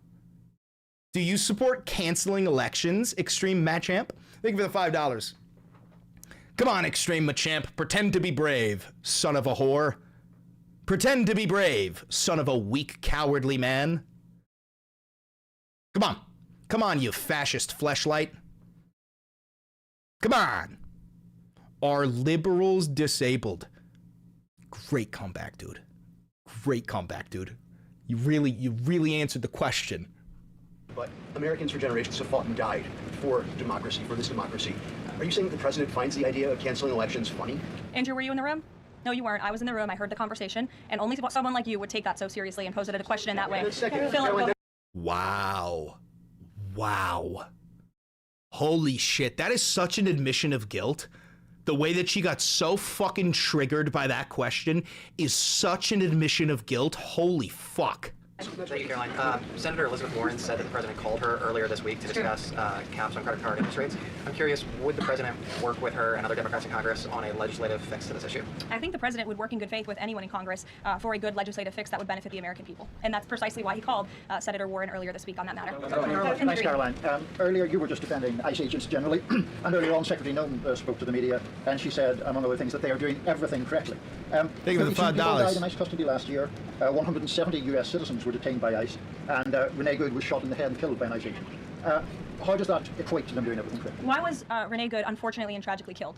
Do you support canceling elections, Extreme Machamp? Thank you for the $5. Come on, Extreme Machamp. Pretend to be brave, son of a whore. Pretend to be brave, son of a weak, cowardly man. Come on. Come on, you fascist fleshlight. Come on. Are liberals disabled? Great comeback, dude. Great comeback, dude. You really answered the question. But Americans for generations have fought and died for democracy, for this democracy. Are you saying that the president finds the idea of canceling elections funny? Andrew, were you in the room? No, you weren't. I was in the room. I heard the conversation, and only someone like you would take that so seriously and pose it as a question in that way. Wow. Wow. Holy shit. That is such an admission of guilt. The way that she got so fucking triggered by that question is such an admission of guilt. Holy fuck. Thank you, Caroline. Senator Elizabeth Warren said that the president called her earlier this week to discuss caps on credit card interest rates. I'm curious, would the president work with her and other Democrats in Congress on a legislative fix to this issue? I think the president would work in good faith with anyone in Congress for a good legislative fix that would benefit the American people. And that's precisely why he called Senator Warren earlier this week on that matter. Thanks, Caroline. Earlier, you were just defending ICE agents generally, and earlier on, Secretary Noem spoke to the media, and she said, among other things, that they are doing everything correctly. Thank you for the $5. People died in ICE custody last year. 170 U.S. citizens were detained by ICE, and Renee Good was shot in the head and killed by an ICE agent. How does that equate to them doing everything correctly? Why was Renee Good unfortunately and tragically killed?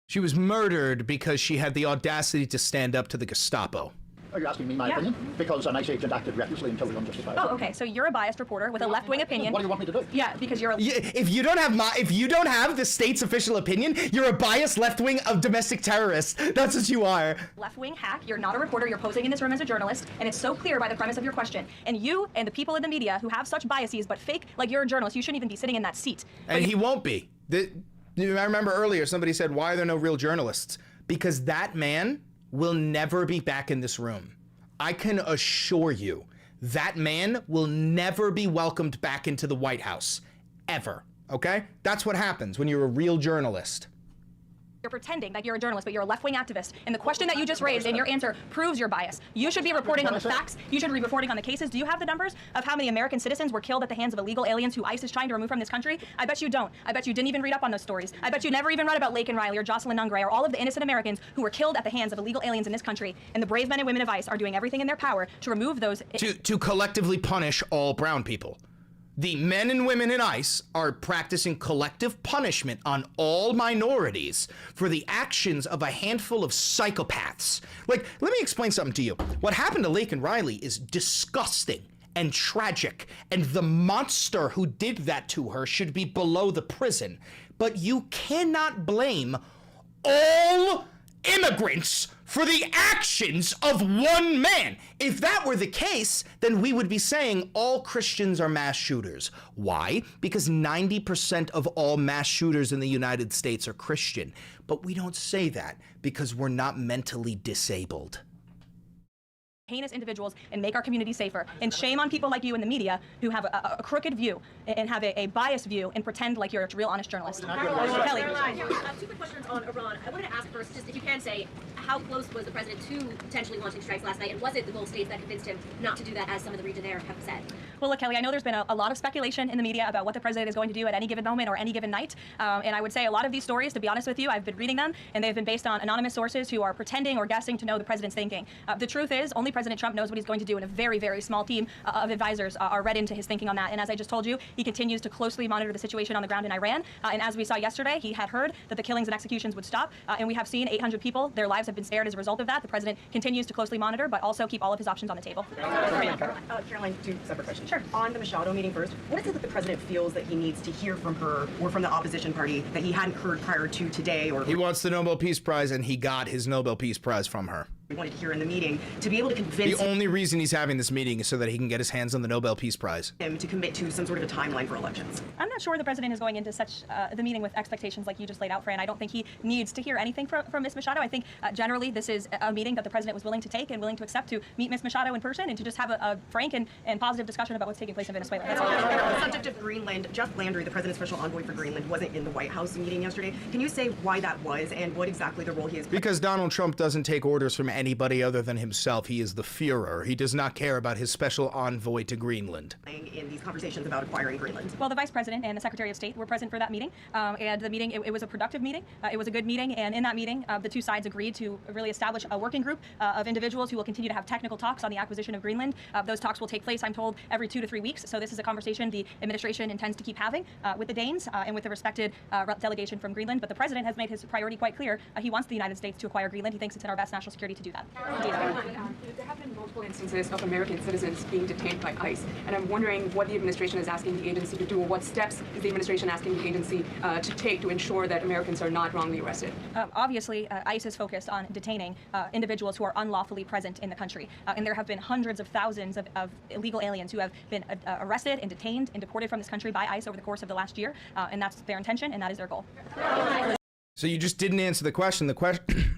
She was murdered because she had the audacity to stand up to the Gestapo. Are you asking me my opinion? Because an ICE agent acted recklessly until the unjustified. Oh, okay. So you're a biased reporter with a left-wing opinion. What do you want me to do? Yeah, because you're. If you don't have the state's official opinion, you're a biased left-wing of domestic terrorist. That's what you are. Left-wing hack. You're not a reporter. You're posing in this room as a journalist, and it's so clear by the premise of your question. And you and the people in the media who have such biases but fake like you're a journalist, you shouldn't even be sitting in that seat. And he won't be. I remember earlier somebody said, "Why are there no real journalists?" Because that man will never be back in this room. I can assure you, that man will never be welcomed back into the White House, ever, okay? That's what happens when you're a real journalist. You're pretending that you're a journalist, but you're a left-wing activist. And the question that you just raised in your answer proves your bias. You should be reporting on the facts. You should be reporting on the cases. Do you have the numbers of how many American citizens were killed at the hands of illegal aliens who ICE is trying to remove from this country? I bet you don't. I bet you didn't even read up on those stories. I bet you never even read about Laken Riley or Jocelyn Nungray or all of the innocent Americans who were killed at the hands of illegal aliens in this country. And the brave men and women of ICE are doing everything in their power to remove those. To collectively punish all brown people. The men and women in ICE are practicing collective punishment on all minorities for the actions of a handful of psychopaths. Like, let me explain something to you. What happened to Laken Riley is disgusting and tragic, and the monster who did that to her should be below the prison. But you cannot blame all immigrants for the actions of one man. If that were the case, then we would be saying all Christians are mass shooters. Why? Because 90% of all mass shooters in the United States are Christian. But we don't say that because we're not mentally disabled. Heinous individuals and make our community safer. And shame on people like you in the media who have a crooked view and have a biased view and pretend like you're a real honest journalist. Kelly. Two quick questions on Iran. I wanted to ask first, just if you can say, how close was the president to potentially launching strikes last night? And was it the Gulf states that convinced him not to do that, as some of the region there have said? Well, look, Kelly, I know there's been a lot of speculation in the media about what the president is going to do at any given moment or any given night. And I would say a lot of these stories, to be honest with you, I've been reading them, and they've been based on anonymous sources who are pretending or guessing to know the president's thinking. The truth is, only President Trump knows what he's going to do, and a very, very small team of advisors are read into his thinking on that. And as I just told you, he continues to closely monitor the situation on the ground in Iran. And as we saw yesterday, he had heard that the killings and executions would stop. And we have seen 800 people, their lives have been spared as a result of that. The president continues to closely monitor, but also keep all of his options on the table. Caroline, two separate questions. Sure. On the Machado meeting first, what is it that the president feels that he needs to hear from her or from the opposition party that he hadn't heard prior to today? Or he wants the Nobel Peace Prize, and he got his Nobel Peace Prize from her. We wanted to hear in the meeting to be able to convince the only reason he's having this meeting is so that he can get his hands on the Nobel Peace Prize. Him to commit to some sort of a timeline for elections. I'm not sure the president is going into such the meeting with expectations like you just laid out, Fran. I don't think he needs to hear anything from Ms. Machado. I think generally this is a meeting that the president was willing to take and willing to accept to meet Ms. Machado in person and to just have a frank and positive discussion about what's taking place in Venezuela. That's all. On the subject of Greenland, Jeff Landry, the president's special envoy for Greenland, wasn't in the White House meeting yesterday. Can you say why that was and what exactly the role he is playing? Because Donald Trump doesn't take orders from anybody other than himself. He is the Führer. He does not care about his special envoy to Greenland. In these conversations about acquiring Greenland. Well, the Vice President and the Secretary of State were present for that meeting, and the meeting, it was a productive meeting. It was a good meeting, and in that meeting, the two sides agreed to really establish a working group of individuals who will continue to have technical talks on the acquisition of Greenland. Those talks will take place, I'm told, every 2 to 3 weeks, so this is a conversation the administration intends to keep having with the Danes and with the respected delegation from Greenland, but the President has made his priority quite clear. He wants the United States to acquire Greenland. He thinks it's in our best national security to do that. There have been multiple instances of American citizens being detained by ICE, and I'm wondering what the administration is asking the agency to do, or what steps is the administration asking the agency to take to ensure that Americans are not wrongly arrested? Obviously, ICE is focused on detaining individuals who are unlawfully present in the country, and there have been hundreds of thousands of illegal aliens who have been arrested and detained and deported from this country by ICE over the course of the last year, and that's their intention, and that is their goal. So you just didn't answer the question.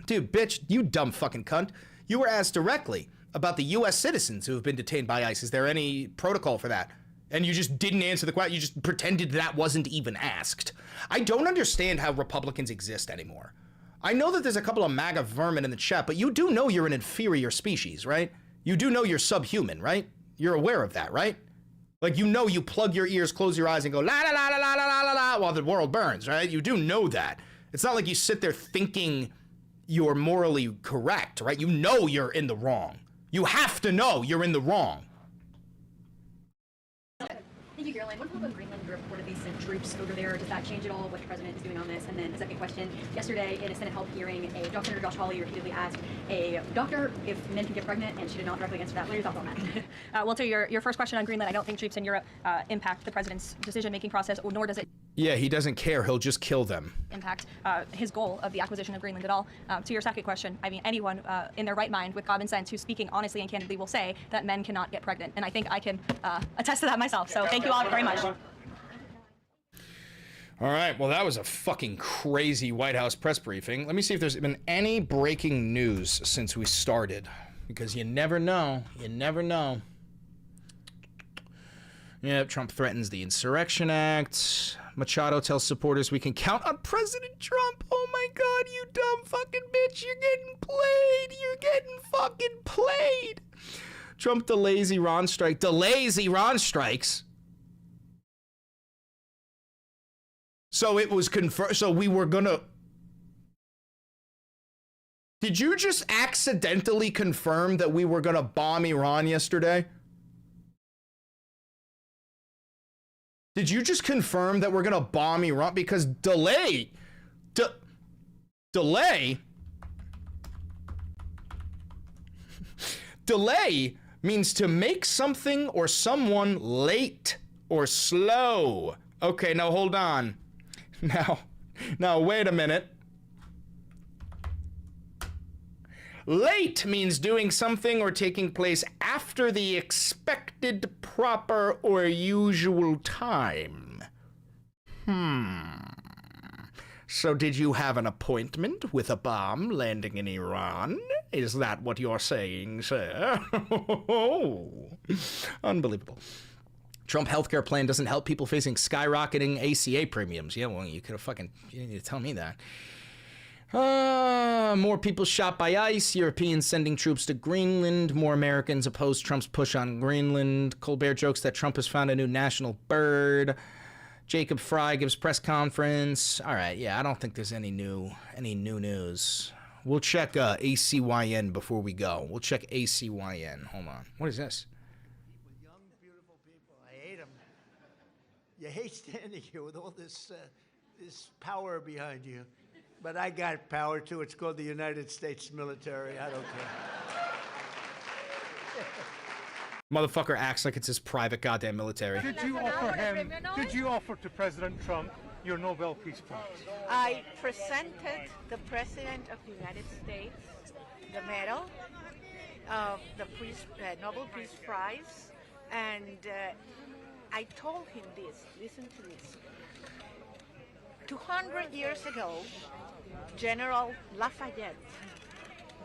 Dude, bitch, you dumb fucking cunt. You were asked directly about the U.S. citizens who have been detained by ICE. Is there any protocol for that? And you just didn't answer the question. You just pretended that wasn't even asked. I don't understand how Republicans exist anymore. I know that there's a couple of MAGA vermin in the chat, but you do know you're an inferior species, right? You do know you're subhuman, right? You're aware of that, right? Like, you know you plug your ears, close your eyes, and go la la la la la la la la while the world burns, right? You do know that. It's not like you sit there thinking you're morally correct, right? You know you're in the wrong. You have to know you're in the wrong. The Thank you, Caroline. One follow-up on Greenland. You reportedly sent troops over there. Does that change at all what the president is doing on this? And then the second question, yesterday in a Senate Health hearing, Senator Josh Hawley repeatedly asked a doctor if men can get pregnant, and she did not directly answer that. What are your thoughts on that? Well, to your first question on Greenland, I don't think troops in Europe impact the president's decision-making process, or nor does it Yeah, he doesn't care. He'll just kill them. impact his goal of the acquisition of Greenland at all. To your second question, I mean, anyone in their right mind with common sense who's speaking honestly and candidly will say that men cannot get pregnant. And I think I can attest to that myself. So thank you all very much. All right, well, that was a fucking crazy White House press briefing. Let me see if there's been any breaking news since we started, because you never know. You never know. Yeah, Trump threatens the Insurrection Act. Machado tells supporters we can count on President Trump. Oh my God, you dumb fucking bitch. You're getting played. You're getting fucking played. Trump delays Iran strike. Delays Iran strikes. So it was confirmed. So we were gonna. Did you just accidentally confirm that we were gonna bomb Iran yesterday? Did you just confirm that we're gonna bomb Iran? Because delay means to make something or someone late or slow. Okay, now hold on. Now wait a minute. Late means doing something or taking place after the expected, proper, or usual time. So did you have an appointment with a bomb landing in Iran? Is that what you're saying, sir? Unbelievable. Trump healthcare plan doesn't help people facing skyrocketing ACA premiums. Yeah, well, you could have fucking, you didn't need to tell me that. More people shot by ICE. Europeans sending troops to Greenland. More Americans oppose Trump's push on Greenland. Colbert jokes that Trump has found a new national bird. Jacob Fry gives press conference. All right, yeah, I don't think there's any new news. We'll check ACYN before we go. We'll check ACYN. Hold on. What is this? I hate them. You hate standing here with all this power behind you. But I got power too. It's called the United States military. I don't care. Motherfucker acts like it's his private goddamn military. Did you offer to President Trump your Nobel Peace Prize? I presented the President of the United States the medal of the Nobel Peace Prize, and I told him this. Listen to this. 200 years ago, General Lafayette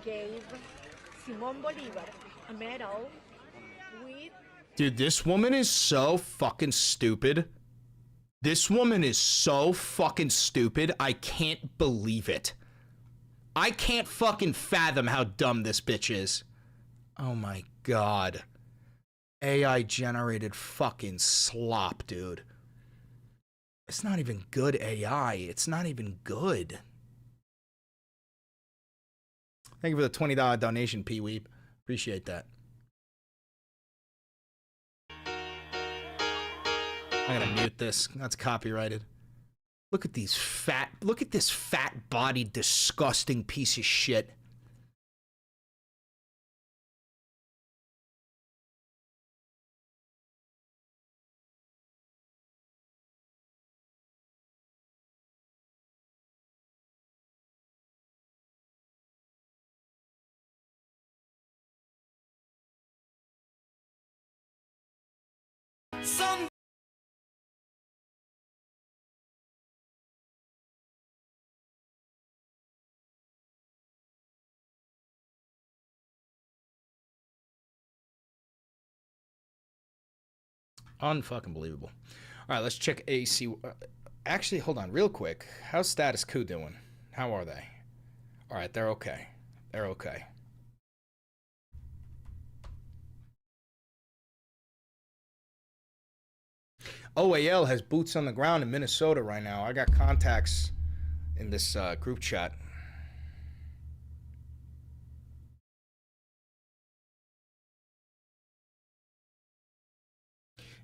gave Simón Bolívar a medal with... Dude, this woman is so fucking stupid. This woman is so fucking stupid. I can't believe it. I can't fucking fathom how dumb this bitch is. Oh my God. AI generated fucking slop, dude. It's not even good AI. It's not even good. Thank you for the $20 donation, Pee-weep. Appreciate that. I'm gonna mute this. That's copyrighted. Look at this fat-bodied, disgusting piece of shit. Unfucking believable. All right, let's check AC. Actually, hold on real quick. How's Status Quo doing? How are they? All right, they're okay. They're okay. OAL has boots on the ground in Minnesota right now. I got contacts in this group chat.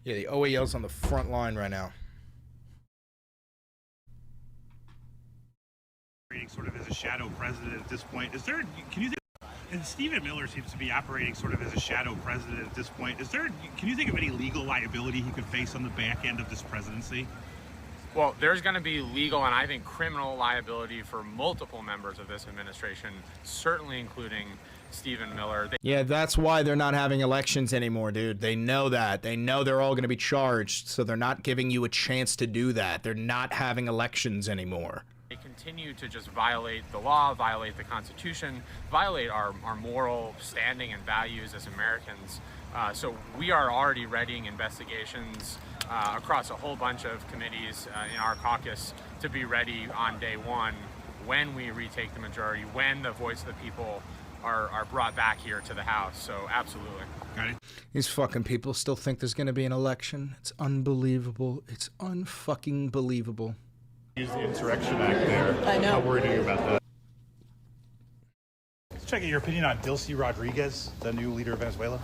Yeah, the OAL's on the front line right now. Sort of as a shadow president at this point. Is there? Can you think? And Stephen Miller seems to be operating sort of as a shadow president at this point. Is there? Can you think of any legal liability he could face on the back end of this presidency? Well, there's going to be legal and I think criminal liability for multiple members of this administration, certainly including Stephen Miller. Yeah, that's why they're not having elections anymore, dude. They know that. They know they're all going to be charged, so they're not giving you a chance to do that. They're not having elections anymore. They continue to just violate the law, violate the Constitution, violate our moral standing and values as Americans. So we are already readying investigations across a whole bunch of committees in our caucus to be ready on day one when we retake the majority, when the voice of the people are brought back here to the House. So absolutely. Got it. These fucking people still think there's going to be an election. It's unbelievable. It's unfucking believable. Use the Insurrection Act there. I know. How worried are you about that? Let's check out your opinion on Dilcy Rodriguez, the new leader of Venezuela.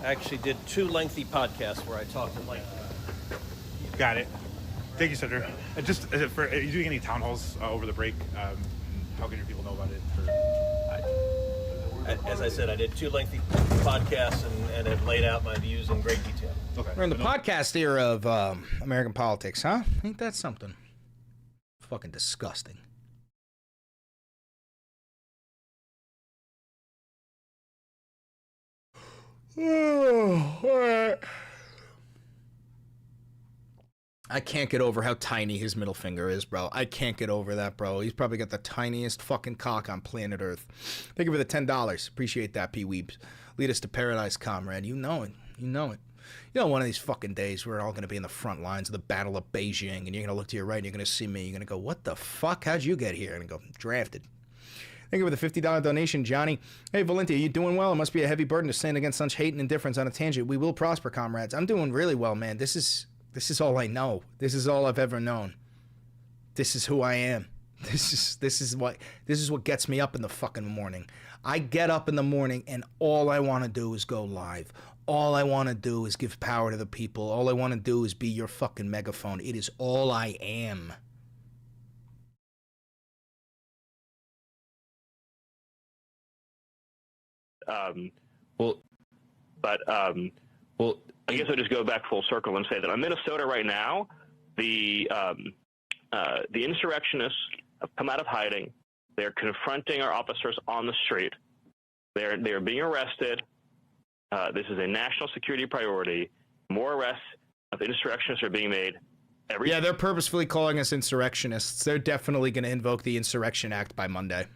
I actually did 2 lengthy podcasts where I talked at length. Got it. Thank you, Senator. Just are you doing any town halls over the break? How can your people know about it? As I said, I did 2 lengthy podcasts and have laid out my views in great detail. Okay. We're in the podcast era of American politics, huh? Ain't that something? Fucking disgusting. I can't get over how tiny his middle finger is, bro. I can't get over that, bro. He's probably got the tiniest fucking cock on planet Earth. Thank you for the $10. Appreciate that, P-Weeps. Lead us to paradise, comrade. You know it. You know it. You know, one of these fucking days we're all going to be in the front lines of the Battle of Beijing, and you're going to look to your right and you're going to see me. You're going to go, what the fuck? How'd you get here? And go, drafted. Thank you for the $50 donation, Johnny. Hey, Valenti, are you doing well? It must be a heavy burden to stand against such hate and indifference on a tangent. We will prosper, comrades. I'm doing really well, man. This is all I know. This is all I've ever known. This is who I am. This is what gets me up in the fucking morning. I get up in the morning and all I want to do is go live. All I want to do is give power to the people. All I want to do is be your fucking megaphone. It is all I am. I guess I'll just go back full circle and say that in Minnesota right now, the insurrectionists have come out of hiding. They're confronting our officers on the street. They're being arrested. This is a national security priority. More arrests of insurrectionists are being made every day. Yeah, they're purposefully calling us insurrectionists. They're definitely going to invoke the Insurrection Act by Monday.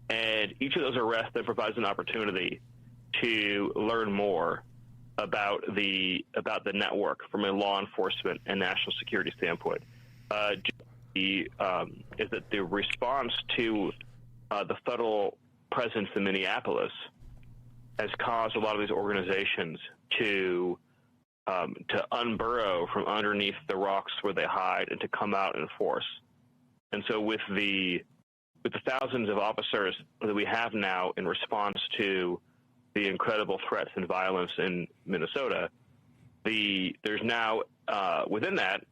And each of those arrests then provides an opportunity to learn more about the network from a law enforcement and national security standpoint. Is that the response to the federal presence in Minneapolis has caused a lot of these organizations to unburrow from underneath the rocks where they hide and to come out in force. And so with the thousands of officers that we have now in response to the incredible threats and violence in Minnesota, there's now within that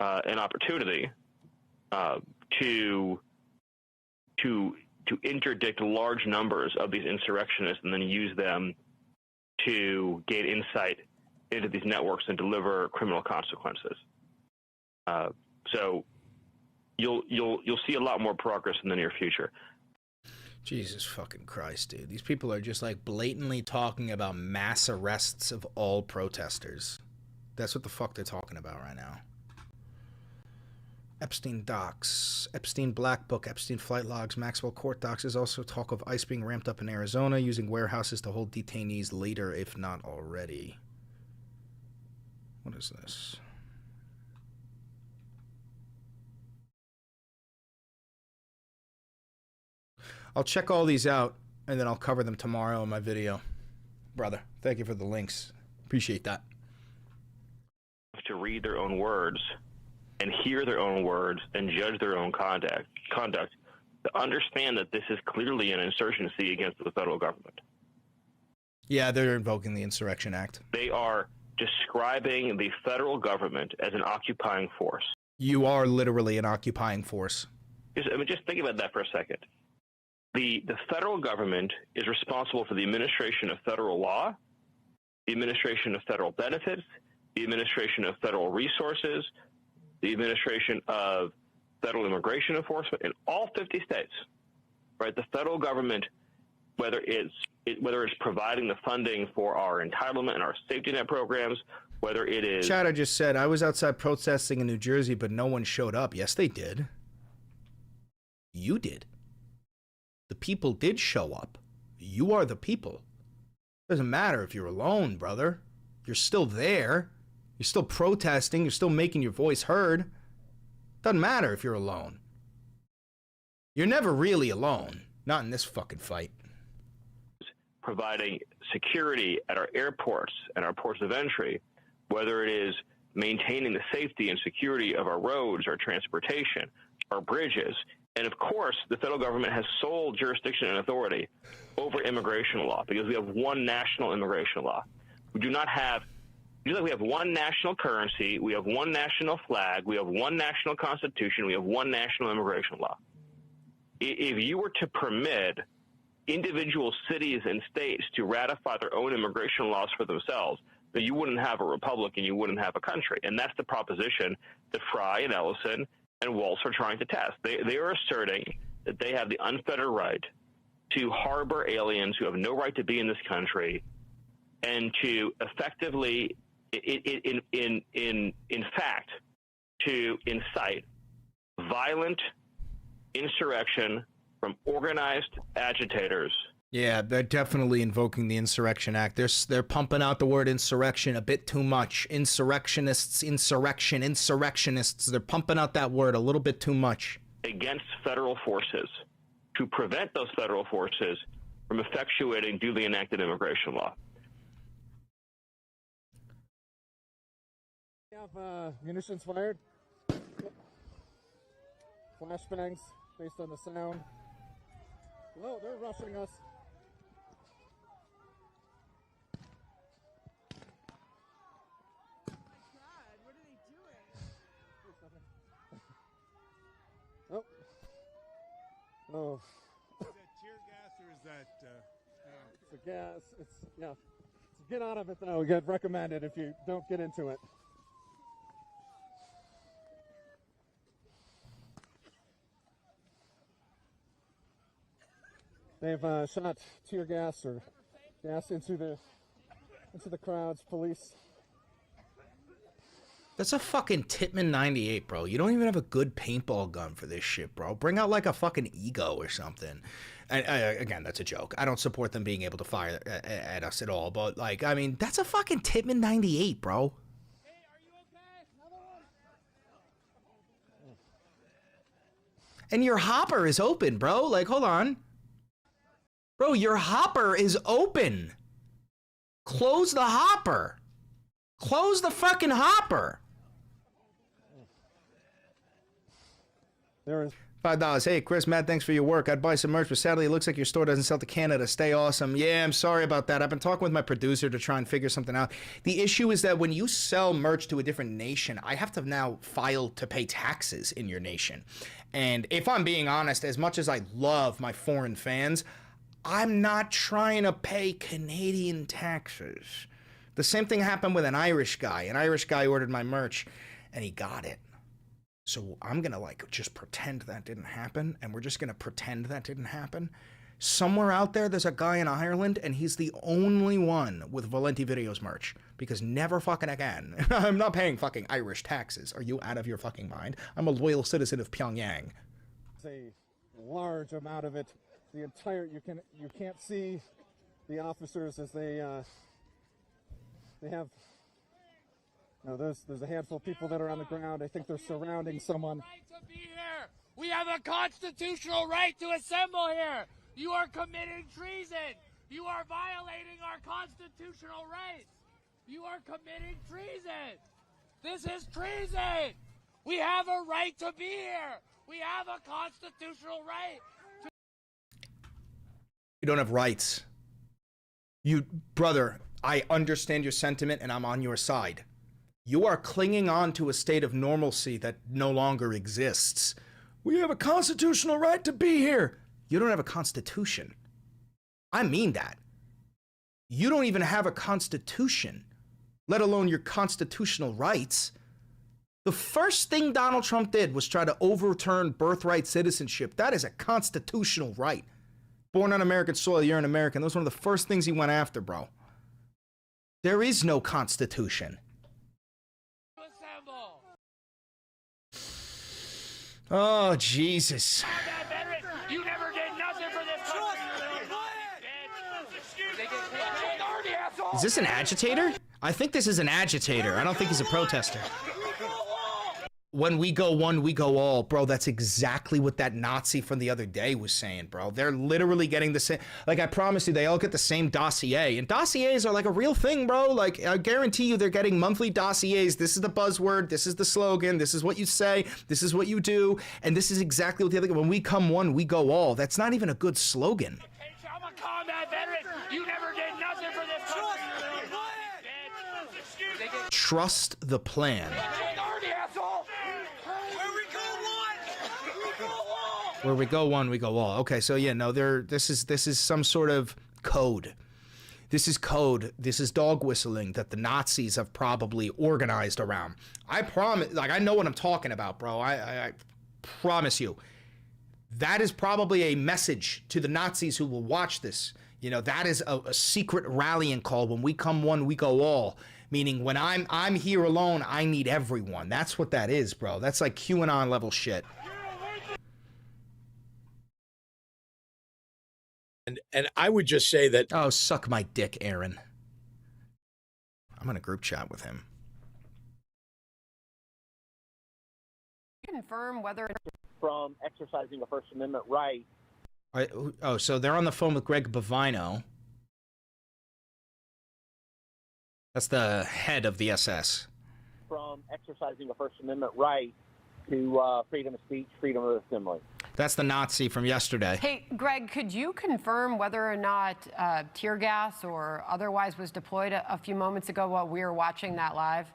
an opportunity to interdict large numbers of these insurrectionists and then use them to gain insight into these networks and deliver criminal consequences. So you'll see a lot more progress in the near future. Jesus fucking Christ, dude. These people are just like blatantly talking about mass arrests of all protesters. That's what the fuck they're talking about right now. Epstein docs, Epstein black book, Epstein flight logs, Maxwell court docs. There's also talk of ICE being ramped up in Arizona, using warehouses to hold detainees later, if not already. What is this? I'll check all these out, and then I'll cover them tomorrow in my video. Brother, thank you for the links. Appreciate that. To read their own words and hear their own words and judge their own conduct, to understand that this is clearly an insurgency against the federal government. Yeah, they're invoking the Insurrection Act. They are describing the federal government as an occupying force. You are literally an occupying force. Just think about that for a second. The federal government is responsible for the administration of federal law, the administration of federal benefits, the administration of federal resources, the administration of federal immigration enforcement in all 50 states. Right? The federal government, whether it's providing the funding for our entitlement and our safety net programs, whether it is... Chad, just said, I was outside protesting in New Jersey, but no one showed up. Yes, they did. You did. The people did show up. You are the people. Doesn't matter if you're alone, brother. You're still there. You're still protesting. You're still making your voice heard. Doesn't matter if you're alone. You're never really alone. Not in this fucking fight. Providing security at our airports and our ports of entry, whether it is maintaining the safety and security of our roads, our transportation, our bridges. And of course, the federal government has sole jurisdiction and authority over immigration law because we have one national immigration law. We do not have, just like we have one national currency, we have one national flag, we have one national constitution, we have one national immigration law. If you were to permit individual cities and states to ratify their own immigration laws for themselves, then you wouldn't have a republic and you wouldn't have a country. And that's the proposition that Fry and Ellison and Waltz are trying to test. They are asserting that they have the unfettered right to harbor aliens who have no right to be in this country and to effectively, in fact, to incite violent insurrection from organized agitators. Yeah, they're definitely invoking the Insurrection Act. They're pumping out the word insurrection a bit too much. Insurrectionists, insurrectionists. They're pumping out that word a little bit too much. Against federal forces to prevent those federal forces from effectuating duly enacted immigration law. We have munitions fired. Flashbangs based on the sound. Whoa, they're rushing us. Oh. Oh. Is that tear gas or is that... It's a gas. Yeah. So get out of it, though. Get recommended if you don't get into it. They've shot tear gas or gas into the crowds, police. That's a fucking Tippmann 98, bro. You don't even have a good paintball gun for this shit, bro. Bring out like a fucking Ego or something. And again, that's a joke. I don't support them being able to fire at us at all. But like, I mean, that's a fucking Tippmann 98, bro. Hey, are you okay? Another one. And your hopper is open, bro. Like, hold on. Bro, your hopper is open. Close the hopper. Close the fucking hopper. There is $5. Hey, Chris, Matt, thanks for your work. I'd buy some merch, but sadly, it looks like your store doesn't sell to Canada. Stay awesome. Yeah, I'm sorry about that. I've been talking with my producer to try and figure something out. The issue is that when you sell merch to a different nation, I have to now file to pay taxes in your nation. And if I'm being honest, as much as I love my foreign fans, I'm not trying to pay Canadian taxes. The same thing happened with an Irish guy. An Irish guy ordered my merch, and he got it. So I'm going to, like, just pretend that didn't happen, and we're just going to pretend that didn't happen. Somewhere out there, there's a guy in Ireland, and he's the only one with Valenti Videos merch, because never fucking again. I'm not paying fucking Irish taxes. Are you out of your fucking mind? I'm a loyal citizen of Pyongyang. It's a large amount of it. The entire, you can't see the officers as they have, there's a handful of people that are on the ground. I think they're surrounding someone. Right to be here. We have a constitutional right to assemble here. You are committing treason. You are violating our constitutional rights. You are committing treason. This is treason. We have a right to be here. We have a constitutional right. You don't have rights. Brother, I understand your sentiment and I'm on your side. You are clinging on to a state of normalcy that no longer exists. We have a constitutional right to be here. You don't have a constitution. I mean that. You don't even have a constitution, let alone your constitutional rights. The first thing Donald Trump did was try to overturn birthright citizenship. That is a constitutional right. Born on American soil, you're an American. That was one of the first things he went after, bro. There is no constitution. Oh, Jesus. You never did nothing for this country. Is this an agitator? I think this is an agitator. I don't think he's a protester. When we go one, we go all. Bro, that's exactly what that Nazi from the other day was saying, bro. They're literally getting the same. Like, I promise you, they all get the same dossier. And dossiers are like a real thing, bro. Like, I guarantee you they're getting monthly dossiers. This is the buzzword. This is the slogan. This is what you say. This is what you do. And this is exactly what the other. When we come one, we go all. That's not even a good slogan. I'm a combat veteran. You never did nothing for this country. Trust the plan. Where we go one, we go all. Okay, so yeah, no, this is some sort of code. This is code. This is dog whistling that the Nazis have probably organized around. I promise, like, I know what I'm talking about, bro. I promise you. That is probably a message to the Nazis who will watch this. You know, that is a secret rallying call. When we come one, we go all. Meaning when I'm here alone, I need everyone. That's what that is, bro. That's like QAnon level shit. And I would just say that... Oh, suck my dick, Aaron. I'm in a group chat with him. Confirm whether... From exercising a First Amendment right. Oh, so they're on the phone with Greg Bovino. That's the head of the SS. From exercising a First Amendment right to freedom of speech, freedom of assembly. That's the Nazi from yesterday. Hey, Greg, could you confirm whether or not tear gas or otherwise was deployed a few moments ago while we were watching that live?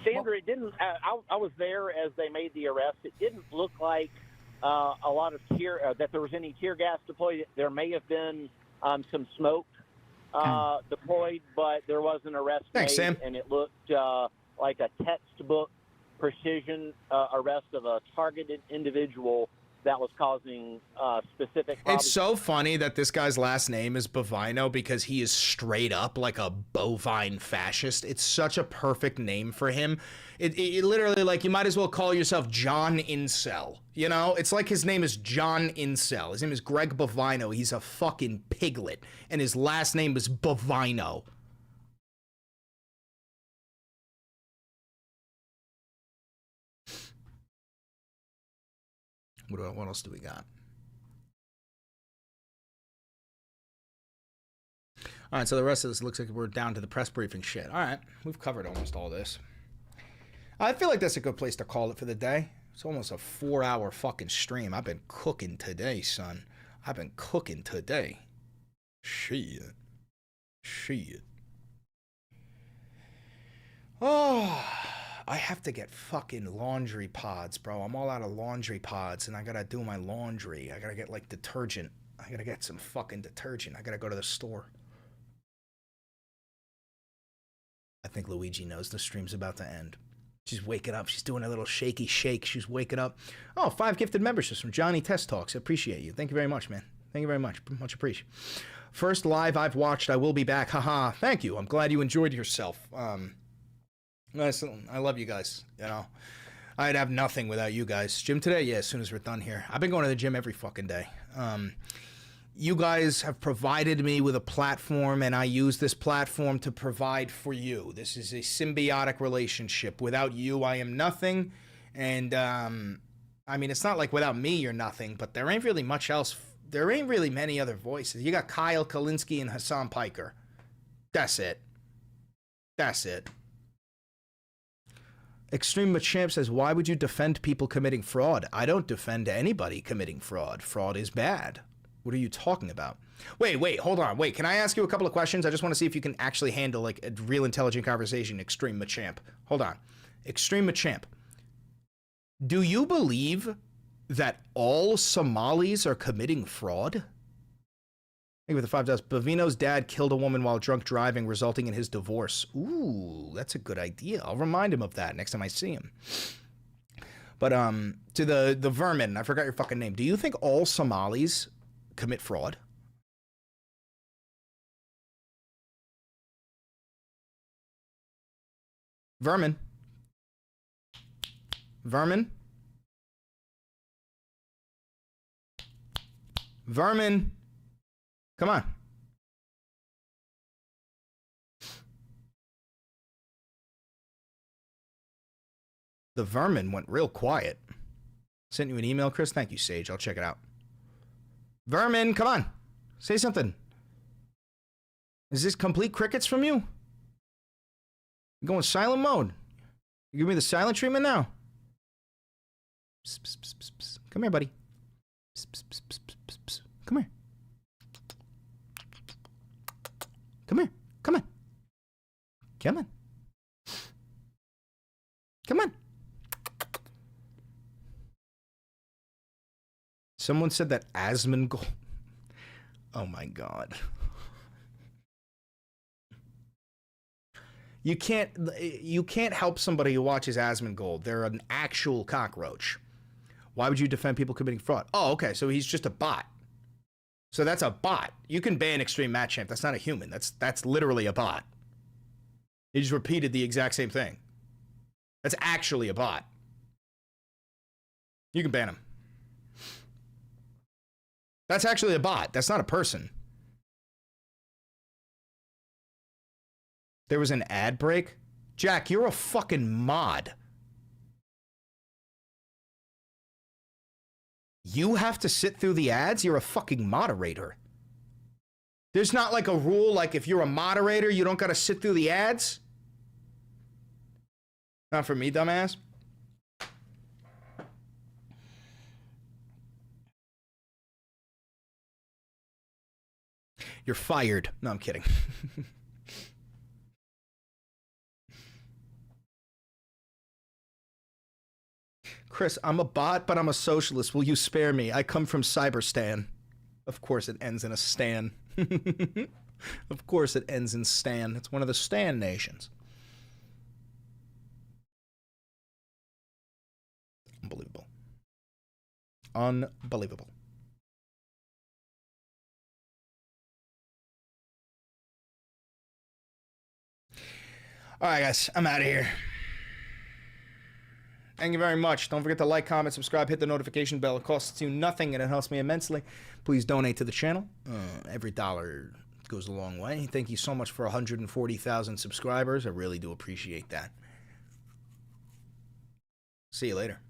Sandra, it didn't. I was there as they made the arrest. It didn't look like a lot of that there was any tear gas deployed. There may have been some smoke deployed, but there was an arrest made, Sam. And it looked like a textbook precision arrest of a targeted individual that was causing specific problems. It's so funny that this guy's last name is Bovino because he is straight up like a bovine fascist. It's such a perfect name for him. It literally, like, you might as well call yourself John Incel. You know, it's like his name is John Incel. His name is Greg Bovino. He's a fucking piglet, and his last name is Bovino. What else do we got? All right, so the rest of this looks like we're down to the press briefing shit. All right, we've covered almost all this. I feel like that's a good place to call it for the day. It's almost a 4-hour fucking stream. I've been cooking today, son. I've been cooking today. Shit. Oh, I have to get fucking laundry pods, bro. I'm all out of laundry pods, and I gotta do my laundry. I gotta get, like, detergent. I gotta get some fucking detergent. I gotta go to the store. I think Luigi knows the stream's about to end. She's waking up. She's doing a little shaky shake. She's waking up. Oh, 5 gifted memberships from Johnny Test Talks. I appreciate you. Thank you very much, man. Thank you very much. Much appreciated. First live I've watched. I will be back. Haha. Thank you. I'm glad you enjoyed yourself. Listen, I love you guys. You know, I'd have nothing without you guys. Gym today? Yeah, as soon as we're done here. I've been going to the gym every fucking day. You guys have provided me with a platform, and I use this platform to provide for you. This is a symbiotic relationship. Without you, I am nothing. And, I mean, it's not like without me, you're nothing, but there ain't really much else. There ain't really many other voices. You got Kyle Kalinske and Hassan Piker. That's it. That's it. Extreme Machamp says, why would you defend people committing fraud? I don't defend anybody committing fraud. Fraud is bad. What are you talking about? Wait, hold on. Wait, can I ask you a couple of questions? I just want to see if you can actually handle like a real intelligent conversation, Extreme Machamp. Hold on. Extreme Machamp. Do you believe that all Somalis are committing fraud? Thank you for the $5. Bavino's dad killed a woman while drunk driving, resulting in his divorce. Ooh, that's a good idea. I'll remind him of that next time I see him. But to the vermin, I forgot your fucking name. Do you think all Somalis commit fraud? Vermin. Vermin. Vermin. Come on. The vermin went real quiet. Sent you an email, Chris? Thank you, Sage. I'll check it out. Vermin, come on. Say something. Is this complete crickets from you? You're going silent mode. You give me the silent treatment now. Psst, psst, psst, psst, psst. Come here, buddy. Psst, psst, psst, psst, psst, psst. Come here. Come here. Come on. Come on. Come on. Someone said that Asmongold. Oh my God. You can't help somebody who watches Asmongold. They're an actual cockroach. Why would you defend people committing fraud? Oh, okay, so he's just a bot. So that's a bot. You can ban Extreme Machamp. That's not a human. That's literally a bot. He just repeated the exact same thing. That's actually a bot. You can ban him. That's actually a bot. That's not a person. There was an ad break? Jack, you're a fucking mod. You have to sit through the ads? You're a fucking moderator. There's not like a rule like if you're a moderator, you don't gotta sit through the ads? Not for me, dumbass. You're fired. No, I'm kidding. Chris, I'm a bot, but I'm a socialist. Will you spare me? I come from Cyberstan. Of course it ends in a stan. Of course it ends in stan. It's one of the stan nations. Unbelievable. Unbelievable. All right, guys, I'm out of here. Thank you very much. Don't forget to like, comment, subscribe, hit the notification bell. It costs you nothing and it helps me immensely. Please donate to the channel. Every dollar goes a long way. Thank you so much for 140,000 subscribers. I really do appreciate that. See you later.